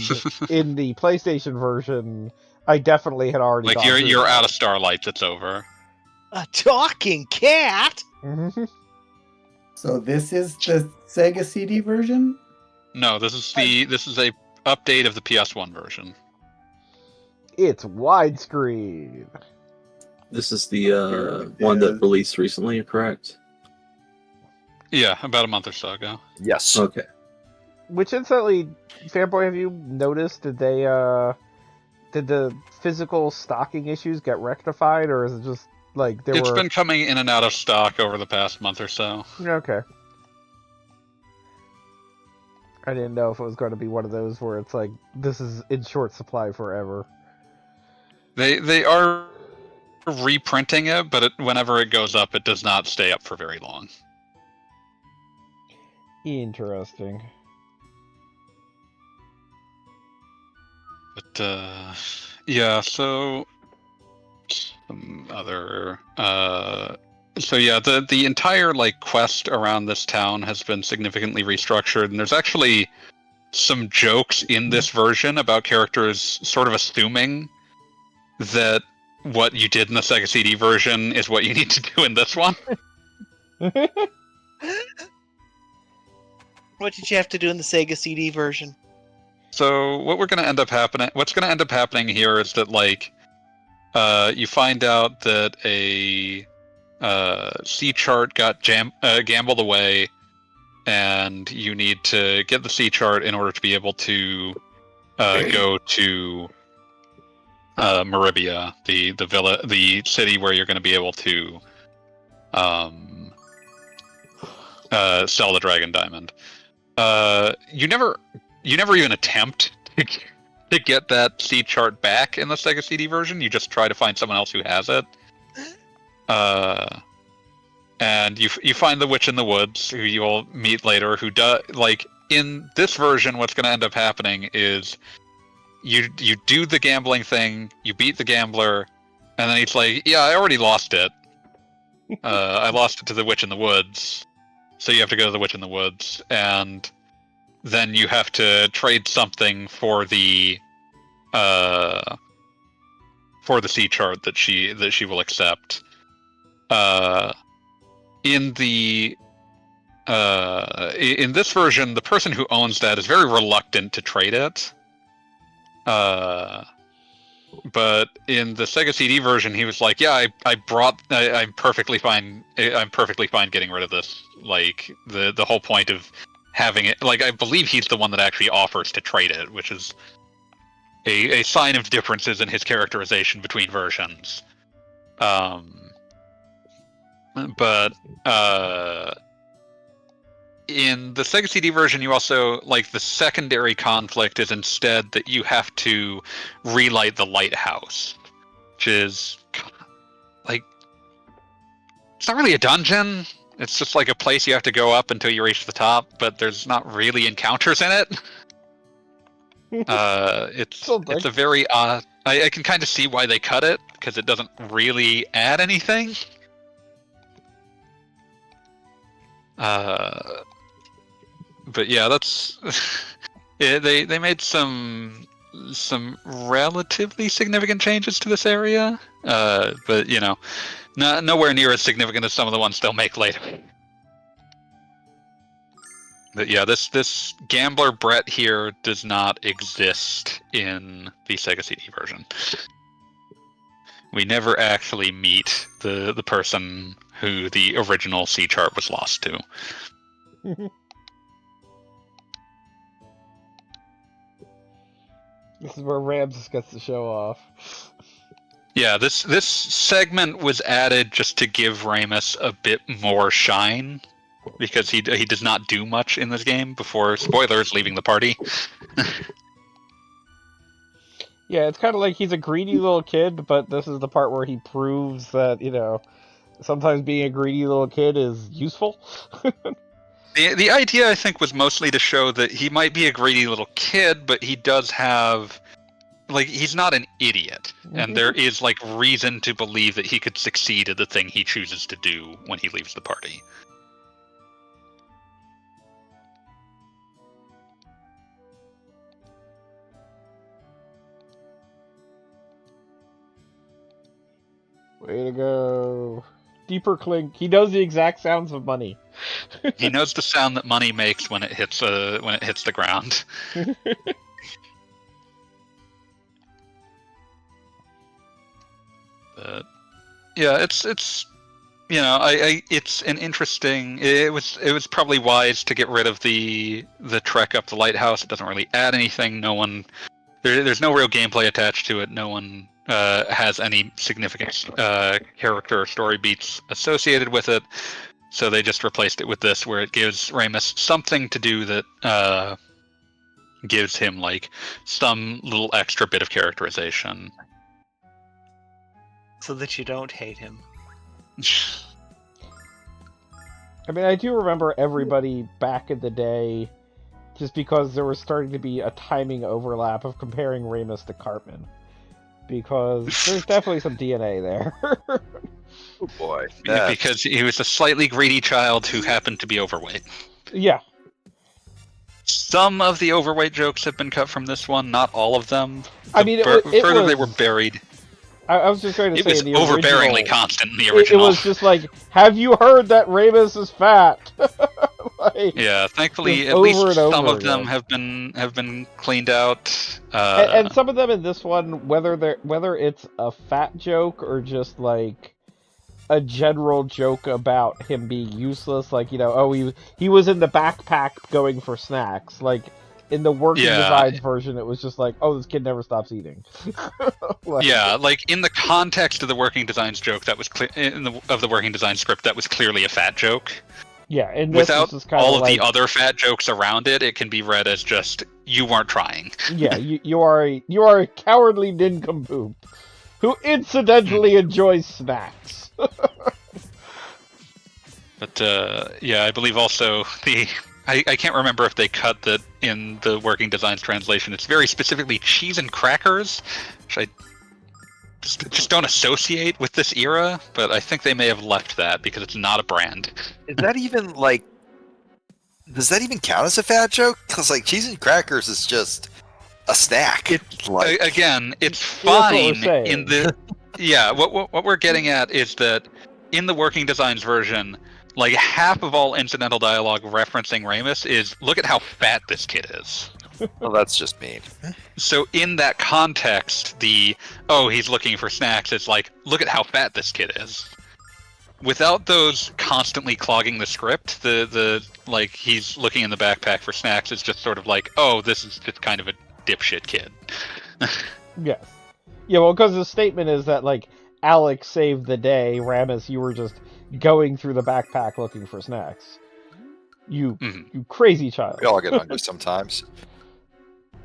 in the PlayStation version, I definitely had already
like, you're out of Starlight, it's over.
A talking cat?
Mm-hmm.
So this is the Sega CD version?
No, this is a update of the PS1 version.
It's widescreen.
This is the one that released recently, correct?
Yeah, about a month or so ago.
Yes.
Okay.
Which instantly, Fanboy, have you noticed? Did the physical stocking issues get rectified, or is it just like
It's been coming in and out of stock over the past month or so.
Okay. I didn't know if it was going to be one of those where it's like, this is in short supply forever.
They are reprinting it, but whenever it goes up, it does not stay up for very long.
Interesting.
But, yeah, so... some other... So yeah, the entire, like, quest around this town has been significantly restructured, and there's actually some jokes in this version about characters sort of assuming that what you did in the Sega CD version is what you need to do in this one.
What did you have to do in the Sega CD version?
So what's going to end up happening here is that, like, you find out that a C chart got gambled away, and you need to get the C chart in order to be able to go to Maribia, the city where you're going to be able to sell the Dragon Diamond. You never even attempt to get that C chart back in the Sega CD version. You just try to find someone else who has it. And you find the witch in the woods, who you'll meet later, who does, like, in this version, what's going to end up happening is you do the gambling thing, you beat the gambler, and then he's like, yeah, I already lost it. I lost it to the witch in the woods, so you have to go to the witch in the woods, and then you have to trade something for the C chart that she will accept. In this version, the person who owns that is very reluctant to trade it. But in the Sega CD version, he was like, "Yeah, I'm perfectly fine. I'm perfectly fine getting rid of this. Like, the whole point of having it, like, I believe he's the one that actually offers to trade it, which is a sign of differences in his characterization between versions. But in the Sega CD version, you also, like, the secondary conflict is instead that you have to relight the lighthouse, which is, like, it's not really a dungeon. It's just like a place you have to go up until you reach the top, but there's not really encounters in it. It's a very odd. I can kind of see why they cut it, because it doesn't really add anything. But yeah, that's they made some relatively significant changes to this area, but you know, nowhere near as significant as some of the ones they'll make later. But yeah, this gambler Brett here does not exist in the Sega CD version. We never actually meet the person who the original C chart was lost to.
This is where Ramus gets to show off.
Yeah, this segment was added just to give Ramus a bit more shine, because he does not do much in this game before, spoilers, leaving the party.
Yeah, it's kind of like he's a greedy little kid, but this is the part where he proves that, sometimes being a greedy little kid is useful.
The idea, I think, was mostly to show that he might be a greedy little kid, but he does have... he's not an idiot, and there is, reason to believe that he could succeed at the thing he chooses to do when he leaves the party.
Way to go. Deeper clink. He knows the exact sounds of money.
He knows the sound that money makes when it hits the ground. But yeah, it's it's an interesting. It was probably wise to get rid of the trek up the lighthouse. It doesn't really add anything. There's no real gameplay attached to it. No one has any significant character or story beats associated with it. So they just replaced it with this, where it gives Ramus something to do that gives him some little extra bit of characterization.
So that you don't hate him.
I mean, I do remember everybody back in the day, just because there was starting to be a timing overlap of comparing Ramus to Cartman. Because there's definitely some DNA there.
Oh boy.
Yeah, because he was a slightly greedy child who happened to be overweight.
Yeah.
Some of the overweight jokes have been cut from this one, not all of them.
They
were buried.
I was just going to say,
it was
in the
overbearingly
original,
constant in the original.
It was just have you heard that Ramus is fat?
Yeah, thankfully, at least some of them have been cleaned out.
And some of them in this one, whether it's a fat joke or just a general joke about him being useless, he was in the backpack going for snacks, in the working designs version, it was just this kid never stops eating.
In the context of the working designs joke, that was of the working design script, that was clearly a fat joke.
Yeah, and
without all of the other fat jokes around it, it can be read as just you weren't trying.
Yeah, you are a cowardly nincompoop who incidentally enjoys snacks.
But I believe also I can't remember if they cut that in the working designs translation. It's very specifically cheese and crackers, which I just don't associate with this era, but I think they may have left that because it's not a brand.
Is that even does that even count as a fat joke? Because cheese and crackers is just a snack.
Again, it's fine in the what we're getting at is that in the working designs version, half of all incidental dialogue referencing Ramus is, look at how fat this kid is.
Well, that's just mean.
So in that context, he's looking for snacks, it's look at how fat this kid is. Without those constantly clogging the script, the he's looking in the backpack for snacks, it's just sort of this is just kind of a dipshit kid.
Yes. Yeah, well, because the statement is that, Alex saved the day, Ramus, you were just going through the backpack looking for snacks. You crazy child.
We all get hungry sometimes.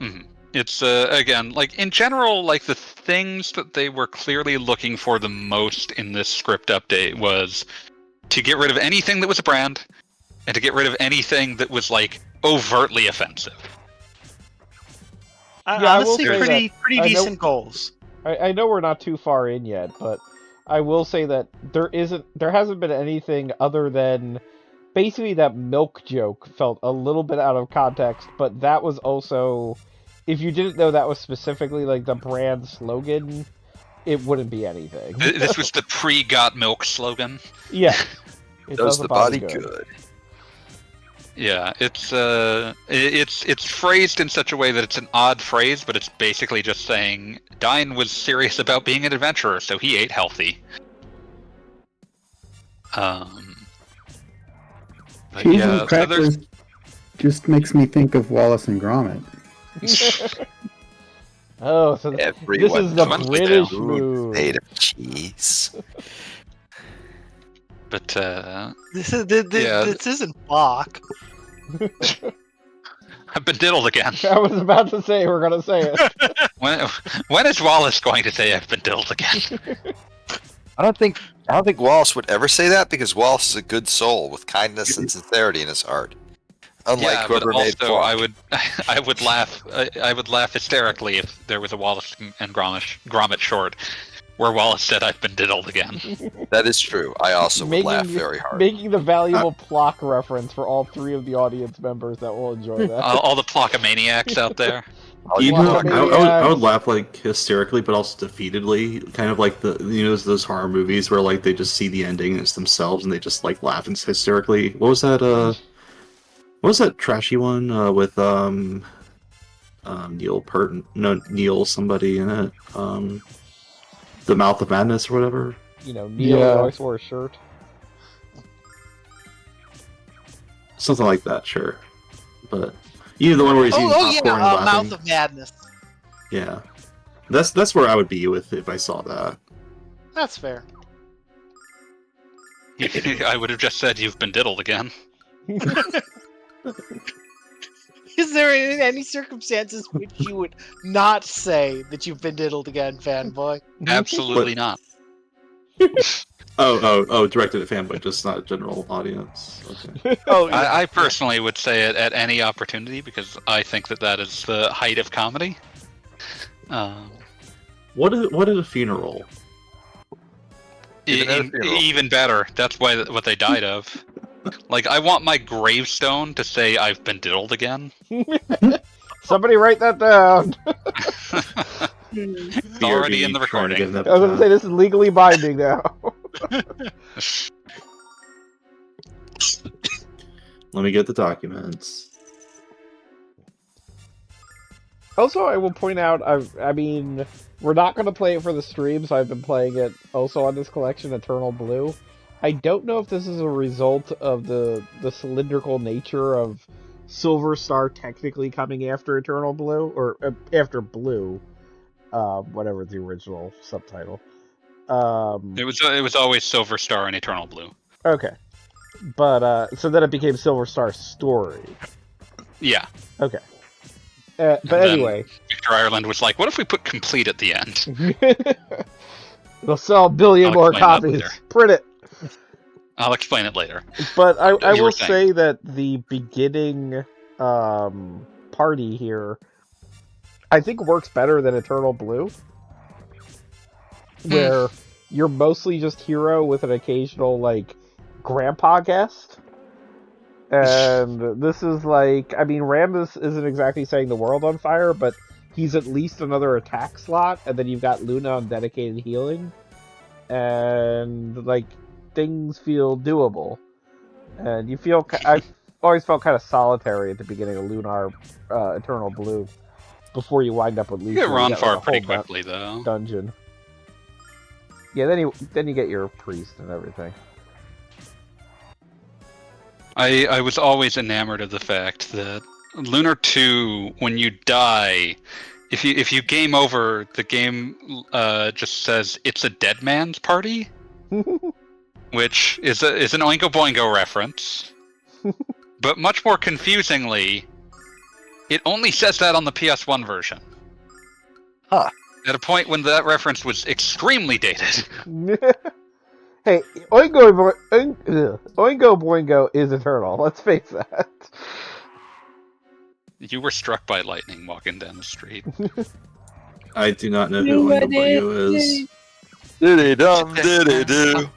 Mm-hmm. It's again, in general, the things that they were clearly looking for the most in this script update was to get rid of anything that was a brand, and to get rid of anything that was overtly offensive.
Honestly, pretty decent goals.
I know we're not too far in yet, but I will say that there hasn't been anything other than basically that milk joke felt a little bit out of context, but that was also, if you didn't know that was specifically the brand slogan, it wouldn't be anything.
This was the pre-got milk slogan.
Yeah.
It does the body good.
Yeah, it's phrased in such a way that it's an odd phrase, but it's basically just saying Dine was serious about being an adventurer, so he ate healthy. But
Cheese
yeah,
and
so
crackers just makes me think of Wallace and Gromit.
Oh, so
Everyone
this is the
knows
British
food
move.
made of cheese.
But
This isn't Bach.
I've been diddled again.
I was about to say we're gonna say it.
When is Wallace going to say I've been diddled again?
I don't think Wallace would ever say that because Wallace is a good soul with kindness and sincerity in his heart. Unlike
Yeah, but
whoever made
also
Clark.
I would laugh hysterically if there was a Wallace and Gromit short where Wallace said I've been diddled again.
That is true. I also would laugh very hard.
Making the valuable Plock reference for all 3 of the audience members that will enjoy that.
all the Plockamaniacs out there.
You know, I
Maniacs.
would laugh like hysterically, but also defeatedly, kind of like those horror movies where like they just see the ending and it's themselves and they just like laugh hysterically. What was that? What was that trashy one with Neil somebody in it? The Mouth of Madness or whatever.
You know, Neil always wore a shirt.
Something like that, sure. But the one where he's eating popcorn and laughing.
Mouth of Madness.
Yeah, that's where I would be if I saw that.
That's fair.
I would have just said you've been diddled again.
Is there any circumstances which you would not say that you've been diddled again, fanboy?
Absolutely not.
Oh, directed at fanboy, just not a general audience. Okay.
I personally would say it at any opportunity because I think that is the height of comedy.
What is a funeral?
Even better. That's what they died of. Like, I want my gravestone to say I've been diddled again.
Somebody write that down.
It's already in the recording.
I was going to say, this is legally binding now.
Let me get the documents.
Also, I will point out, I mean, we're not going to play it for the stream, so I've been playing it also on this collection, Eternal Blue. I don't know if this is a result of the cylindrical nature of Silver Star technically coming after Eternal Blue, or after Blue, whatever the original subtitle.
It was always Silver Star and Eternal Blue.
Okay. But, so then it became Silver Star Story.
Yeah.
Okay. But anyway.
Victor Ireland was like, what if we put complete at the end?
It'll sell 1 billion more copies. Print it.
I'll explain it later.
But I will say that the beginning party here, I think works better than Eternal Blue. Where you're mostly just hero with an occasional, like, grandpa guest. And this is like, I mean, Ramus isn't exactly setting the world on fire, but he's at least another attack slot, and then you've got Luna on dedicated healing. And, like, things feel doable. And you feel, I've always felt kind of solitary at the beginning of Lunar Eternal Blue, before you wind up with Lisa.
You get Ronfar pretty quickly, though.
Dungeon. Yeah, then you get your priest and everything.
I was always enamored of the fact that Lunar 2, when you die, if you game over, the game just says it's a dead man's party, which is an Oingo Boingo reference. But much more confusingly, it only says that on the PS1 version.
Huh.
At a point when that reference was extremely dated.
Hey, Oingo Boingo is eternal. Let's face that.
You were struck by lightning walking down the street.
I do not know who Oingo Boingo is.
Diddy dum diddy do.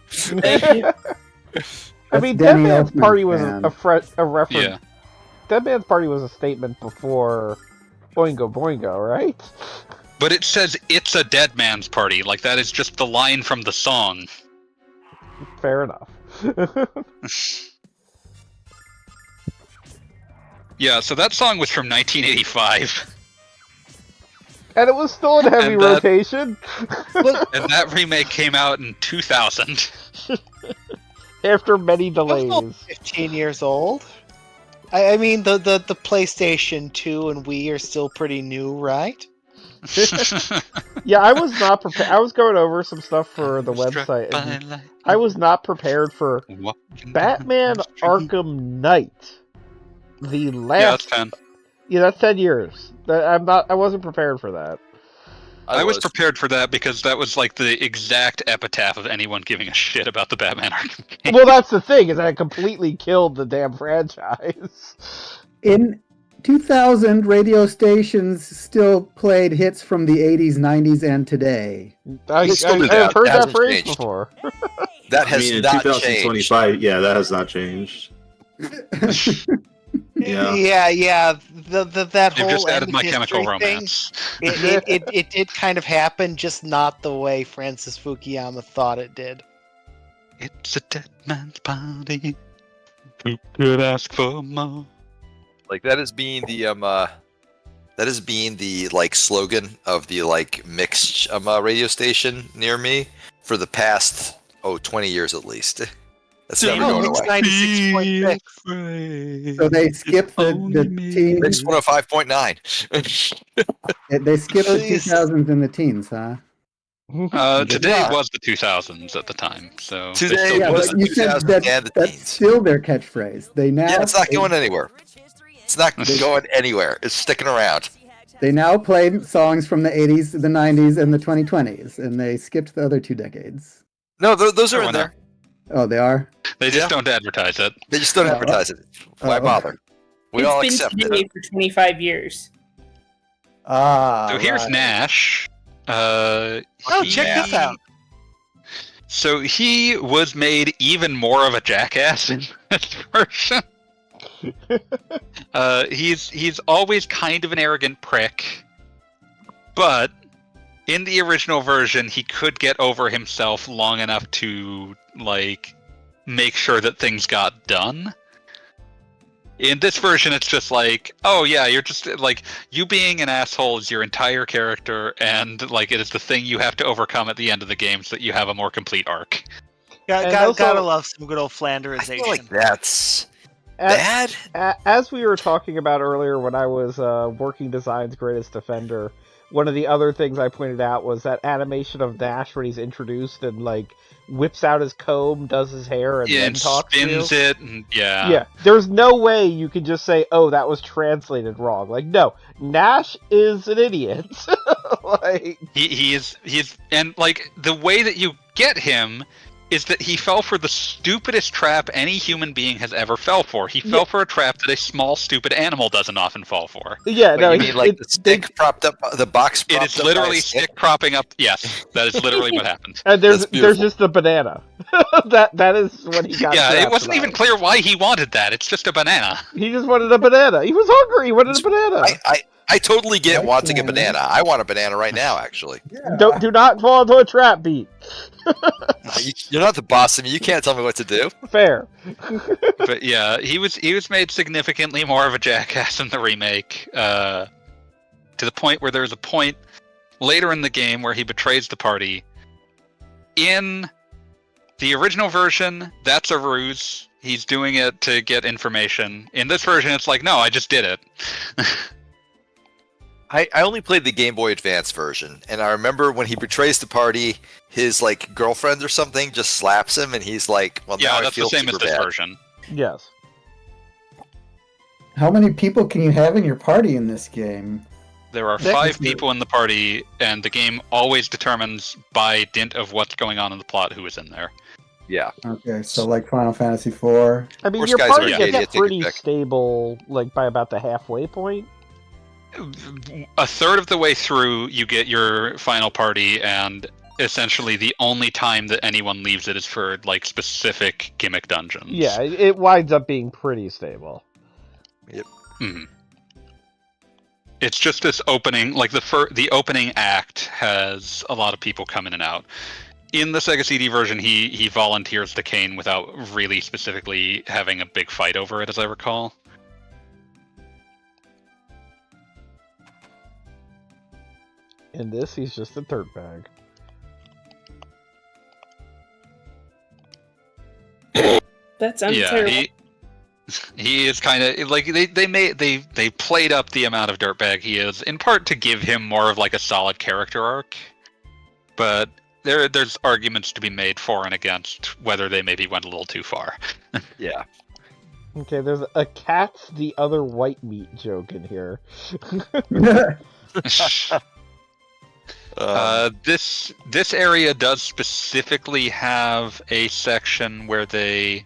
I mean, Dead Man's Party was a reference.
Yeah.
Dead Man's Party was a statement before Oingo Boingo, right?
But it says it's a dead man's party. Like, that is just the line from the song.
Fair enough.
Yeah, so that song was from 1985,
And it was still in heavy
And that-
rotation.
and that remake came out in 2000.
After many
It was
delays.
only 15 years old. I mean, the PlayStation 2 and Wii are still pretty new, right?
Yeah, I was not prepared. I was going over some stuff for the website, and I was not prepared for Batman Arkham Knight. The last.
Yeah, that's 10.
Yeah, that's 10 years. I wasn't prepared for that.
I was prepared for that because that was like the exact epitaph of anyone giving a shit about the Batman Arkham game.
Well, that's the thing, is that it completely killed the damn franchise.
In 2000, radio stations still played hits from the 80s, 90s, and today.
I've heard that phrase before.
That has
in
not
2025,
changed.
yeah, that has not changed. Yeah.
Yeah. That
You've
whole
just added
end
My
of
Chemical
history thing,
Romance.
it did kind of happen, just not the way Francis Fukuyama thought it did.
It's a dead man's body. Who could ask for more?
Like that is being the like slogan of the like mixed radio station near me for the past 20 years at least. That's never going away.
96.6.
So they skipped the teens.
Mix 105.9.
They skipped the 2000s and the teens, huh?
Today was the 2000s at the time, so they
Today
still
was
did
the
You said
2000s
that,
and the
that's
teens.
still their catchphrase. They now
Yeah, it's not going anywhere. It's not going anywhere. It's sticking around.
They now play songs from the 80s, the 90s, and the 2020s, and they skipped the other 2 decades.
No, those are in
Why
there.
Oh, they are?
They just don't advertise it.
They just don't advertise it. Why bother? We all
It's
accept
been today
it.
for 25 years.
So here's Nash.
Check this out.
So he was made even more of a jackass in this version. He's always kind of an arrogant prick, but in the original version, he could get over himself long enough to like make sure that things got done. In this version, it's just like, oh yeah, you're just like, you being an asshole is your entire character, and like it is the thing you have to overcome at the end of the game so that you have a more complete arc.
And
Gotta
also-
love some good old Flanderization.
I feel like that's bad.
As we were talking about earlier when I was working Design's Greatest Defender, one of the other things I pointed out was that animation of Nash when he's introduced and like whips out his comb, does his hair, and then
And
talks to you.
spins it, and yeah.
Yeah, there's no way you can just say, "Oh, that was translated wrong." Like, no, Nash is an idiot. Like,
He's and like the way that you get him is that he fell for the stupidest trap any human being has ever fell for. He fell for a trap that a small, stupid animal doesn't often fall for.
Yeah,
Wait,
no,
you mean like the stick propped up, the box propped
It is
up by a
literally
stick?
stick propping up. Yes, that is literally what happened.
and
That's
there's
beautiful.
just a banana. that is what he got.
Yeah, it
trapped
wasn't
by.
even clear why he wanted that. It's just a banana.
He just wanted a banana. He was hungry. He wanted a banana.
I totally get
Like
wanting a
bananas.
banana. I want a banana right now, actually.
Do not fall into a trap, Beat.
You're not the boss of me. You can't tell me what to do.
Fair.
But yeah, he was made significantly more of a jackass in the remake, to the point where there's a point later in the game where he betrays the party. In the original version, that's a ruse. He's doing it to get information. In this version, it's like, no, I just did it.
I only played the Game Boy Advance version, and I remember when he betrays the party, his like girlfriend or something just slaps him, and he's like, "Well, now
Yeah,
I
that's
feel
the same as
super
this
bad."
version.
Yes.
How many people can you have in your party in this game?
There are
That
5
is
people in the party, and the game always determines by dint of what's going on in the plot who is in there.
Yeah.
Okay, so like Final Fantasy IV.
I mean,
Horse
your
guys
party
are
gets
Arcadia, take a
pretty
pick.
stable, like by about the halfway point.
A third of the way through, you get your final party, and essentially the only time that anyone leaves it is for like specific gimmick dungeons.
Yeah, it winds up being pretty stable.
Mhm. It's just this opening, like the opening act has a lot of people come in and out. In the Sega CD version, he volunteers to Kane without really specifically having a big fight over it, as I recall.
In this, he's just a dirtbag.
That sounds terrible.
He is kind of like they played up the amount of dirtbag he is, in part to give him more of like a solid character arc. But there's arguments to be made for and against whether they maybe went a little too far.
Yeah.
Okay, there's a cat's the other white meat joke in here.
This area does specifically have a section where they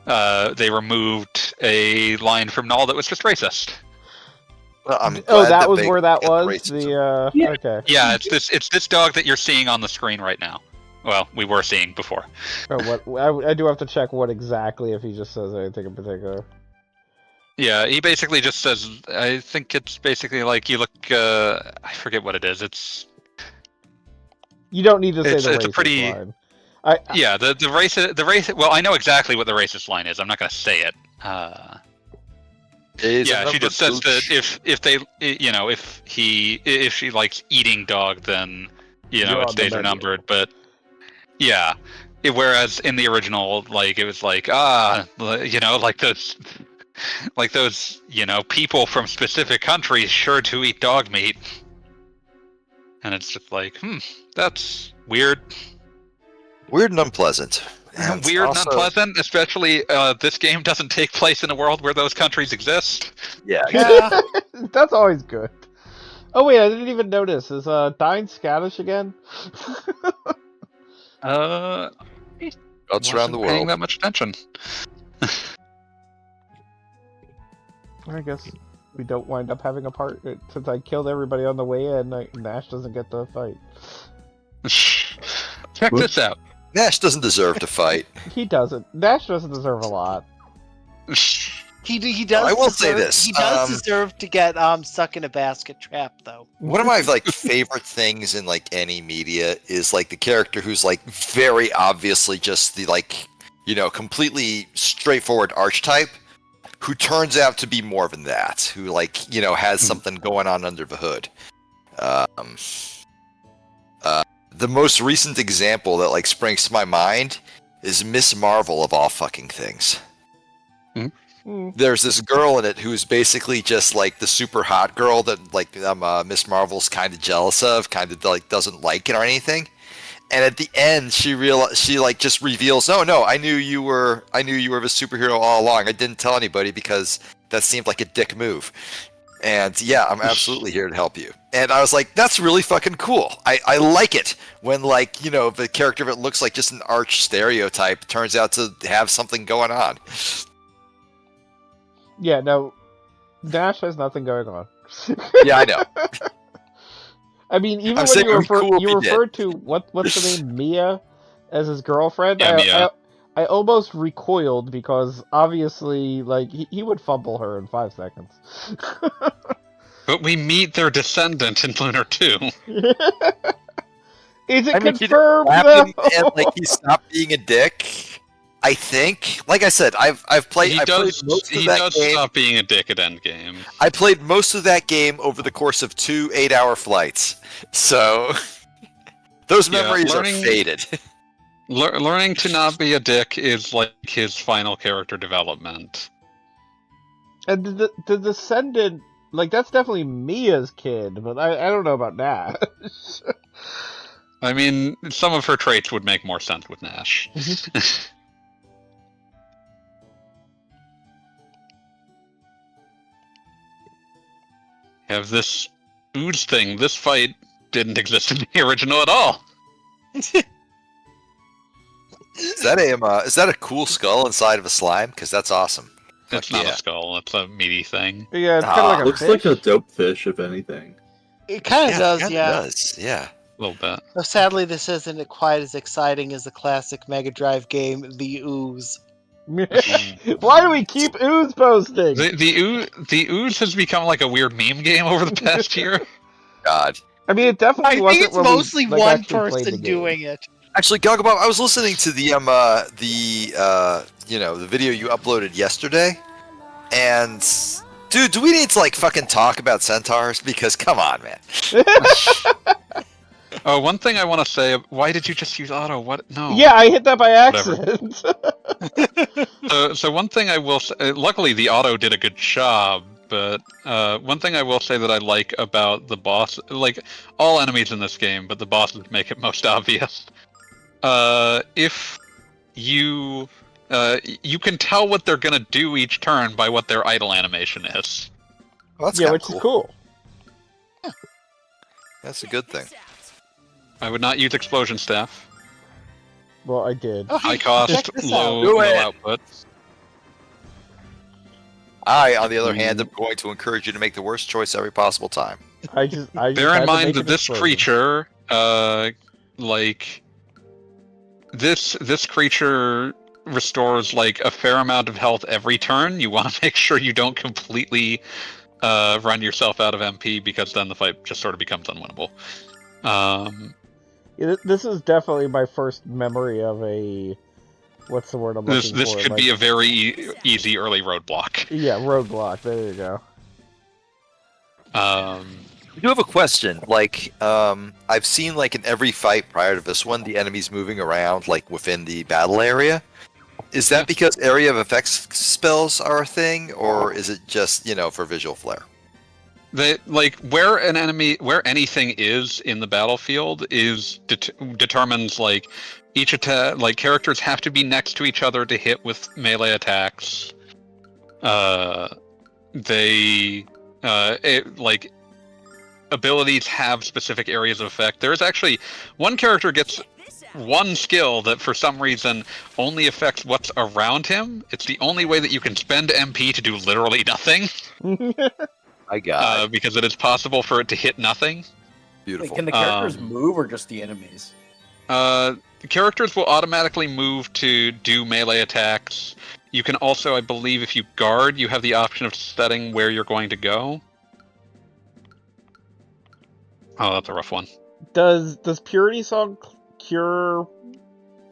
removed a line from Null that was just racist.
Well,
that was where that was. Okay.
Yeah, it's this dog that you're seeing on the screen right now. Well, we were seeing before.
Oh, I do have to check what exactly if he just says anything in particular.
Yeah, he basically just says. I think it's basically like you look. I forget what it is.
You don't need to say the
it's
racist
a pretty
line.
Yeah, the racist. Well, I know exactly what the racist line is. I'm not going to say it. Yeah, she just says that if she likes eating dog, then its days are numbered. But yeah, whereas in the original, like it was like those people from specific countries sure to eat dog meat, and it's just like that's weird.
Weird and unpleasant. And
weird
also,
and unpleasant, especially this game doesn't take place in a world where those countries exist.
Yeah.
That's always good. Oh wait, I didn't even notice. Is Dine Scottish again?
It's around the world.
Paying that much attention.
I guess we don't wind up having a part since I killed everybody on the way in. Nash doesn't get to fight.
Check this out.
Nash doesn't deserve to fight.
He doesn't. Nash doesn't deserve a lot.
He does.
I will say this.
He does deserve to get stuck in a basket trap, though.
One of my favorite things in any media is the character who's very obviously just the completely straightforward archetype, who turns out to be more than that, who has something going on under the hood. The most recent example that springs to my mind is Miss Marvel of all fucking things. There's this girl in it who's basically just the super hot girl that Miss Marvel's kind of jealous of, kind of doesn't like it or anything. And at the end, she just reveals, "Oh no, I knew you were the superhero all along. I didn't tell anybody because that seemed like a dick move. And yeah, I'm absolutely here to help you." And I was like, "That's really fucking cool. I like it when the character that looks like just an arch stereotype turns out to have something going on."
Yeah, no, Nash has nothing going on.
Yeah, I know.
I mean, even
I'm
when
saying
you referred to what's the name, Mia, as his girlfriend,
Yeah, Mia.
I almost recoiled because obviously, he would fumble her in 5 seconds.
But we meet their descendant in Lunar 2.
Is it confirmed though?
And he stopped being a dick. I think, like I said, I've played.
He does stop being a dick at endgame.
I played most of that game over the course of 2 8-hour flights, so those memories are faded.
Learning to not be a dick is his final character development.
And the descendant, that's definitely Mia's kid, but I don't know about Nash.
I mean, some of her traits would make more sense with Nash. Have this ooze thing. This fight didn't exist in the original at all.
Is that a cool skull inside of a slime? Because that's awesome.
It's not a skull. It's a meaty thing.
Yeah, it's kind of like a
looks
fish.
like a dope fish, if anything.
It kind of does,
Kinda
yeah.
does, yeah.
A little bit.
Though sadly, this isn't quite as exciting as the classic Mega Drive game, The Ooze.
Why do we keep Ooze posting?
The ooze has become a weird meme game over the past year.
God.
I mean, it definitely
I
wasn't
think it's
when we,
mostly one
actually played the
person
game.
doing it.
Actually, Gagabob, I was listening to the video you uploaded yesterday, and Dude, do we need to like fucking talk about centaurs? Because come on, man.
Oh, one thing I want to say. Why did you just use auto? What? No.
Yeah, I hit that by
Whatever.
accident.
So one thing I will say, luckily the auto did a good job, but one thing I will say that I like about the boss, like all enemies in this game, but the bosses make it most obvious. If you you can tell what they're gonna do each turn by what their idle animation is.
Well, that's
yeah,
kinda
which is cool.
That's a good thing.
I would not use explosion staff.
Well, I did.
High cost, low output.
I, on the other hand, am going to encourage you to make the worst choice every possible time.
I just
Bear
had
in
to
mind
make
that
an
this
explosion.
creature, like this creature restores like a fair amount of health every turn. You want to make sure you don't completely run yourself out of MP, because then the fight just sort of becomes unwinnable.
Yeah, this is definitely my first memory of a. What's the word I'm looking for?
This could be a very easy early roadblock.
Yeah, roadblock. There you go.
I do have a question. Like, I've seen like in every fight prior to this one, the enemies moving around like within the battle area. Is that because area of effects spells are a thing, or is it just for visual flair?
They like where anything is in the battlefield is determines like each attack. Like characters have to be next to each other to hit with melee attacks. Like abilities have specific areas of effect. There's actually one character gets one skill that for some reason only affects what's around him. It's the only way that you can spend MP to do literally nothing.
I got
because it is possible for it to hit nothing.
Beautiful.
Wait, can the characters move or just the enemies?
The characters will automatically move to do melee attacks. You can also, I believe, if you guard, you have the option of setting where you're going to go. Oh, that's a rough one.
Does Purity Song cure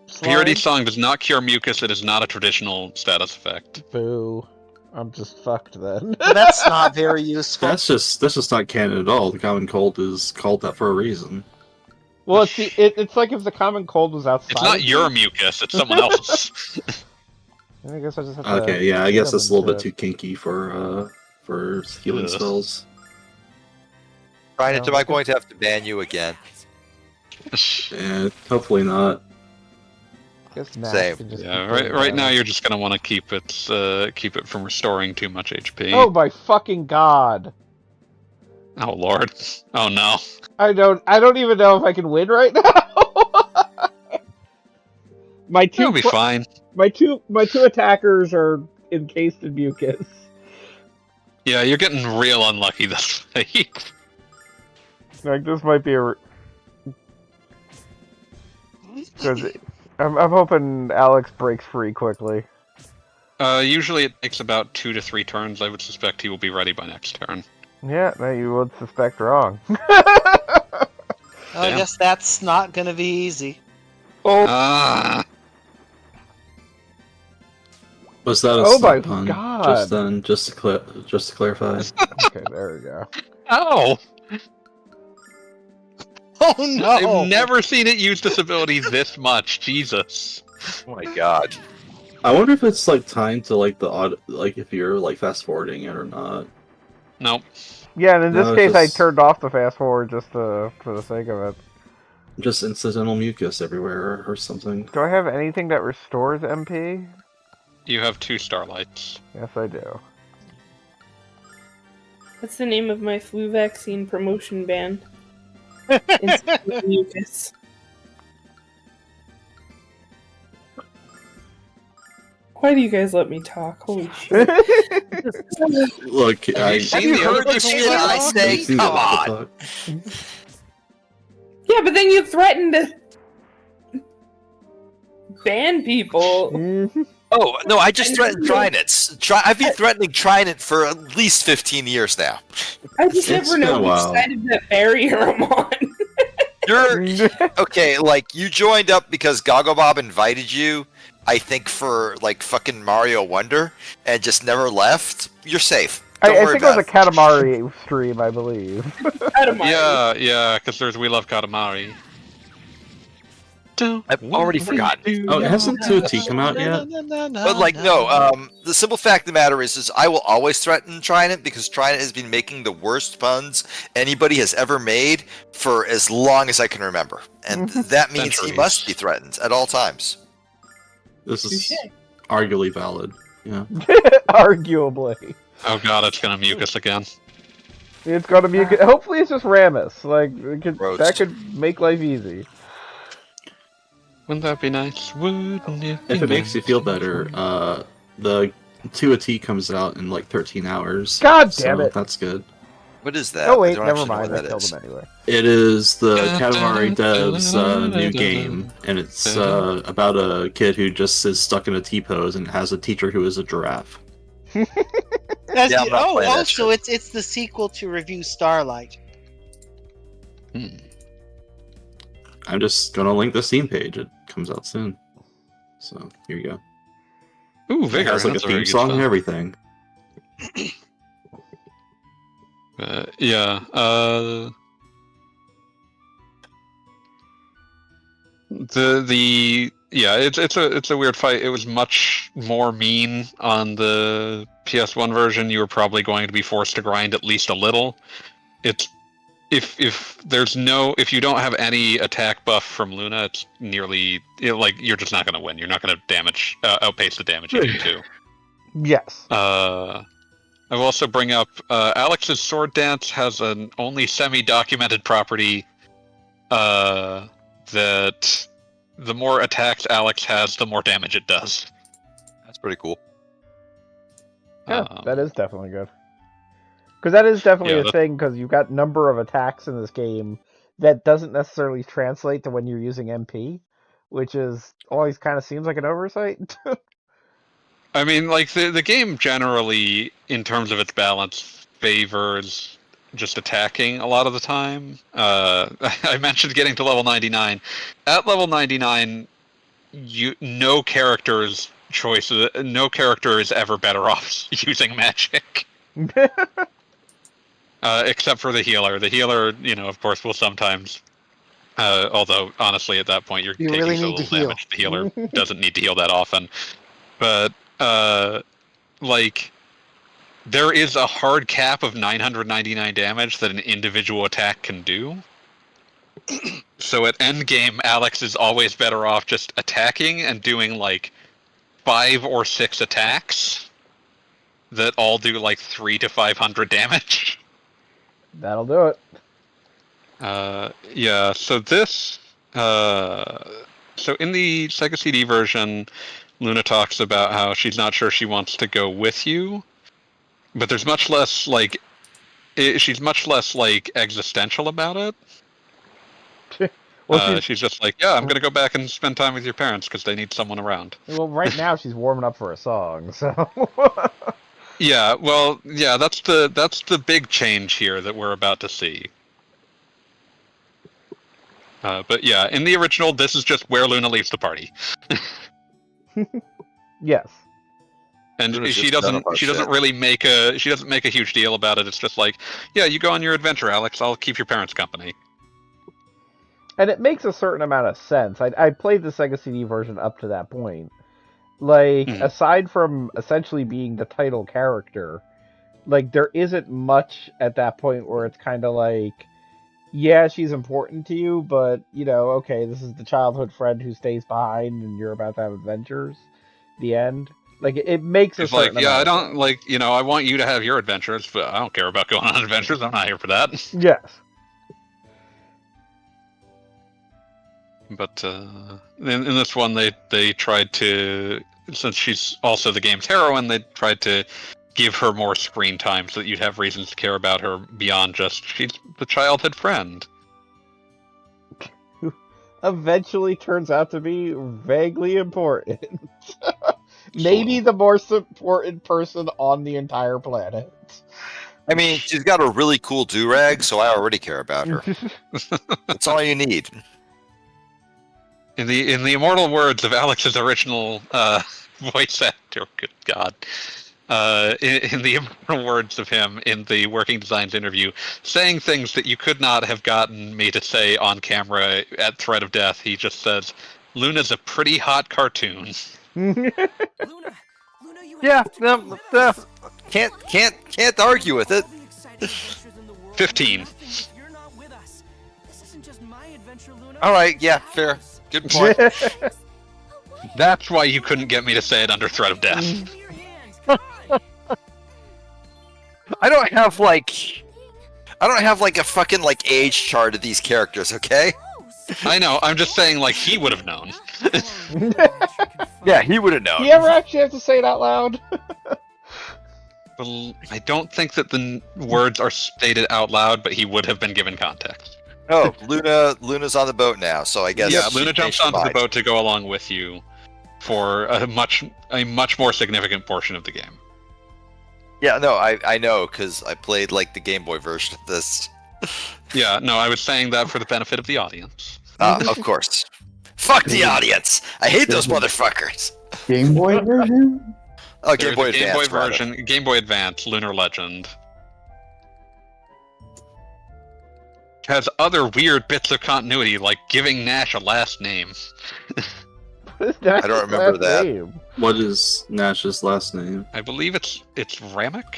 slime?
Purity Song does not cure mucus. It is not a traditional status effect.
Boo. I'm just fucked then.
Well, that's not very useful.
That's just not canon at all. The common cold is called that for a reason.
Well, it's like if the common cold was outside.
It's not your mucus. It's someone else's.
I guess I just have to.
Okay, yeah, I guess that's a little bit
into
too kinky for healing spells.
Ryan, am I going to have to ban you again?
Yeah, hopefully not.
I guess Nash
Same.
can just
Yeah,
keep
right
going
now
down.
you're just gonna want to keep it from restoring too much HP.
Oh my fucking god!
Oh lord. Oh no.
I don't even know if I can win right now.
You'll be fine.
My two attackers are encased in mucus.
Yeah, you're getting real unlucky this fight.
Like this might be a. Because I'm hoping Alex breaks free quickly.
Usually it takes about 2 to 3 turns. I would suspect he will be ready by next turn.
Yeah, no, you would suspect wrong.
I
Damn.
guess that's not gonna be easy.
Ah.
Was that a
Oh my
slap pun?
God.
Just to clarify.
Okay, there we go.
Ow!
Oh no!
I've never seen it use this ability this much. Jesus.
Oh my god.
I wonder if it's like timed to like if you're like fast forwarding it or not.
Nope.
Yeah, and in this
No, it's
case, I
just-
turned off the fast forward just for the sake of it.
Just incidental mucus everywhere or something.
Do I have anything that restores MP?
You have 2 starlights.
Yes, I do.
That's the name of my flu vaccine promotion band. Instant mucus. Why do you guys let me talk? Holy shit.
Look,
Have you seen
you
the
heard
other
the
people
shit
we
I
talk?
say?
I've seen
Come
that
on.
Yeah, but then you threatened to ban people.
Oh no! I just threatened trying it. I've been threatening trying it for at least 15 years now.
I just
It's
never
been
know
a
which
while.
side of that barrier I'm on.
You're okay. Like you joined up because Gogglebob invited you. I think for like fucking Mario Wonder, and just never left. You're safe. Don't
I
worry
think it was a
about it.
Katamari stream, I believe.
Yeah, because there's We Love Katamari.
I've already forgotten.
Oh, hasn't 2T come out yet?
But like, no. The simple fact of the matter is I will always threaten Trident because Trident has been making the worst puns anybody has ever made for as long as I can remember, and that means he must be threatened at all times.
This is arguably valid. Yeah.
Arguably.
Oh god, it's gonna mucus again.
It's gonna be. Hopefully, it's just Ramus. Like
Roast.
that could make life easy.
Wouldn't that be nice? Wouldn't it?
If it makes you feel better, the 2T comes out in like 13 hours.
God damn it!
That's good.
What is that?
Oh wait,
I don't
never
actually know
mind.
what
I
that
killed
is.
him anyway.
It is the Katamari devs' new game, and it's about a kid who just is stuck in a T-pose and has a teacher who is a giraffe.
So it's the sequel to Review Starlight.
I'm just gonna link the Steam page. It comes out soon. So here you go.
Ooh,
It
Vigor.
has like a
That's very
theme
good
song
stuff.
and everything.
It's a weird fight. It was much more mean on the PS1 version. You were probably going to be forced to grind at least a little. It's if you don't have any attack buff from Luna, it's nearly like you're just not going to win. You're not going to outpace the damage you do too.
Yes.
I will also bring up Alex's sword dance has an only semi-documented property that the more attacks Alex has, the more damage it does.
That's pretty cool.
Yeah, that is definitely good. Because that is definitely a thing, because you've got number of attacks in this game that doesn't necessarily translate to when you're using MP, which is always kind of seems like an oversight.
I mean, like, the game generally, in terms of its balance, favors just attacking a lot of the time. I mentioned getting to level 99. At level 99, no character is ever better off using magic. Except for the healer. The healer, of course, will sometimes... although, honestly, at that point, you're taking
really
so
need to
little
heal.
damage, the healer doesn't need to heal that often. But, there is a hard cap of 999 damage that an individual attack can do. So at endgame, Alex is always better off just attacking and doing, 5 or 6 attacks that all do, 300 to 500 damage.
That'll do it.
So this... So in the Sega CD version, Luna talks about how she's not sure she wants to go with you, but there's much less, she's much less, existential about it. She's just like, yeah, I'm going to go back and spend time with your parents because they need someone around.
Well, right now she's warming up for a song, so...
That's the big change here that we're about to see. But yeah, in the original, this is just where Luna leaves the party.
Yes.
And
Luna's
she
just
doesn't really make a huge deal about it. It's just like, yeah, you go on your adventure, Alex. I'll keep your parents company.
And it makes a certain amount of sense. I played the Sega CD version up to that point. Aside from essentially being the title character, there isn't much at that point where it's kind of like, yeah, she's important to you, but, okay, this is the childhood friend who stays behind and you're about to have adventures. The end. It makes a certain amount
I don't, I want you to have your adventures, but I don't care about going on adventures. I'm not here for that.
Yes.
But in this one, they tried to, since she's also the game's heroine, they tried to give her more screen time so that you'd have reasons to care about her beyond just she's the childhood friend.
Eventually turns out to be vaguely important. Maybe the most important person on the entire planet.
I mean, she's got a really cool do-rag, so I already care about her. That's all you need.
In the immortal words of Alex's original voice actor, good God. in the immortal words of him in the Working Designs interview, saying things that you could not have gotten me to say on camera at threat of death. He just says, "Luna's a pretty hot cartoon."
Yeah, can't argue with it.
15.
All right, yeah, fair. Good point.
That's why you couldn't get me to say it under threat of death.
I don't have like a fucking like age chart of these characters, okay?
I know. I'm just saying, like, he would have known.
Yeah, he would have known.
Do you ever actually have to say it out loud?
Well, I don't think that the words are stated out loud, but he would have been given context.
Oh, Luna's on the boat now, so I guess
Yeah, Luna jumps onto the boat to go along with you for a much more significant portion of the game.
Yeah, no, I know because I played like the Game Boy version of this.
Yeah, no, I was saying that for the benefit of the audience.
Of course. Fuck the audience. I hate those motherfuckers.
Game Boy version?
Oh, Game Boy
Game
Advance.
Boy version, Game Boy Advance, Lunar Legend. Has other weird bits of continuity, like giving Nash a last name.
I don't remember that.
What is Nash's last name?
I believe it's Ramek.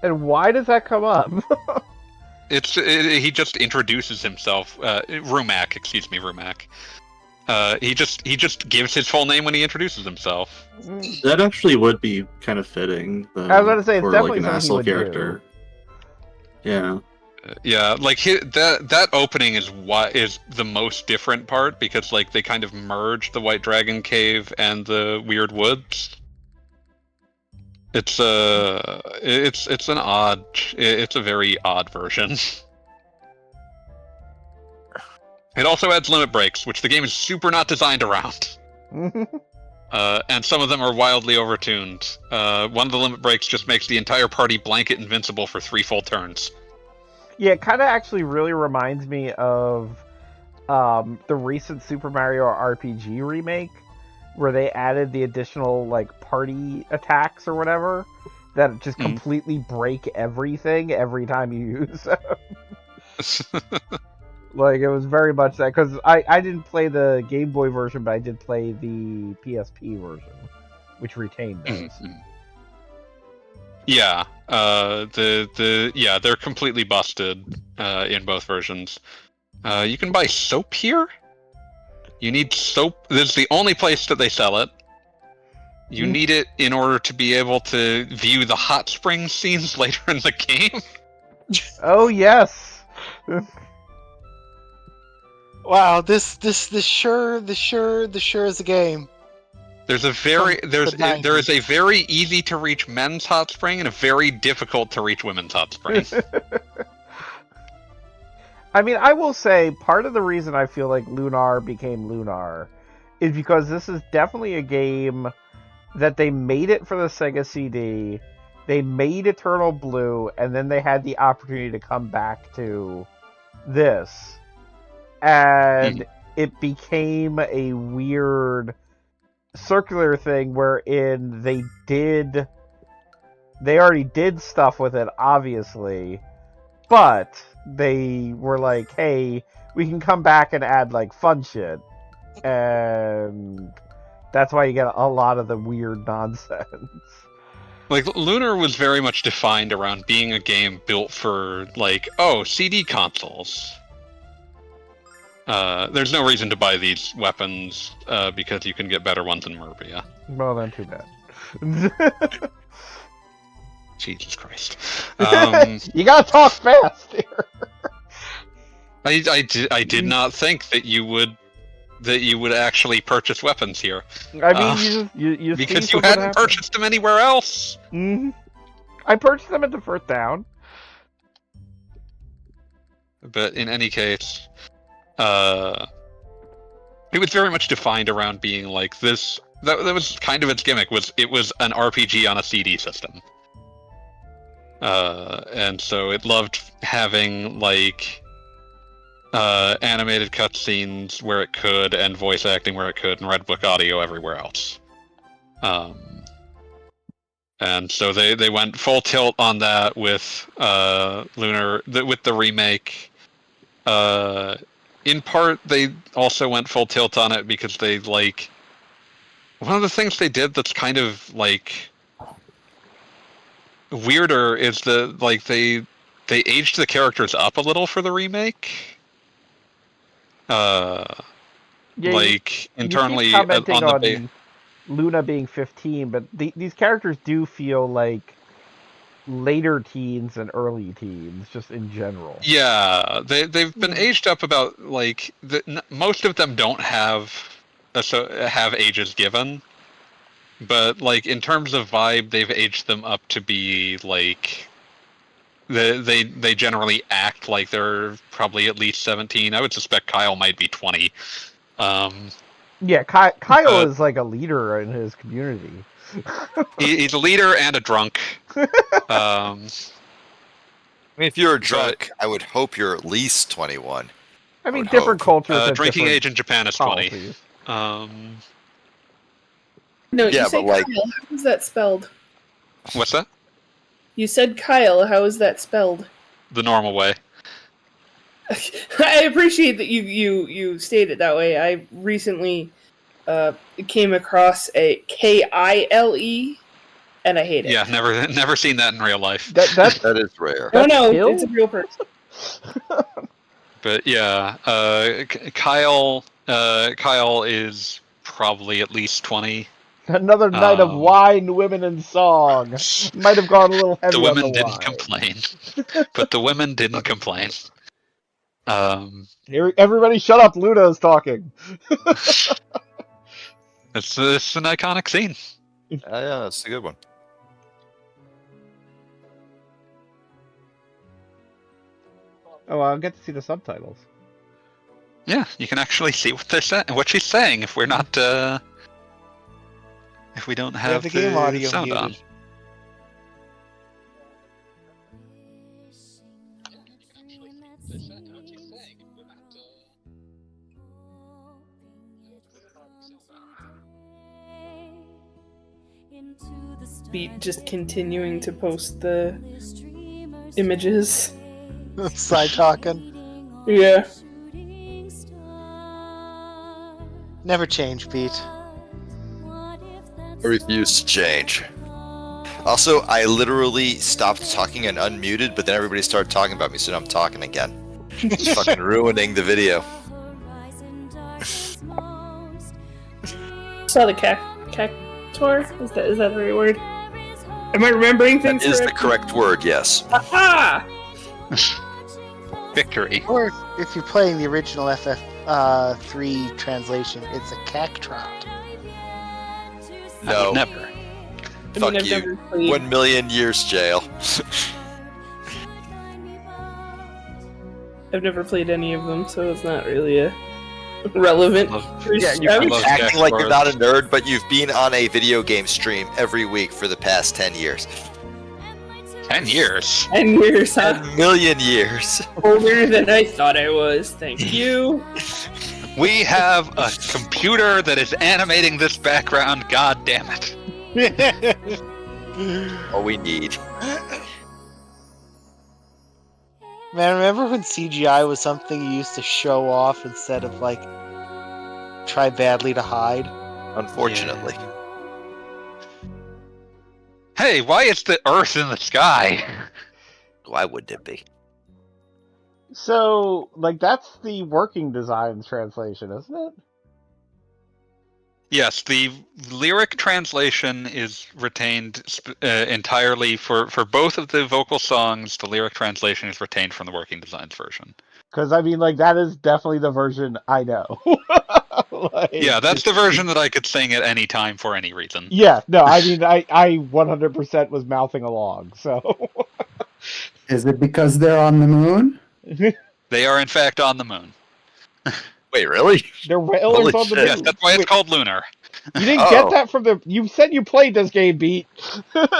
And why does that come up?
He just introduces himself. Rumak, excuse me, Rumak. He just gives his full name when he introduces himself.
That actually would be kind of fitting. Though,
I was going to say, it's
for
definitely
like an
something he
asshole
would
character. Yeah.
Yeah, like that opening is what is the most different part because like they kind of merge the White Dragon Cave and the Weird Woods. It's a very odd version. It also adds limit breaks, which the game is super not designed around. And some of them are wildly overtuned. One of the limit breaks just makes the entire party blanket invincible for 3 full turns.
Yeah, it kind of actually really reminds me of the recent Super Mario RPG remake, where they added the additional like party attacks or whatever that just completely break everything every time you use them. Like, it was very much that, because I didn't play the Game Boy version, but I did play the PSP version, which retained those.
Yeah, they're completely busted in both versions. You can buy soap here. You need soap. This is the only place that they sell it. You need it in order to be able to view the hot spring scenes later in the game.
Oh yes.
Wow, this sure is a game.
There is a very easy to reach men's hot spring and a very difficult to reach women's hot spring.
I mean, I will say part of the reason I feel like Lunar became Lunar is because this is definitely a game that they made it for the Sega CD, they made Eternal Blue, and then they had the opportunity to come back to this. And it became a weird circular thing wherein they already did stuff with it, obviously, but they were like, hey, we can come back and add like fun shit, and that's why you get a lot of the weird nonsense.
Like, Lunar was very much defined around being a game built for, like, CD consoles. There's no reason to buy these weapons, because you can get better ones in Merbia.
Well, then too bad.
Jesus Christ.
You gotta talk fast here.
I did not think that you would actually purchase weapons here.
I mean, you
because you hadn't purchased them anywhere else.
Mm-hmm. I purchased them at the first down.
But in any case, it was very much defined around being like this. That was kind of its gimmick. It was an RPG on a CD system, and so it loved having like animated cutscenes where it could, and voice acting where it could, and Red Book audio everywhere else. And so they went full tilt on that with with the remake. In part, they also went full tilt on it because they like one of the things they did that's kind of like weirder is that like they aged the characters up a little for the remake. Like internally
you keep commenting
on the
Luna being 15, but these characters do feel like later teens and early teens, just in general.
Yeah, they've been aged up about like most of them don't have ages given, but like in terms of vibe, they've aged them up to be like they generally act like they're probably at least 17. I would suspect Kyle might be 20.
Yeah, Kyle is like a leader in his community.
He's a leader and a drunk.
I mean, if you're a drunk, I would hope you're at least 21.
I mean, different cultures.
Drinking age in Japan is
policies.
20.
No,
yeah,
you say
but
Kyle. How is that spelled?
What's that?
You said Kyle. How is that spelled?
The normal way.
I appreciate that you state it that way. I recently came across a Kyle, and I hate it.
Yeah, never seen that in real life.
That is rare.
No, it's a real person.
But yeah, Kyle is probably at least 20.
Another night of wine, women, and song. Might have gone a little heavy
The
on
women
the
didn't
wine.
complain, but the women didn't complain.
Here, everybody, shut up! Luna's talking.
It's an iconic scene.
Yeah, that's a good one.
Oh, I'll get to see the subtitles.
Yeah, you can actually see what they're saying, what she's saying. If we're not, if we don't have
the game audio
sound
muted.
on.
Beat just continuing to post the images.
Sidetalkin.
Yeah.
Never change, Pete.
I refuse to change. Also, I literally stopped talking and unmuted, but then everybody started talking about me, so now I'm talking again. Just fucking ruining the video.
Saw the cactor? Is that the right word? Am I remembering things
That is the
correctly?
correct word, yes.
Aha!
Victory.
Or if you're playing the original FF3 translation, it's a cactrot.
No.
Never.
Fuck
I've
you.
never played-
1 million years jail.
I've never played any of them, so it's not really a relevant.
Yeah,
I
you're
was-
acting like you're not a nerd, but you've been on a video game stream every week for the past 10 years.
10 years.
10 years, huh?
10 million years.
Older than I thought I was. Thank you.
We have a computer that is animating this background. God damn it.
All we need.
Man, remember when CGI was something you used to show off instead of, like, try badly to hide?
Unfortunately.
Hey, why is the Earth in the sky?
Why would it be?
So, like, that's the working designs translation, isn't it?
Yes, the lyric translation is retained entirely for both of the vocal songs. The lyric translation is retained from the working designs version.
Because, I mean, like, that is definitely the version I know. Like,
Yeah, that's the version that I could sing at any time for any reason.
yeah, no, I mean, I 100% was mouthing along, so...
Is it because they're on the moon?
They are in fact on the moon.
Wait, really?
They're whalers
Holy
on the
shit.
Yes, that's why it's called Lunar.
You didn't
Oh.
get that from the... You said you played this game, Beat.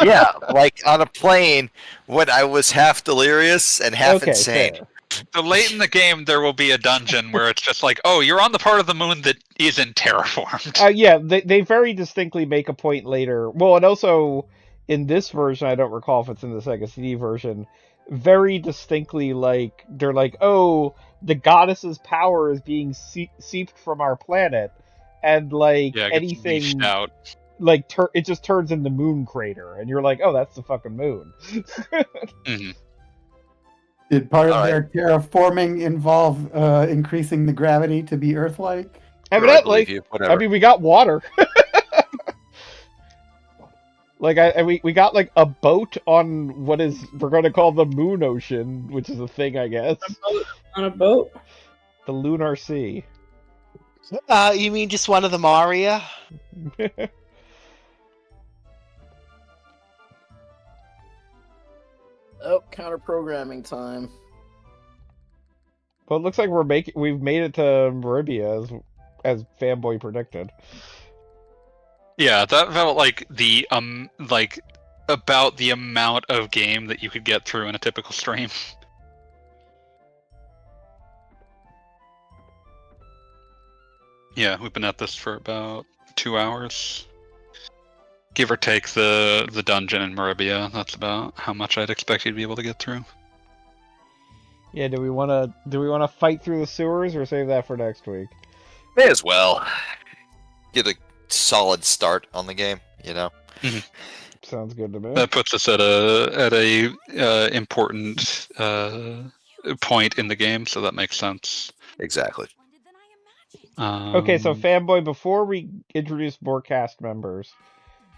Yeah, like on a plane when I was half delirious and half
Okay,
insane.
fair.
So late in the game, there will be a dungeon where it's just like, oh, you're on the part of the moon that isn't terraformed.
Yeah, they very distinctly make a point later. Well, and also in this version, I don't recall if it's in the Sega CD version, very distinctly like they're like, oh, the goddess's power is being seeped from our planet, and like
Yeah, it gets leashed
anything
out.
like it just turns into moon crater, and you're like, oh, that's the fucking moon.
Mm-hmm.
Did part of
All
their terraforming involve increasing the gravity to be Earth-like?
Evidently,
you. Whatever.
I mean, we got water. Like we got like a boat on what we're going to call the Moon Ocean, which is a thing, I guess.
On a boat?
The Lunar Sea.
You mean just one of the Maria?
Oh, counter programming time.
Well, it looks like we've made it to Meribia as Fanboy predicted.
Yeah, that felt like about the amount of game that you could get through in a typical stream. Yeah, we've been at this for about 2 hours. Give or take the dungeon in Meribia. That's about how much I'd expect you to be able to get through.
Yeah, do we want to fight through the sewers or save that for next week?
May as well get a solid start on the game, you know.
Sounds good to me.
That puts us at a important point in the game, so that makes sense.
Exactly.
Okay, so Fanboy, before we introduce more cast members,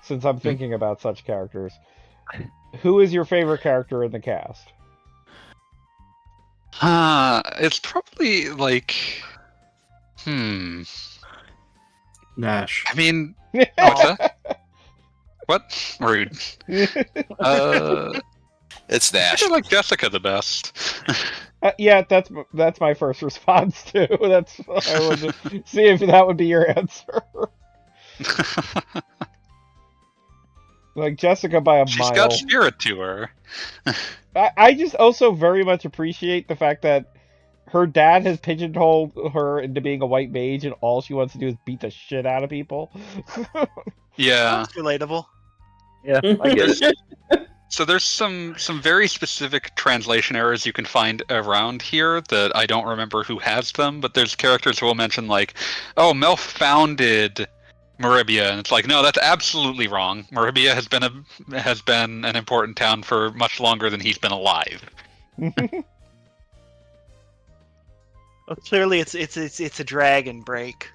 since I'm thinking about such characters, who is your favorite character in the cast?
It's probably like,
Nash.
I mean, what's that? What? Rude.
It's
I
Nash.
feel like Jessica the best.
Yeah, that's my first response too. That's I wanted to see if that would be your answer. Like Jessica by a
She's
mile.
got spirit to her.
I just also very much appreciate the fact that her dad has pigeonholed her into being a white mage, and all she wants to do is beat the shit out of people.
Yeah.
That's relatable.
Yeah, I get it.
So there's some very specific translation errors you can find around here that I don't remember who has them, but there's characters who will mention like, oh, Melf founded Meribia, and it's like, no, that's absolutely wrong. Meribia has been an important town for much longer than he's been alive.
Well, clearly it's a dragon break.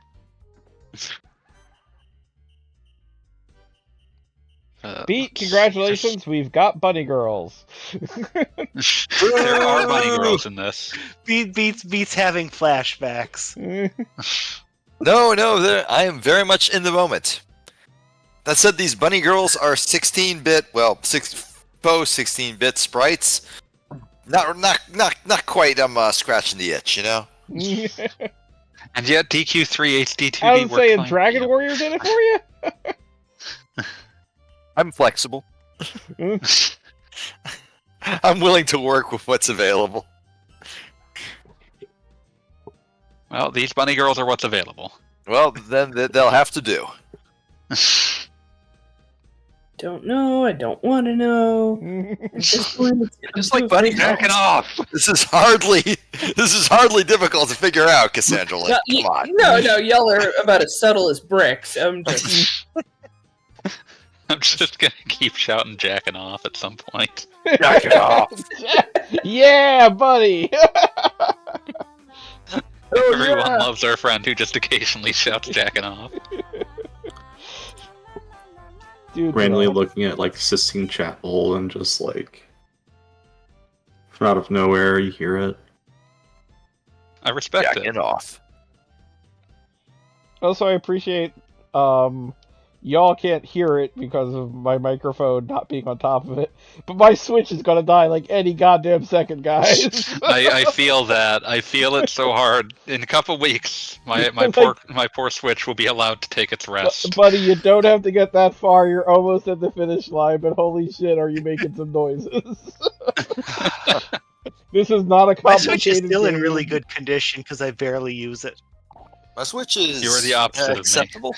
Beat, congratulations, we've got bunny girls.
There are bunny girls in this.
Beats having flashbacks.
No, I am very much in the moment. That said, these bunny girls are 16-bit, well, faux 16-bit sprites. Not quite. I'm scratching the itch, you know.
And yet DQ3 HD2D
I was
worked
saying
fine.
Dragon Warrior did it for you.
I'm flexible. I'm willing to work with what's available.
Well, these bunny girls are what's available.
Well, then they'll have to do.
Don't know. I don't want to know.
Just like bunny
Jacking off.
This is hardly difficult to figure out, Cassandra. Like, come on.
No, y'all are about as subtle as bricks. I'm just.
I'm just gonna keep shouting jacking off at some point.
Jacking off.
Yeah, buddy.
Everyone loves our friend who just occasionally shouts jacking off.
Dude,
Randomly looking at like Sistine Chapel and just like from out of nowhere you hear it.
I respect it.
Jacking off.
Also, I appreciate y'all can't hear it because of my microphone not being on top of it, but my Switch is gonna die like any goddamn second, guys.
I feel that. I feel it so hard. In a couple weeks, my poor Switch will be allowed to take its rest.
Buddy, you don't have to get that far. You're almost at the finish line, but holy shit, are you making some noises? This is not a complicated
My Switch is still in
game.
really good condition because I barely use it.
My Switch is
You are the opposite of me.
acceptable.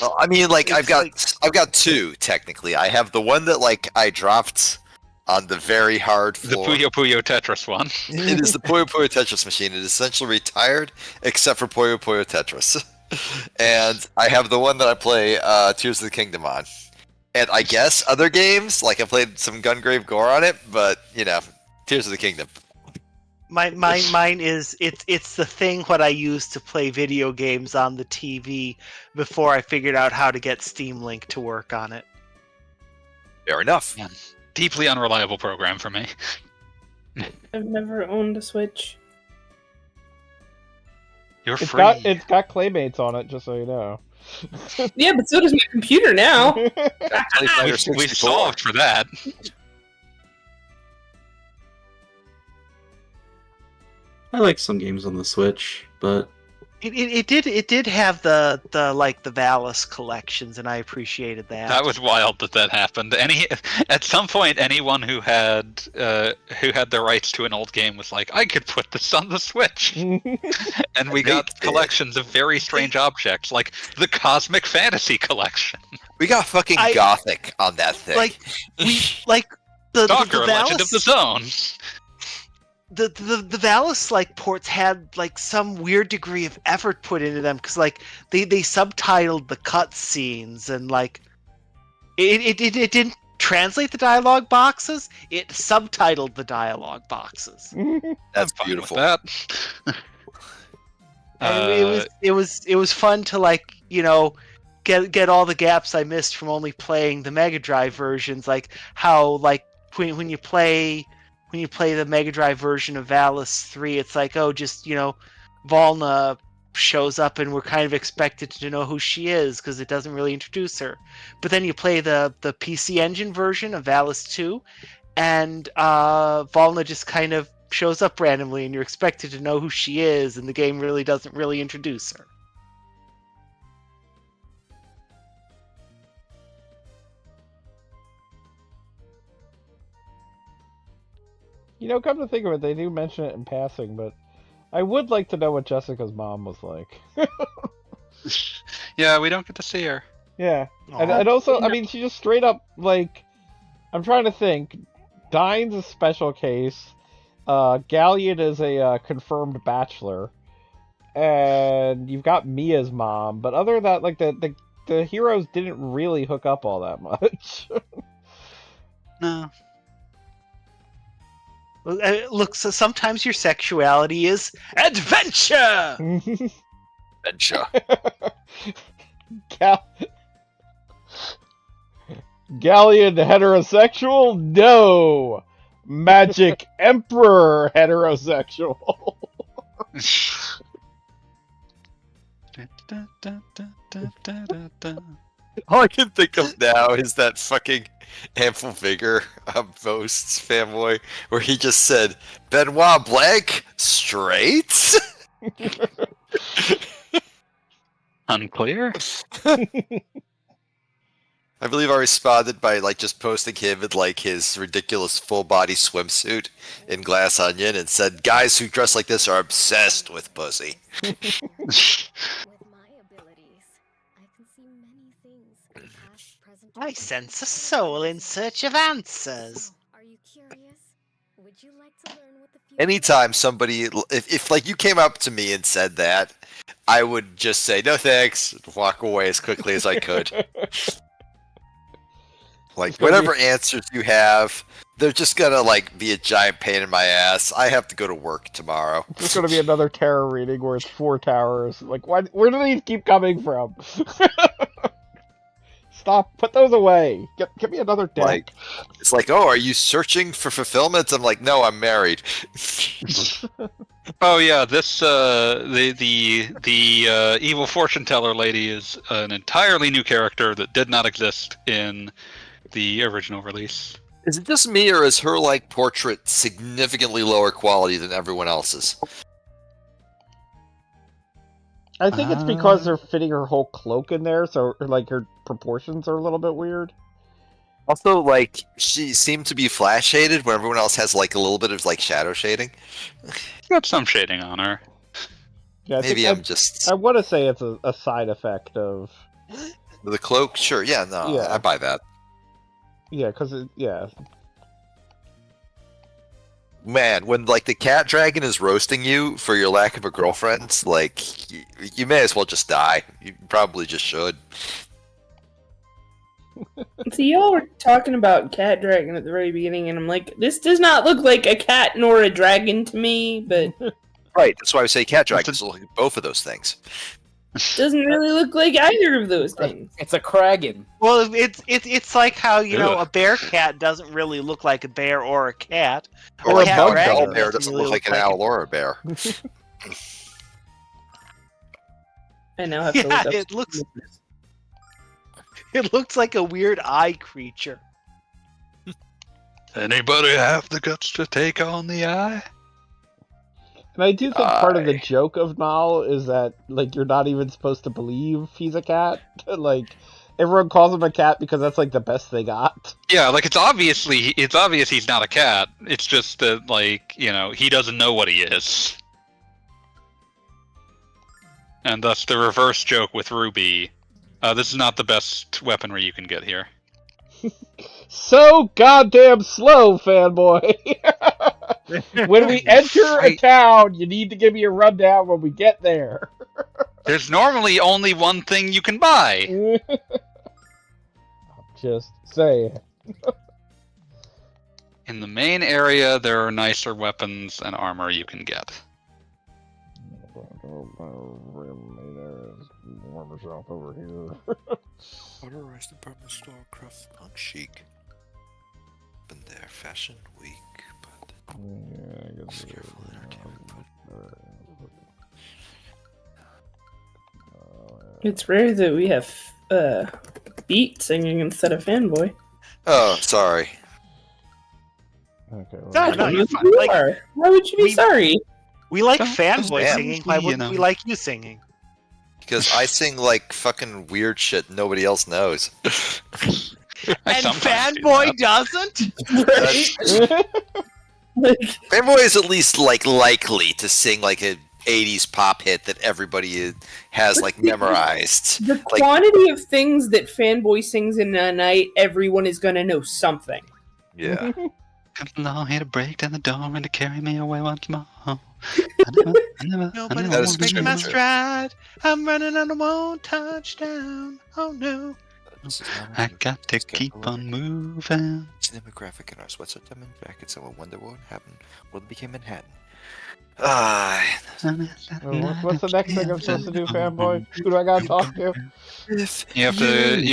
Well, I mean, like I've got two technically. I have the one that like I dropped on the very hard
The
floor.
Puyo Puyo Tetris one.
It is the Puyo Puyo Tetris machine. It is essentially retired, except for Puyo Puyo Tetris. And I have the one that I play Tears of the Kingdom on. And I guess other games, like I played some Gungrave Gore on it, but you know, Tears of the Kingdom.
Mine is it's the thing what I use to play video games on the TV before I figured out how to get Steam Link to work on it.
Fair enough.
Yeah. Deeply unreliable program for me.
I've never owned a Switch.
You're
It's
free.
got Claymates on it, just so you know.
Yeah, but so does my computer now.
We solved for that.
I like some games on the Switch, but
It did have the Valis collections, and I appreciated that.
That was wild that happened. At some point, anyone who had the rights to an old game was like, I could put this on the Switch, and we got collections of very strange objects, like the Cosmic Fantasy Collection.
We got fucking Gothic on that thing.
The
Stalker, Legend of the Zone.
The Valis ports had some weird degree of effort put into them because they subtitled the cutscenes and it didn't translate the dialogue boxes, it subtitled the dialogue boxes.
That's beautiful.
That.
It was fun to get all the gaps I missed from only playing the Mega Drive versions, like how when you play the Mega Drive version of Valis 3, it's Volna shows up and we're kind of expected to know who she is because it doesn't really introduce her. But then you play the PC Engine version of Valis 2, and Volna just kind of shows up randomly and you're expected to know who she is, and the game really doesn't really introduce her.
You know, come to think of it, they do mention it in passing, but I would like to know what Jessica's mom was like.
Yeah, we don't get to see her.
Yeah. And also, I mean, she just straight up, I'm trying to think. Dine's a special case. Galleon is a confirmed bachelor. And you've got Mia's mom, but other than that, the heroes didn't really hook up all that much.
No. Look, so sometimes your sexuality is adventure!
Adventure.
Galleon heterosexual? No! Magic Emperor heterosexual.
All I can think of now is that fucking Ample Vigor Boast's fanboy, where he just said, Benoit Blanc, straight?
Unclear?
I believe I responded by just posting him in his ridiculous full body swimsuit in Glass Onion and said, guys who dress like this are obsessed with pussy.
I sense a soul in search of answers.
Are you curious? Would you like to learn what the future...
Anytime somebody, if you came up to me and said that, I would just say, no thanks, walk away as quickly as I could. Whatever answers you have, they're just gonna be a giant pain in my ass. I have to go to work tomorrow.
It's gonna be another tarot reading where it's 4 towers. Where do these keep coming from? Stop! Put those away. Get me another deck.
It's oh, are you searching for fulfillment? I'm like, no, I'm married.
Oh yeah, this the evil fortune teller lady is an entirely new character that did not exist in the original release.
Is it just me, or is her portrait significantly lower quality than everyone else's?
I think it's because they're fitting her whole cloak in there, so her proportions are a little bit weird.
Also, she seemed to be flash shaded, where everyone else has a little bit of shadow shading.
Got some shading on her.
Yeah,
Maybe I'm just...
I want to say it's a side effect of
The cloak, sure, yeah, no,
Yeah.
I buy that.
Yeah, because
Man, when like the cat dragon is roasting you for your lack of a girlfriend, like you may as well just die. You probably just should.
See, y'all were talking about cat dragon at the very beginning, and I'm like, this does not look like a cat nor a dragon to me, but
Right, that's why I say cat dragons look like both of those things.
doesn't really look like either of those things.
It's a kraken.
Well, it's like how a
Ugh.
bear cat doesn't really look like a bear or a cat.
Or
Or
like
a
how
bug
an owl
bear.
bear doesn't look like an owl or a bear.
I now have to
Yeah,
look up.
it looks like a weird eye creature.
Anybody have the guts to take on the eye?
And I do think part of the joke of Nal is that, like, you're not even supposed to believe he's a cat. Like, everyone calls him a cat because that's, like, the best they got.
Yeah, like it's obvious he's not a cat. It's just that, like, he doesn't know what he is. And thus the reverse joke with Ruby. This is not the best weaponry you can get here.
So goddamn slow, fanboy! When we enter a town, you need to give me a rundown when we get there.
There's normally only one thing you can buy.
Just saying.
In the main area, there are nicer weapons and armor you can get.
Warmer shop over here.
Motorized department store across punk chic. Been there, fashion week, but careful entertainment.
It's rare that we have Beat singing instead of Fanboy.
Oh, sorry.
Okay.
No, you're fine.
You
Like,
are. Why would you be sorry?
we like
Just
fanboy
man,
singing. Why wouldn't we like you singing?
Because I sing like fucking weird shit nobody else knows.
And
sometimes do
fanboy doesn't.
Like,
Fanboy is at least like likely to sing like a 80s pop hit that everybody has like memorized.
the
Like,
quantity of things that Fanboy sings in a night, everyone is gonna know something.
yeah.
Comes along here to break down the door and to carry me away once more.
Nobody
That is
wants to break my
true.
stride. I'm running on a one touchdown. Oh no.
I got to keep on moving.
Cinematographic in our sweats are diamond jackets, so I wonder what happened when it became Manhattan.
What's the next thing I'm supposed to do, fanboy? Who do I gotta talk to?
You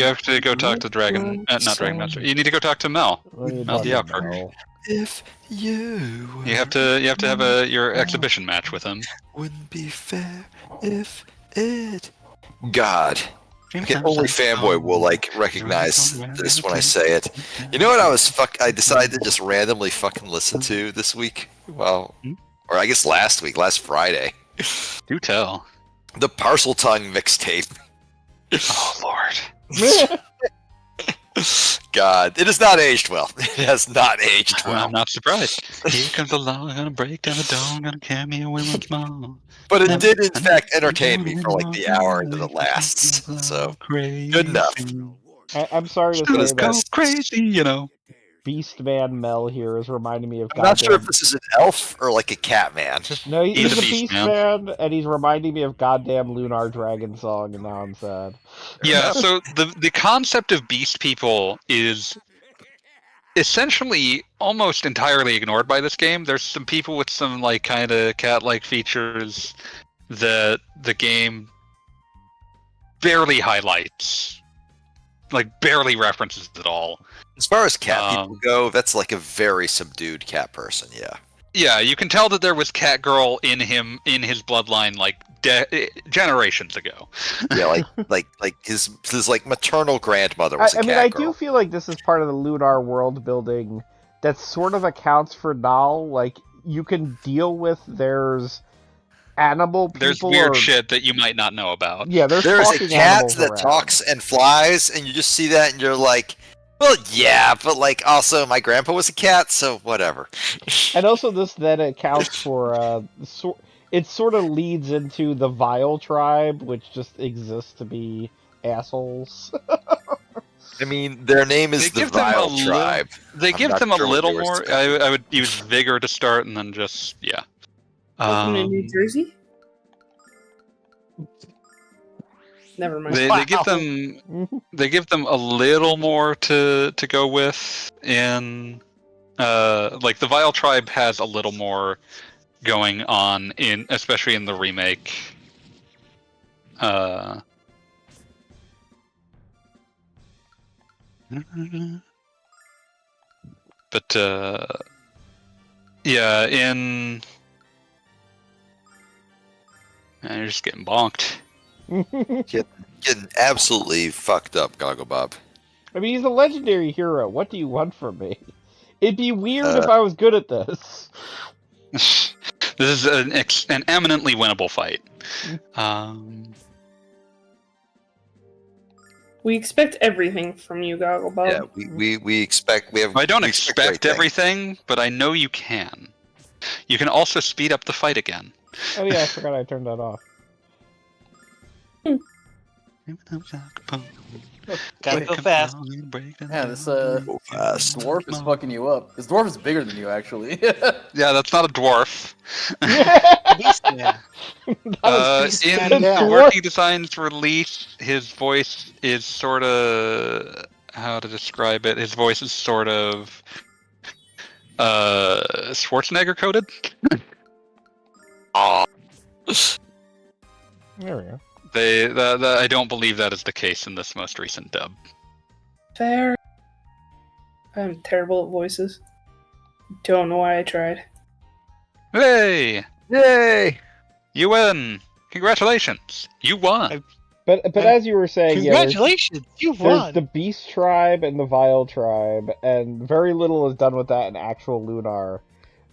have to go talk to Dragon, not Dragon Master. You need to go talk to Mel. Mel the Outford.
If you
You have to have your exhibition match with him.
wouldn't be fair if it. God. Okay, only fanboy will like recognize this when I say it. You know what I decided to just randomly fucking listen to this week? Well, or I guess last Friday.
Do tell.
The Parcel Tongue mixtape.
Oh Lord.
God, it has not aged well. It has not aged well.
I'm not surprised. Here comes the law, gonna break down the door, gonna carry me away once more.
But it did, in fact, entertain me for like the hour that it lasts. So, good enough.
I'm sorry to
Let's
say
go
that
crazy,
Beastman Mel here is reminding me of
I'm not sure if
goddamn...
this is an elf or like a cat man.
No, he's a
Beast
Beastman, and he's reminding me of goddamn Lunar Dragon song, and now I'm sad.
Yeah, so the concept of beast people is essentially almost entirely ignored by this game. There's some people with some like kind of cat-like features that the game barely highlights, like barely references at all.
As far as cat people go, that's like a very subdued cat person, yeah.
Yeah, you can tell that there was cat girl in his bloodline like generations ago.
Yeah, like his like maternal grandmother was a cat girl.
I do feel like this is part of the Lunar world building that sort of accounts for Nal. Like, you can deal with there's animal people.
There's weird shit that you might not know about.
Yeah, there's
a
talking
cat
animals
that
around.
talks and flies, and you just see that and you're like, well, yeah, but like also my grandpa was a cat, so whatever.
And also this then accounts for it sort of leads into the Vile tribe, which just exists to be assholes.
I mean, their name is the Vile Tribe.
They
I'm
give
not
them a
sure what
little
they were
more.
supposed
I would use vigor to start, and then just yeah.
Welcome to New Jersey? Never mind.
They give them a little more to go with in like the Vile Tribe has a little more going on in especially in the remake. But yeah, in you're just getting bonked.
Getting absolutely fucked up, Gogglebob.
I mean, he's a legendary hero. What do you want from me? It'd be weird if I was good at this.
This is an eminently winnable fight.
We expect everything from you, Gogglebob.
Yeah, we expect we have.
I don't
we
expect everything, but I know you can. You can also speed up the fight again.
Oh yeah, I forgot I turned that off.
Gotta go fast.
Yeah, this dwarf is fucking you up. This dwarf is bigger than you, actually.
Yeah, that's not a dwarf. In Working Design's release, his voice is sort of how to describe it. His voice is sort of Schwarzenegger coded.
There we go.
I don't believe that is the case in this most recent dub.
Fair. I'm terrible at voices. Don't know why I tried.
Hey!
Yay!
You win! Congratulations! You won!
But as you were saying,
congratulations, you
there's
won.
the Beast Tribe and the Vile Tribe, and very little is done with that in actual Lunar.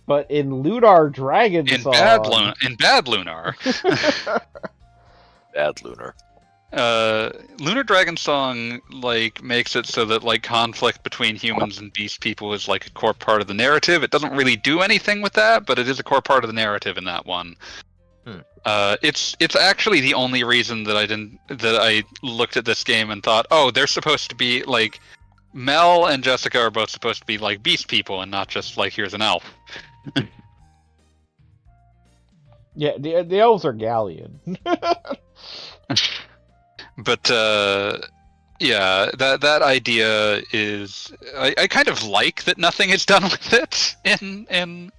But in Lunar Dragon Song,
in Bad Lunar.
Bad Lunar.
Lunar Dragon Song like makes it so that like conflict between humans and beast people is like a core part of the narrative. It doesn't really do anything with that, but it is a core part of the narrative in that one. It's actually the only reason that I looked at this game and thought, oh, they're supposed to be like Mel and Jessica are both supposed to be like beast people and not just like here's an elf.
Yeah, the elves are Galleon.
But yeah, that idea is I kind of like that nothing is done with it in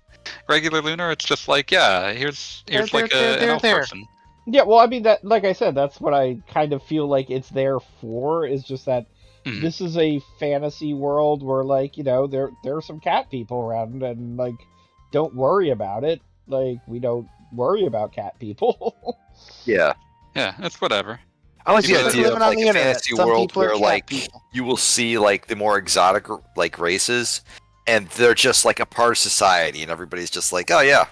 regular Lunar. It's just like, yeah, here's an elf person.
Yeah, well, I mean that, like I said, that's what I kind of feel like it's there for. Is just that this is a fantasy world where, like, you know, there are some cat people around, and like, don't worry about it. Like, we don't worry about cat people.
Yeah,
it's whatever.
I like the
People
idea of
living on
like
the
a
internet.
fantasy
Some
world
people are
where
cat
like
people.
you will see like the more exotic like races, and they're just like a part of society, and everybody's just like, oh yeah.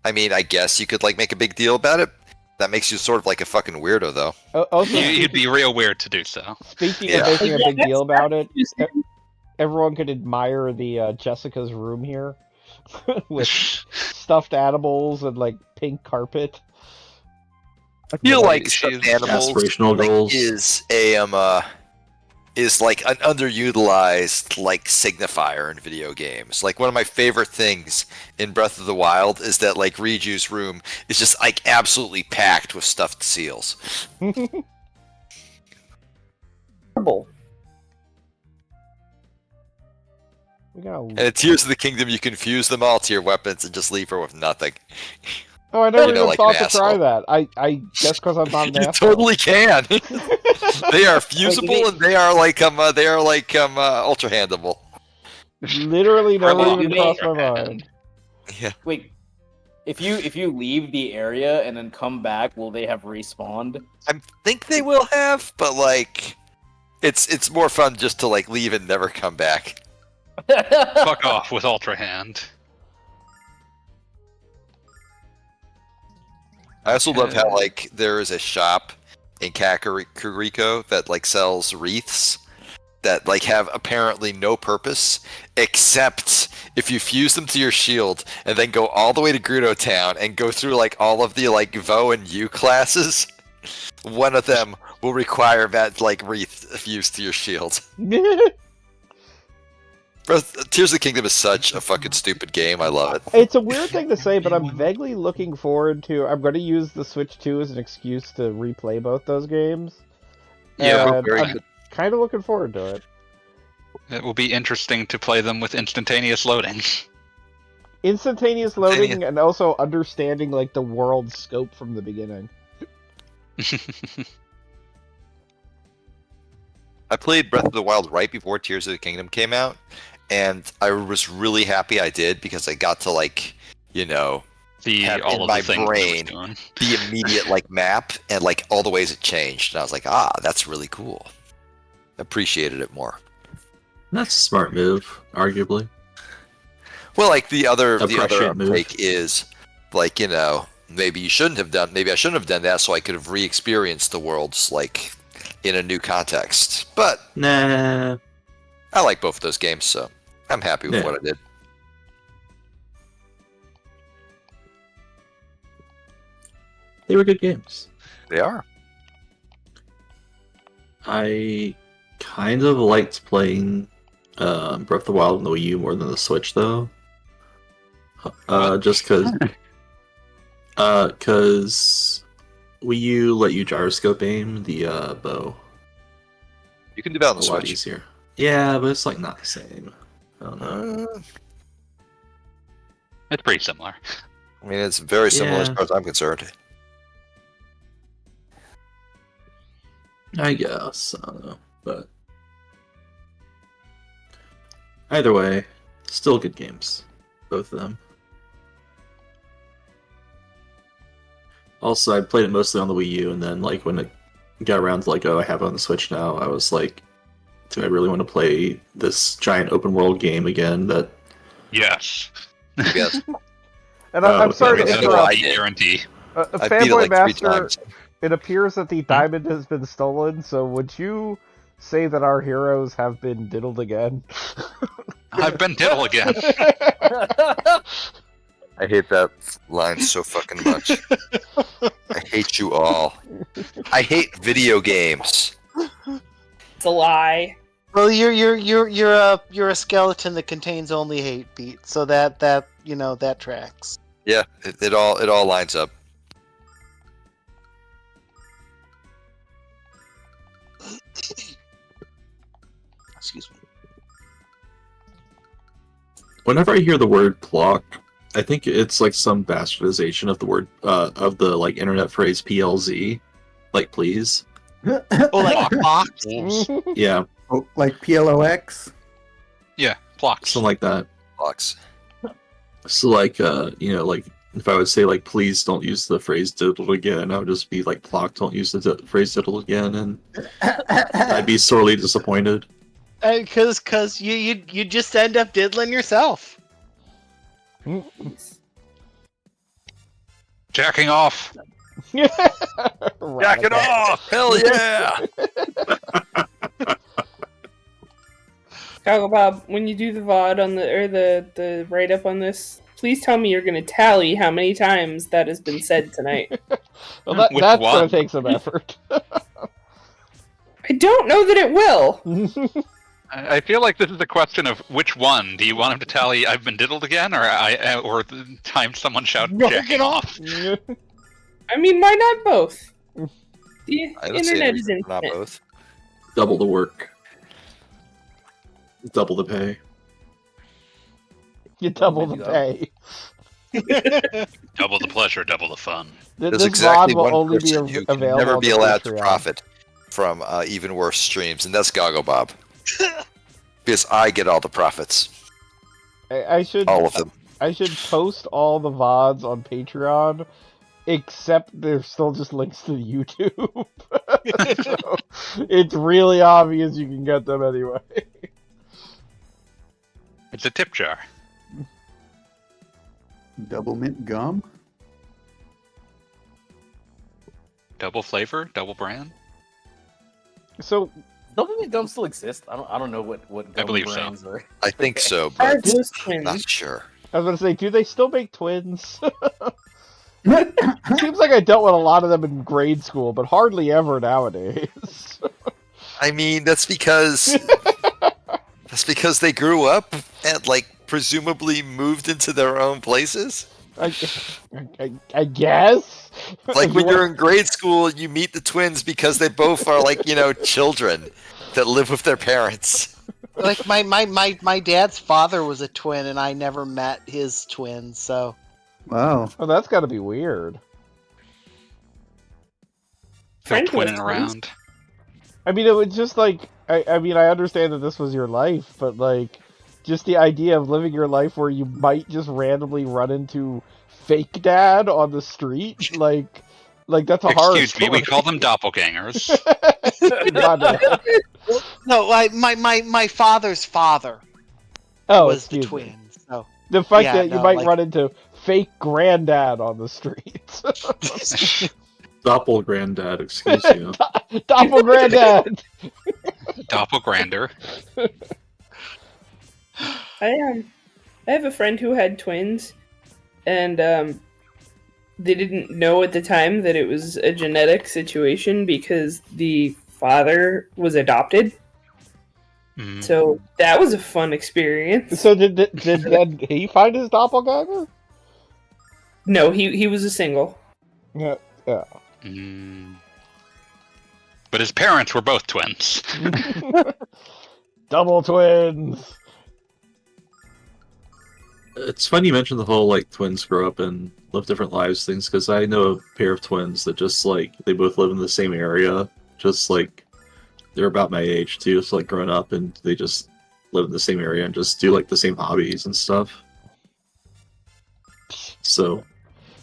I mean, I guess you could like make a big deal about it. That makes you sort of like a fucking weirdo, though.
Also,
You'd be real weird to do so.
Speaking of making a big deal about it, everyone could admire the Jessica's room here with stuffed animals and like pink carpet.
I feel like stuffed animals
Aspirational
like,
goals.
is like an underutilized like signifier in video games. Like one of my favorite things in Breath of the Wild is that like Riju's room is just like absolutely packed with stuffed seals. And in Tears of the Kingdom, you can fuse them all to your weapons and just leave her with nothing.
Oh, I never
You know,
even
like
thought
an
to try
asshole.
that. I guess because I'm not an
You
asshole.
totally can. They are fusible and they are like ultra handable.
Literally never even crossed my mind.
Yeah.
Wait, if you leave the area and then come back, will they have respawned?
I think they will have, but like, it's more fun just to like leave and never come back.
Fuck off with Ultra Hand.
I also love how like there is a shop in Kakariko that like sells wreaths that like have apparently no purpose except if you fuse them to your shield and then go all the way to Gerudo Town and go through like all of the like Vo and U classes. One of them will require that like wreath fused to your shield. Tears of the Kingdom is such a fucking stupid game. I love it.
It's a weird thing to say, but I'm vaguely looking forward to. I'm going to use the Switch 2 as an excuse to replay both those games.
Yeah,
And
very
I'm
good.
kind of looking forward to it.
It will be interesting to play them with instantaneous loading.
Instantaneous loading and also understanding like the world scope from the beginning.
I played Breath of the Wild right before Tears of the Kingdom came out, and I was really happy I did because I got to like, you know,
See
have
all
in
of
my
the things
brain
it was doing.
the immediate like map and like all the ways it changed, and I was like, ah, that's really cool. Appreciated it more.
That's a smart move, arguably.
Well, like the other
Appreciate move.
take is like, you know, maybe I shouldn't have done that so I could have re-experienced the worlds like in a new context. But
Nah.
I like both of those games, so I'm happy with
Yeah.
what I did.
They were good games.
They are.
I kind of liked playing Breath of the Wild on the Wii U more than the Switch, though. Just because Wii U let you gyroscope aim the bow.
You can do that on the
A lot
Switch.
easier. Yeah, but it's like not the same. I don't know.
It's pretty similar.
I mean, it's very similar as
Yeah.
far as I'm concerned.
I guess. I don't know. But either way, still good games. Both of them. Also, I played it mostly on the Wii U, and then like when it got around to like, oh, I have it on the Switch now, I was like, do I really want to play this giant open world game again? That
Yes.
Yes.
And I'm sorry to
yeah,
interrupt.
I
guarantee.
I beat it
Fanboy
like 3
Master,
times.
it appears that the diamond has been stolen, so would you say that our heroes have been diddled again?
I've been diddled again.
I hate that line so fucking much. I hate you all. I hate video games.
It's a lie.
Well, you're a skeleton that contains only hate, Pete. So that that tracks.
Yeah, it all lines up.
Excuse me.
whenever I hear the word "clock," I think it's like some bastardization of the word of the like internet phrase PLZ, like please.
Oh, like box.
Yeah,
Oh, like PLOX?
Yeah, Plox.
something like that.
Box.
So like like if I would say like please don't use the phrase diddle again, I would just be like clock don't use the phrase diddle again, and I'd be sorely disappointed.
Cause you just end up diddling yourself.
Jacking off.
Jack it off! Hell yeah!
Goggle Bob, when you do the VOD on the write up on this, please tell me you're gonna tally how many times that has been said tonight.
Well, that's
one?
gonna take some effort.
I don't know that it will.
I feel like this is a question of which one. Do you want him to tally I've been diddled again, or the time someone shouted jacking off?
I mean, why not both? The
I don't see any
internet is
reason for not
infinite.
both.
Double the work, double the pay.
You double the pay.
Double the pleasure, double the fun.
There's
This
exactly
VOD will
one
only be
person who can
available
never
on
be
the
allowed to
Patreon.
profit from even worse streams, and that's Goggle Bob. Because I get all the profits.
I should
All of them.
I should post all the VODs on Patreon, except they're still just links to YouTube. So, it's really obvious you can get them anyway.
It's a tip jar.
Double mint gum?
Double flavor, double brand.
So
Double mint gum still exist? I don't know what gum
believe so.
brands are.
I think so,
Are
but
those
I'm not
twins?
sure.
I was gonna say, do they still make twins? Seems like I dealt with a lot of them in grade school, but hardly ever nowadays.
I mean, that's because they grew up and like presumably moved into their own places.
I guess.
Like when you're in grade school, you meet the twins because they both are like, children that live with their parents.
Like my dad's father was a twin, and I never met his twin. So
Wow.
Oh, that's got to be weird.
Still
Friend who has
twinning
twins.
around.
I mean, it was just like I mean, I understand that this was your life, but like, just the idea of living your life where you might just randomly run into fake dad on the street, like that's a horror
Excuse me,
story.
we call them doppelgangers.
My bad.
no, my father's father
Oh,
was the
excuse me.
twin. So
The fact
Yeah,
that you
no,
might
like-
run into fake granddad on the street.
Doppelgranddad, excuse you.
Doppel granddad.
Doppelgrander.
I have a friend who had twins, and they didn't know at the time that it was a genetic situation because the father was adopted.
Mhm.
So that was a fun experience.
So did he find his doppelganger?
No, he was a single.
Yeah.
Mm. But his parents were both twins.
Double twins.
It's funny you mentioned the whole like twins grow up and live different lives things, because I know a pair of twins that just like they both live in the same area, just like they're about my age too, so like growing up and they just live in the same area and just do like the same hobbies and stuff. So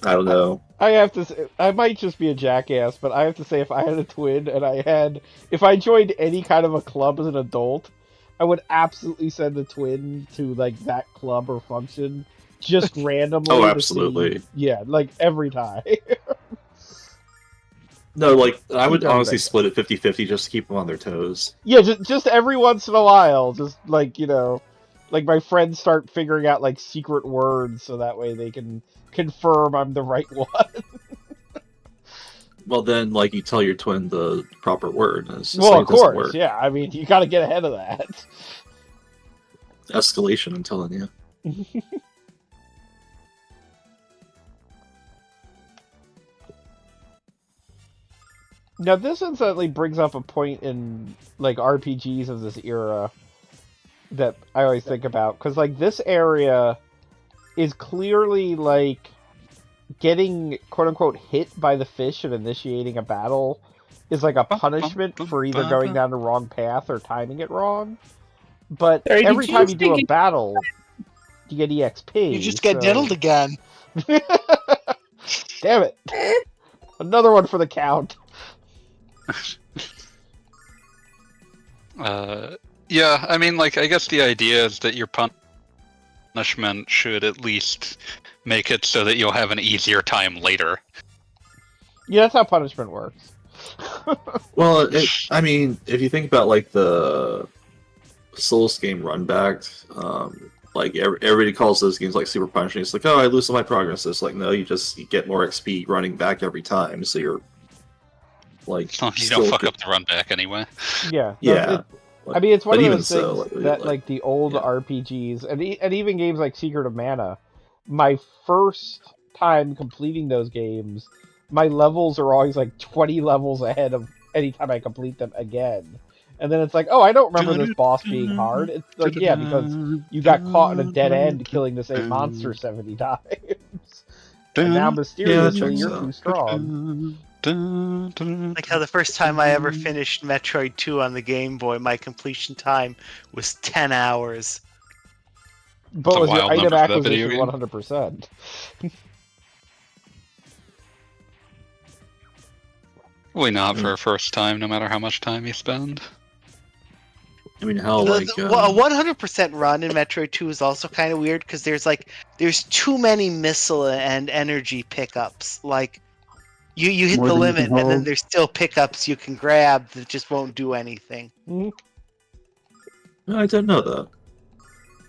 I don't know.
I have to say, I might just be a jackass, but I have to say if I had a twin and if I joined any kind of a club as an adult, I would absolutely send the twin to like that club or function just randomly.
Oh,
to
absolutely.
see- yeah, like every time.
No, like I would
Keep
honestly
everything.
split it 50-50 just to keep them on their toes.
Yeah, just every once in a while, just like, like my friends start figuring out like secret words so that way they can confirm I'm the right one.
Well, then like you tell your twin the proper word. And it's just
Well,
like,
of
it doesn't
course,
work.
yeah. I mean, you got to get ahead of that.
Escalation, I'm telling you.
Now, this incidentally brings up a point in like RPGs of this era that I always think about, because like this area is clearly like getting quote unquote hit by the fish and initiating a battle is like a punishment for either going down the wrong path or timing it wrong. But
Sorry, did
every
you
time you do
think
a
it-
battle, you get EXP.
you just get
so-
diddled again.
Damn it! Another one for the count.
Yeah, I mean, like, I guess the idea is that your punishment should at least make it so that you'll have an easier time later.
Yeah, that's how punishment works.
Well, I mean, if you think about like the Souls game run back, like everybody calls those games like super punishing. It's like, oh, I lose all my progress. It's like, no, you get more XP running back every time, so you're like
As long as you
still
don't fuck
good-
up the run back anyway.
Yeah. no,
Yeah.
I mean, it's one
But
of
even
those
so,
things
like,
that,
like-
like, the old
yeah.
RPGs, and even games like Secret of Mana, my first time completing those games, my levels are always, like, 20 levels ahead of any time I complete them again. And then it's like, oh, I don't remember this boss being hard. It's like, yeah, because you got caught in a dead end killing the same monster 70 times. And now mysteriously, you're too strong.
Like how the first time I ever finished Metroid 2 on the Game Boy, my completion time was 10 hours.
But
That's a
was your
wild
item
number for that video
acquisition
game.
100%?
Probably not for a first time, no matter how much time you spend.
I mean, how like
Well, a 100% run in Metroid 2 is also kind of weird because there's too many missile and energy pickups. Like you hit
More
the
than you
limit,
can
and then
hold.
there's still pickups you can grab that just won't do anything.
I don't know that.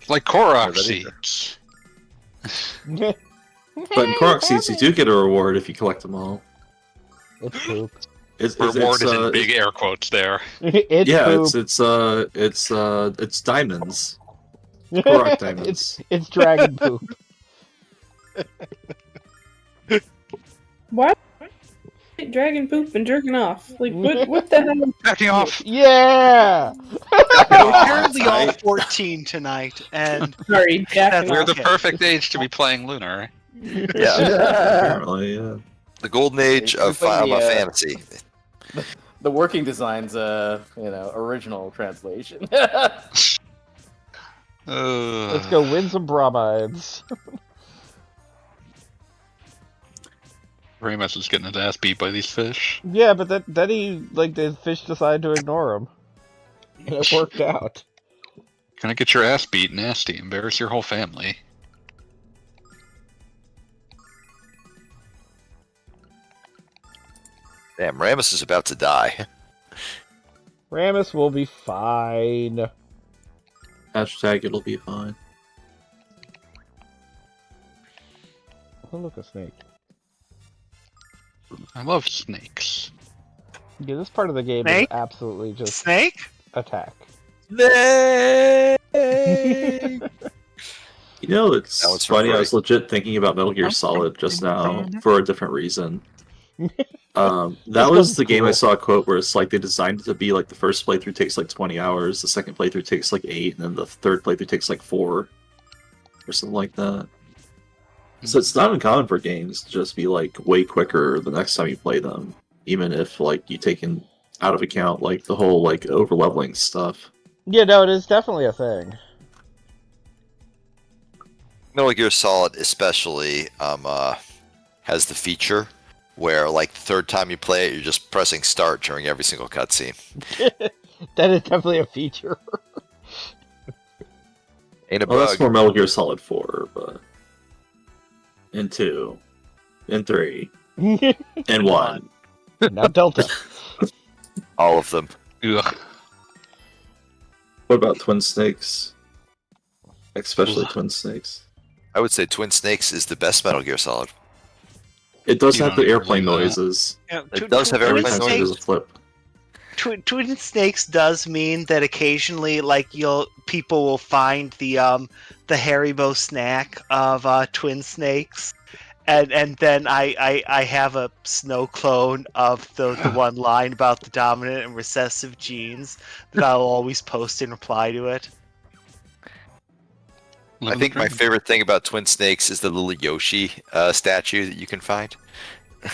Like Korok
Yeah, that is-
seeds.
But in Korok Seeds, you do get a reward if you collect them all.
It's poop.
Reward is in big air quotes there.
It's
yeah,
poop.
it's diamonds. Korok diamonds.
It's dragon poop.
Why? Dragon poop and jerking off. Like, what the hell?
Backing off.
Yeah!
We're currently all 14 tonight, and
Sorry, jacking
We're
off.
the perfect age to be playing Lunar.
Yeah.
Apparently, yeah.
The golden age of fantasy.
The working design's original translation.
Let's go win some bromides.
Ramus is getting his ass beat by these fish.
Yeah, but then the fish decided to ignore him. And it worked out.
Gonna get your ass beat nasty, embarrass your whole family.
Damn, Ramus is about to die.
Ramus will be fine.
Hashtag it'll be fine.
Oh, look, a snake.
I love snakes.
Yeah, this part of the game
Snake?
is absolutely just
snake?
attack.
You know, it's
That was
funny. I
free.
was legit thinking about Metal Gear Solid just now for a different reason. That was the game I saw a quote where it's like they designed it to be like the first playthrough takes like 20 hours, the second playthrough takes like 8, and then the third playthrough takes like 4, or something like that. So it's not uncommon for games to just be like way quicker the next time you play them, even if like you take out of account like the whole like over leveling stuff.
Yeah, no, it is definitely a thing.
Metal Gear Solid especially has the feature where like the third time you play it, you're just pressing start during every single cutscene.
That is definitely a feature.
Ain't a
Well,
bug.
that's more Metal Gear Solid 4, but and 2, and 3, and 1.
Now Delta.
All of them.
Ugh.
What about Twin Snakes? Especially Twin Snakes.
I would say Twin Snakes is the best Metal Gear Solid.
It does
You
have
don't
the airplane
believe that.
noises.
Yeah,
It does have
Every
airplane
time you do
noises.
the flip.
Twin Snakes does mean that occasionally, like people will find the Haribo snack of Twin Snakes, and then I have a snow clone of the one line about the dominant and recessive genes that I'll always post in reply to it.
I think my favorite thing about Twin Snakes is the little Yoshi statue that you can find.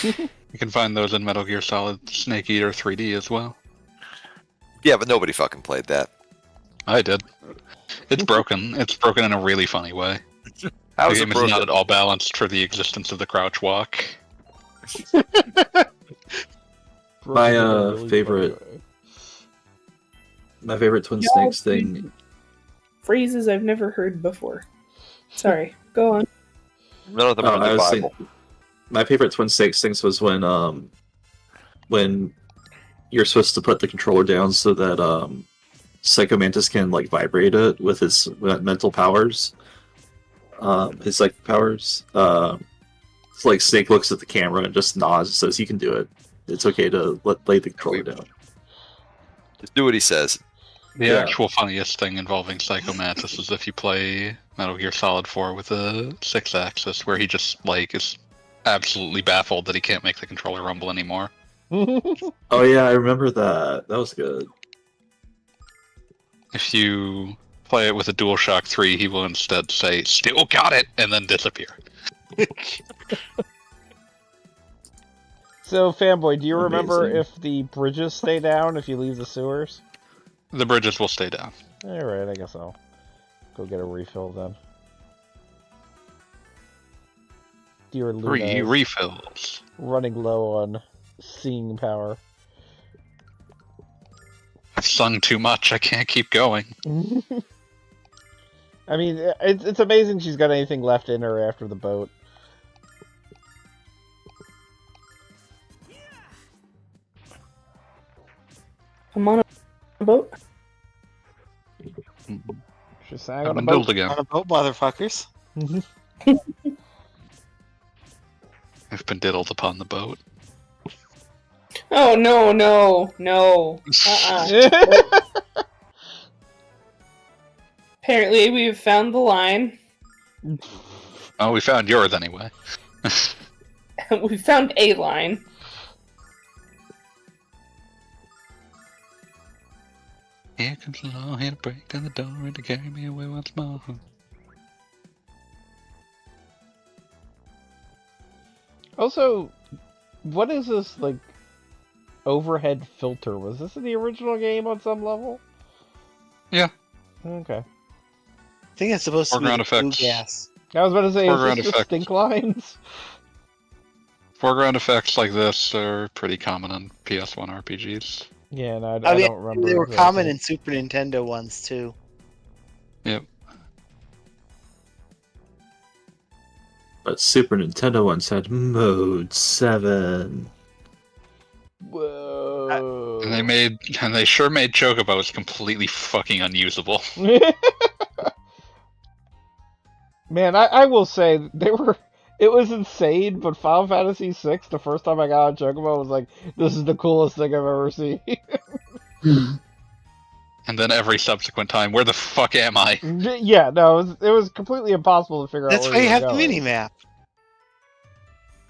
You can find those in Metal Gear Solid Snake Eater 3D as well.
Yeah, but nobody fucking played that.
I did. It's broken. It's broken in a really funny way.
How
The
is it
game is
broken?
not at all balanced for the existence of the crouch walk.
My favorite Twin Snakes thing.
Phrases I've never heard before. Sorry, go on.
None of them are in
I
the
was
Bible.
saying, my favorite Twin Snakes things was when you're supposed to put the controller down so that Psycho Mantis can like vibrate it with his mental powers, his psychic powers. It's like Snake looks at the camera and just nods and says, "You can do it. It's okay to lay the controller down."
Just do what he says.
The
Yeah.
actual funniest thing involving Psycho Mantis is if you play Metal Gear Solid 4 with a 6-axis, where he just like is absolutely baffled that he can't make the controller rumble anymore.
Oh yeah, I remember that. That was good.
If you play it with a DualShock 3, he will instead say, "Still got it," and then disappear.
So, Fanboy, do you remember
Amazing.
if the bridges stay down if you leave the sewers?
The bridges will stay down.
Alright, I guess I'll go get a refill then. Dear Luna
Three
is
refills.
running low on seeing power.
I've sung too much. I can't keep going.
I mean, it's amazing she's got anything left in her after the boat.
I'm on a boat.
She sang
I've
on a
been
boat.
built again.
On a boat, motherfuckers.
I've been diddled upon the boat.
Oh no. Apparently, we've found the line.
Oh, we found yours anyway.
We found a line.
Here comes the law, here to break down the door and to carry me away once more.
Also, what is this, like, overhead filter? Was this in the original game on some level?
Yeah.
Okay.
I think it's supposed to be
Foreground
the flue
effects.
gas.
I was about to say,
Foreground
is this just
effects.
stink lines?
Foreground effects like this are pretty common on PS1 RPGs.
Yeah, and I
mean,
don't remember.
they were
exactly.
common in Super Nintendo ones too.
Yep.
But Super Nintendo ones had Mode 7.
Whoa.
And they sure made Chocobos completely fucking unusable.
Man, I will say, it was insane, but Final Fantasy VI, the first time I got on Chocobo, was like, this is the coolest thing I've ever seen.
And then every subsequent time, where the fuck am I?
Yeah, no, it was completely impossible to figure
That's
out
why
where
you have the
going.
mini map.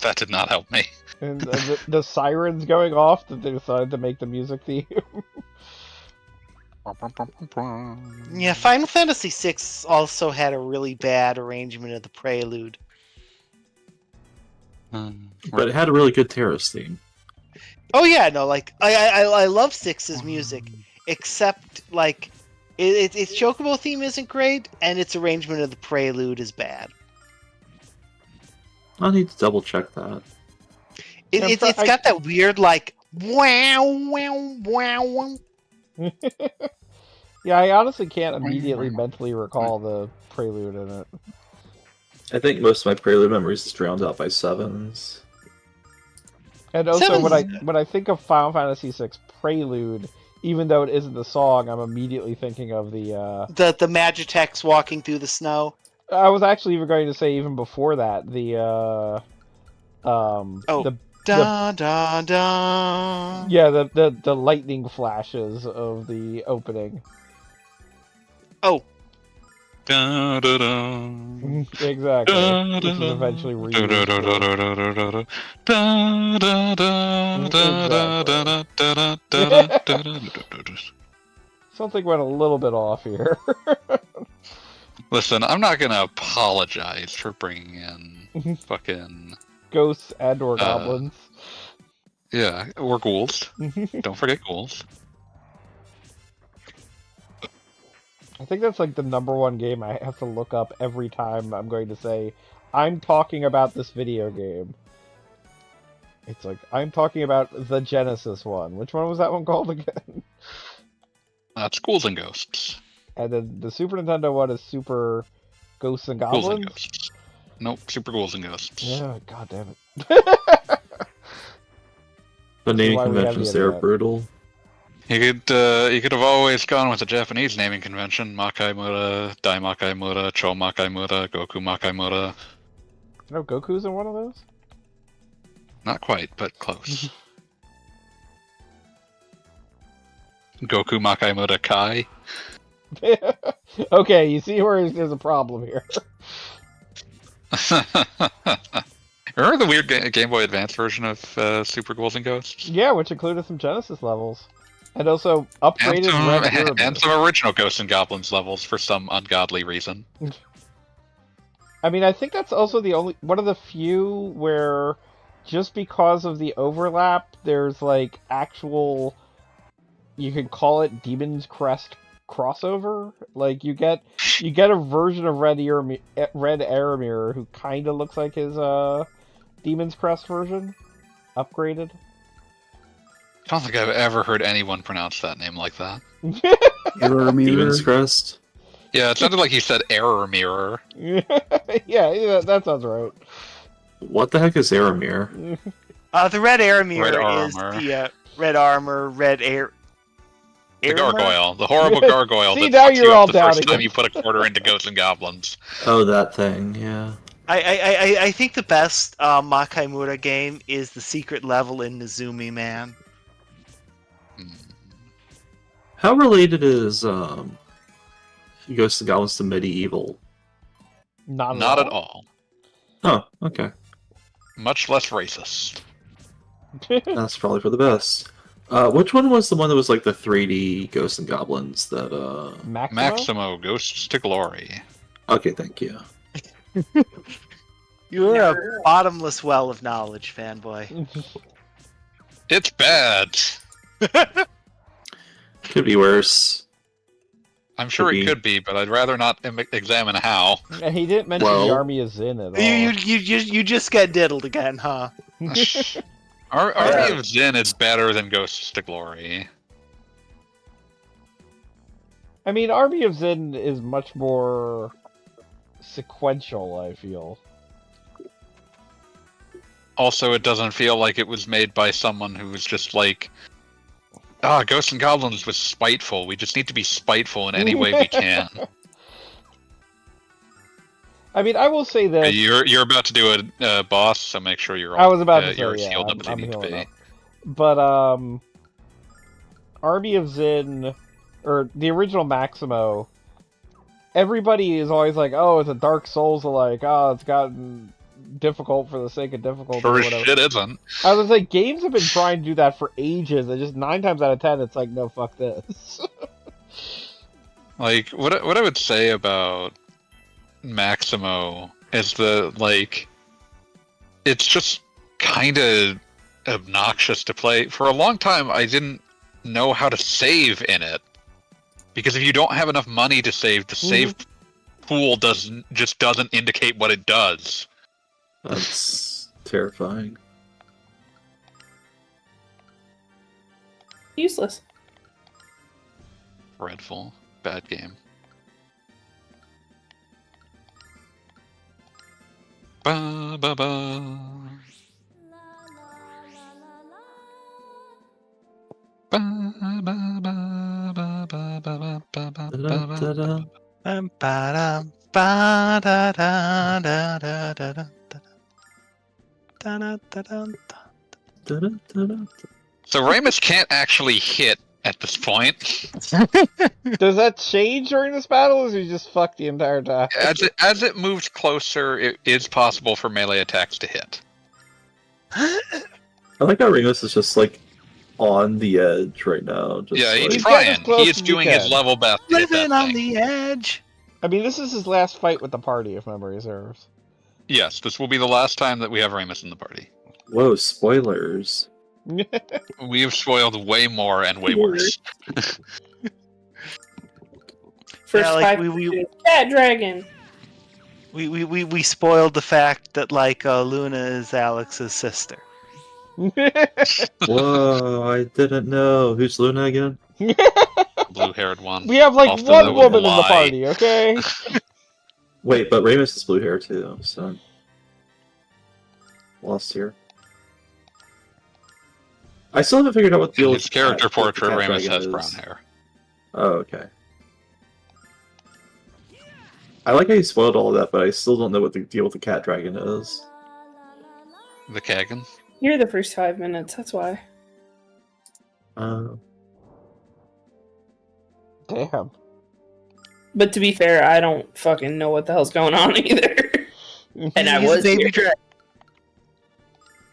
That did not help me.
And the sirens going off that they decided to make the music theme.
Yeah, Final Fantasy VI also had a really bad arrangement of the prelude.
But it had a really good Terrace theme.
Oh yeah, no, like I love Six's music, except like its Chocobo theme isn't great, and its arrangement of the prelude is bad.
I'll need to double check that.
It's got that weird like wow wow wow.
Yeah, I honestly can't immediately mentally recall the prelude in it.
I think most of my prelude memories is drowned out by sevens.
And also,
Seven's-
when I think of Final Fantasy VI prelude, even though it isn't the song, I'm immediately thinking of the
Magitex walking through the snow.
I was actually even going to say even before that
Da da da.
yeah, the lightning flashes of the opening.
Oh.
Da, da, da.
Exactly.
Da,
Which is
da,
eventually
da, da, da, da, da, da, da, da. Da, da, da, da, da, da, da, da, da, da.
Something went a little bit off here.
Listen, I'm not gonna apologize for bringing in fucking
Ghosts and or goblins.
yeah, or ghouls. Don't forget ghouls.
I think that's like the #1 game I have to look up every time I'm going to say, I'm talking about this video game. It's like, I'm talking about the Genesis one. Which one was that one called again?
That's Ghouls and Ghosts.
And then the Super Nintendo one is Super Ghosts and Goblins?
Ghouls and Ghosts. Nope, Super Ghouls and Ghosts.
Yeah, god damn it.
The naming
why we have
conventions
the
there are
internet.
brutal.
You could have always gone with the Japanese naming convention: Makai Mura, Dai Makai Mura, Cho Makai Mura, Goku Makai Mura.
No, Goku's in one of those?
Not quite, but close. Goku Makai Mura Kai.
Okay, you see where there's a problem here.
Remember the weird Game Boy Advance version of Super Ghouls and Ghosts?
Yeah, which included some Genesis levels. And also upgraded Red Pyramid.
And some original Ghosts and Goblins levels for some ungodly reason.
I mean, I think that's also the only one of the few where just because of the overlap, there's like actual, you could call it Demon's Crest crossover. Like you get a version of Red Aramir who kind of looks like his Demon's Crest version, upgraded.
I don't think I've ever heard anyone pronounce that name like that.
Demon's Crest?
Yeah, it sounded like you said Error Mirror.
yeah, that sounds right.
What the heck is Aramir?
The Red Aramir
Red
is
armor.
the Red Armor, Red Air.
The gargoyle. The horrible gargoyle
See,
that
now
fucks
you're
you
all
up the first
doubting
time
it.
you put a quarter into Ghosts and Goblins.
Oh, that thing, yeah.
I think the best Makaimura game is the secret level in Nezumi Man.
How related is Ghosts and Goblins to Medieval?
Not at all.
Oh, okay.
Much less racist.
That's probably for the best. Which one was the one that was like the 3D Ghosts and Goblins that
Maximo Ghosts to Glory.
Okay, thank you.
You're a bottomless well of knowledge, fanboy.
It's bad.
Could be worse.
I'm sure it could be, but I'd rather not examine how.
He didn't mention the Army of Zin at all.
You just get diddled again, huh?
Army of Zin is better than Ghosts to Glory.
I mean, Army of Zin is much more sequential, I feel.
Also, it doesn't feel like it was made by someone who was just like, Ghosts and Goblins was spiteful. We just need to be spiteful in any way we can.
I mean, I will say that
You're about to do a boss, so make sure you're.
I was about to say,
you're
yeah,
healed up as you
I'm
need to
healing
be.
up. But Army of Zin, or the original Maximo, everybody is always like, "Oh, it's a Dark Souls-alike. Oh, it's gotten difficult for the sake of difficulty."
Sure
or
as
whatever.
shit isn't.
I was like, games have been trying to do that for ages, and just 9 times out of 10, it's like, no, fuck this.
Like, what I would say about Maximo is it's just kind of obnoxious to play. For a long time, I didn't know how to save in it. Because if you don't have enough money to save, the save pool doesn't indicate what it does.
That's terrifying.
Useless.
Dreadful. Bad game. Ba ba ba. Ba ba ba ba ba ba ba ba ba. So Ramus can't actually hit at this point.
Does that change during this battle, or is he just fucked the entire time?
As it moves closer, it is possible for melee attacks to hit.
I like how Ramus is just like on the edge right now. Just
Yeah, he's
like...
trying. He is doing his level best to hit
Living
that
on
thing.
the edge.
I mean, this is his last fight with the party, if memory serves.
Yes, this will be the last time that we have Ramus in the party.
Whoa, spoilers.
We have spoiled way more and way worse.
First
like
5
we
Cat Dragon.
we spoiled the fact that Luna is Alex's sister.
Whoa, I didn't know. Who's Luna again?
Blue-haired one.
We have like
Also, that
one
was a
woman in the
lie.
party, okay?
Wait, but Ramus is blue hair too, so... Lost here. I still haven't figured out what the
In
deal
his character portrait,
Cat
Ramus
Dragon
has
is.
brown hair.
Oh, okay. I like how you spoiled all of that, but I still don't know what the deal with the cat dragon is.
The Kagan?
You're the first 5 minutes, that's why.
Damn.
But to be fair, I don't fucking know what the hell's going on either. And I was
baby
here.
dragon.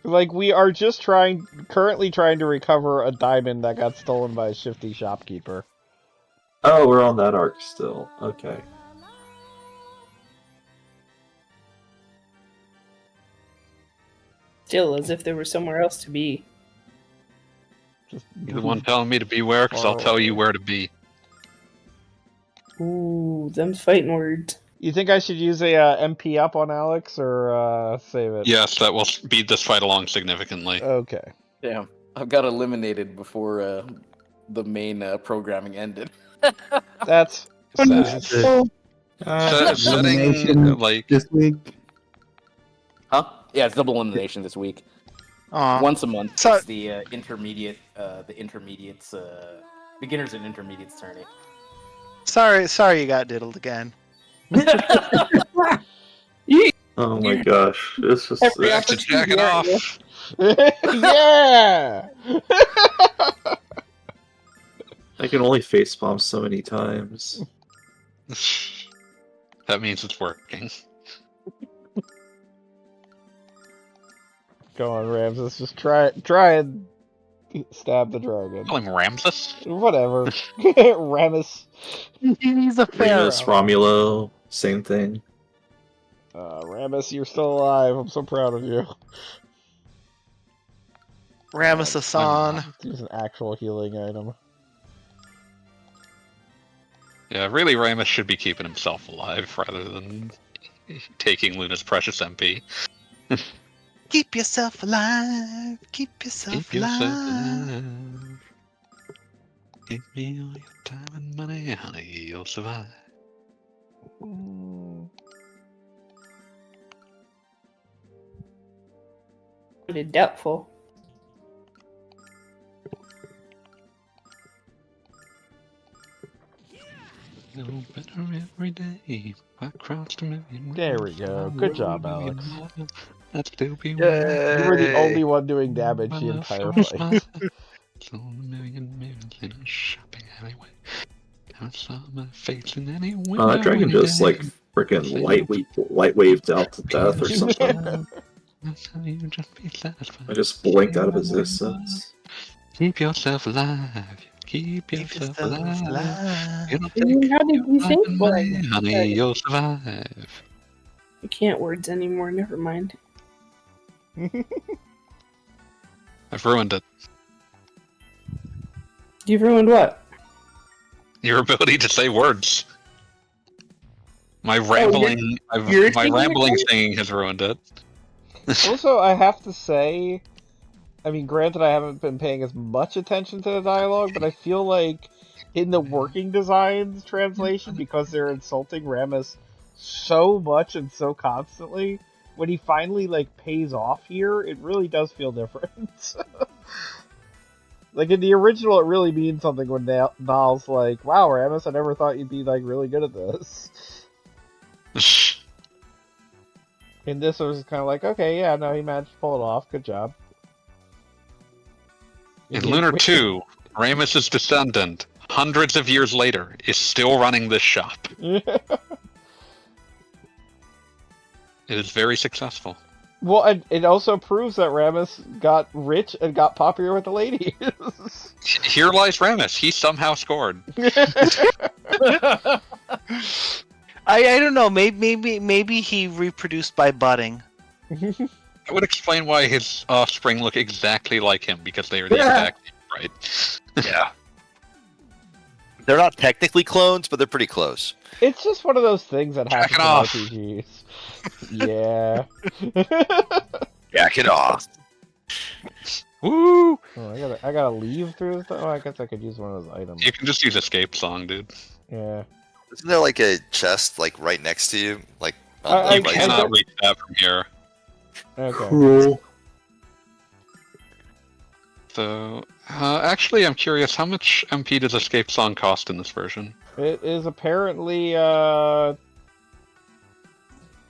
Like, we are just currently trying to recover a diamond that got stolen by a shifty shopkeeper.
Oh, we're on that arc still. Okay.
Still, as if there was somewhere else to be.
You're the one telling me to beware, because I'll tell you where to be.
Ooh, them's fighting words.
You think I should use a MP up on Alex, or save it?
Yes, that will speed this fight along significantly.
Okay.
Damn, I got eliminated before the main programming ended.
That's sad.
Setting, like...
this week.
Huh? Yeah, it's double elimination this week. Once a month.
So-
It's the intermediates, beginners and intermediates tourney.
Sorry, you got diddled again.
Oh Oh my gosh, it's just
Every
Back to jacking
opportunity,
off.
Yeah.
I can only facepalm so many times.
That means it's working.
Go on, Ramses. Just try and stab the dragon.
Call him Ramses?
Whatever. Ramus.
He's a
Remus,
pharaoh.
Romulo, same thing.
Ramus, you're still alive. I'm so proud of you.
Ramus Hassan.
Use an actual healing item.
Yeah, really, Ramus should be keeping himself alive rather than taking Luna's precious MP.
Keep yourself alive. Keep yourself alive.
Give me all your time and money, honey, you'll survive.
Doubtful.
No better every day. I crossed a million.
There we go. Good job, Alex.
I'd still be
You were the only one doing damage the entire fight.
Sold a million mirrors in a shopping alleyway. I saw my face in any window.
That dragon just like freaking light waved out to death or something. I just blinked out of existence.
Keep yourself alive. Keep yourself alive. You don't
I mean,
take
how did you think what I
money, honey, you'll survive.
I can't words anymore, never mind.
I've ruined it.
You've ruined what?
Your ability to say words. My rambling,
you're
my
singing
rambling
it?
singing has ruined it.
Also, I have to say, I mean, granted, I haven't been paying as much attention to the dialogue, but I feel like in the working designs translation, because they're insulting Ramus so much and so constantly, when he finally like pays off here, it really does feel different. Like in the original, it really means something when Nal's like, "Wow, Ramus, I never thought you'd be like really good at this." In this, it was kind of like, "Okay, yeah, no, he managed to pull it off. Good job."
In Lunar 2, Ramus's descendant, hundreds of years later, is still running this shop. It is very successful.
Well, it also proves that Ramus got rich and got popular with the ladies.
Here lies Ramus. He somehow scored.
I don't know. Maybe he reproduced by budding.
That would explain why his offspring look exactly like him, because they are the exact same, right?
Yeah. They're not technically clones, but they're pretty close.
It's just one of those things that happens in
off.
RPGs. Yeah.
Jack it off.
Woo!
Oh, I gotta leave through this. Oh, I guess I could use one of those items.
You can just use escape song, dude.
Yeah.
Isn't there like a chest like right next to you? Like
I
You
right
cannot reach that from here.
Okay.
Cool.
So, actually, I'm curious, how much MP does escape song cost in this version?
It is apparently, Oh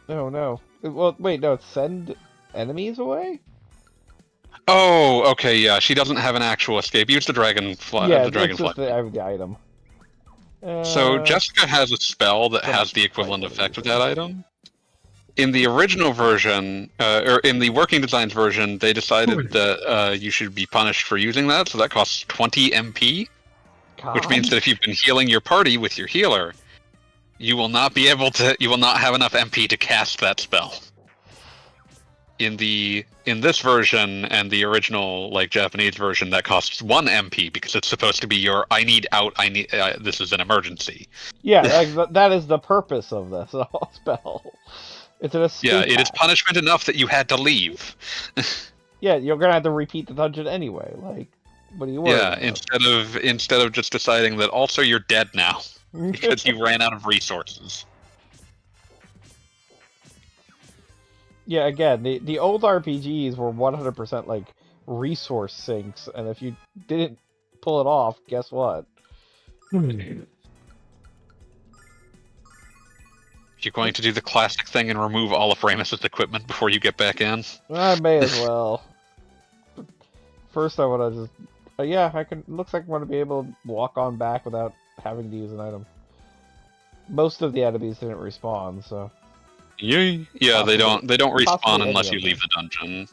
no. Well, wait, no, it's send enemies away?
Oh, okay, yeah. She doesn't have an actual escape. Use the dragonfly.
Yeah,
the
it's
dragonfly.
just the item.
So Jessica has a spell that has the equivalent effect of that item. In the original version, or in the working designs version, they decided that you should be punished for using that, so that costs 20 MP, which means that if you've been healing your party with your healer, you will not be able to. You will not have enough MP to cast that spell. In this version and the original like Japanese version, that costs 1 MP because it's supposed to be your I need out. I need this is an emergency.
Yeah, like, that is the purpose of this spell. It's an escape.
Yeah, it is
hack.
punishment enough that you had to leave.
Yeah, you're gonna have to repeat the dungeon anyway. Like, what are you worried
Yeah,
about?
instead of just deciding that also you're dead now because you ran out of resources.
Yeah, again, the old RPGs were 100% like resource sinks, and if you didn't pull it off, guess what?
You're going to do the classic thing and remove all of Ramus's equipment before you get back in?
I may as well. First, I want to just... yeah, I can. Looks like I'm going to be able to walk on back without having to use an item. Most of the enemies didn't respawn, so...
Yeah, they don't respawn
possibly
unless
any
you
of
leave the dungeon.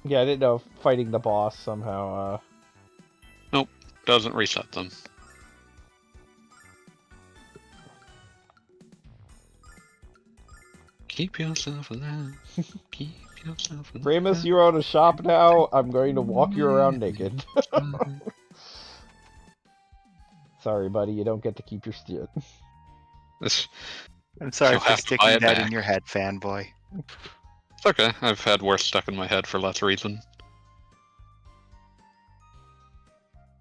Yeah, I didn't know if fighting the boss somehow...
Nope, doesn't reset them. Keep yourself alive. Keep yourself alive.
Ramus, you're on a shop now. I'm going to walk you around naked. Sorry, buddy, you don't get to keep your steer.
I'm sorry
You'll
for
have to buy
sticking
it
that
back.
in your head, fanboy.
It's okay. I've had worse stuck in my head for less reason.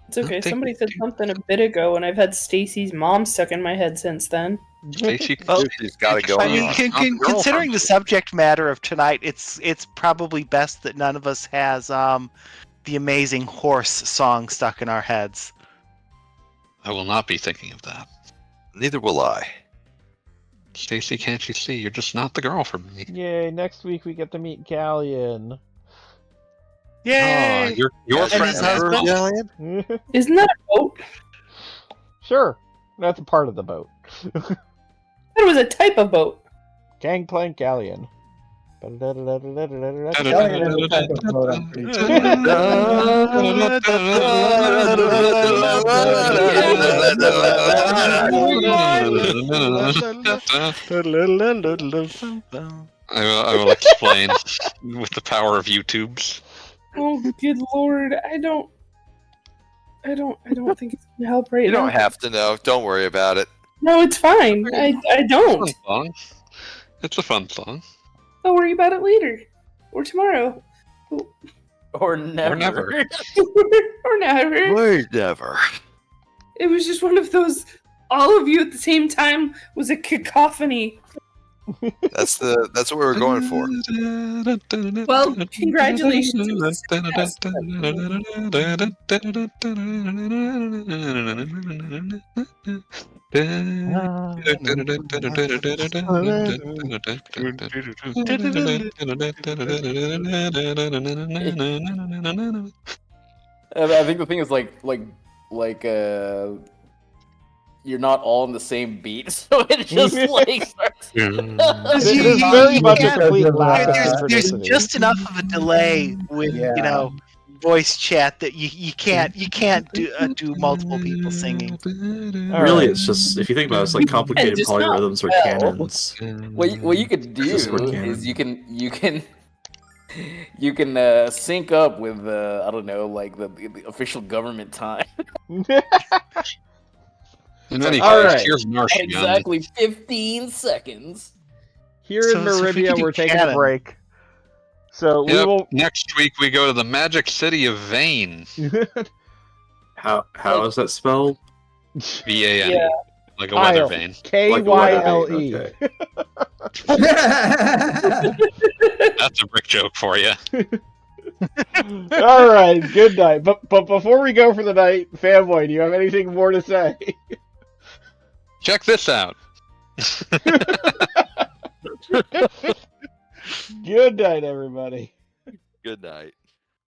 It's okay. Somebody said something a bit ago, and I've had Stacy's mom stuck in my head since then.
Stacy's
got to go
I mean,
on.
considering the subject matter of tonight, it's probably best that none of us has the amazing horse song stuck in our heads.
I will not be thinking of that.
Neither will I.
Stacy, can't you see? You're just not the girl for me.
Yay, next week we get to meet Galleon.
Yay!
Your
And
friend
his husband?
Isn't that a boat?
Sure, that's a part of the boat.
That was a type of boat.
Gangplank Galleon.
Galleon is a type of boat, I'm pretty sure.
I will explain with the power of YouTubes.
Oh, good lord! I don't think it's gonna help right
You
now.
don't have to know. Don't worry about it.
No, it's fine. I don't.
It's a fun song. It's a fun song.
I'll worry about it later or tomorrow
Or never.
Or never.
or never.
Or never.
It was just one of those. All of you at the same time was a cacophony.
That's what we were going for.
Well, congratulations. It was a
I think the thing is like you're not all on the same beat, so it just like starts.
It is very much a complete lack of
There's
synchronicity.
just enough of a delay with voice chat that you can't do multiple people singing.
Really, it's just if you think about it, it's like complicated
just not
polyrhythms or
well.
canons.
What you could do
Just work canon.
is you can sync up with I don't know, like the official government time.
In any
All
case,
right.
here's Nash again.
Exactly 15 seconds.
Here
So
in
if we
Meridia,
could do
we're taking a
canon.
break. So we
Yep.
will.
Next week we go to the magic city of Vane.
How is that spelled?
V-A-N.
Yeah.
Like a weather
Kyle.
vane.
K-Y-L-E.
Okay.
That's a brick joke for you.
All right, good night. But before we go for the night, Fanboy, do you have anything more to say?
Check this out.
Good night, everybody.
Good night.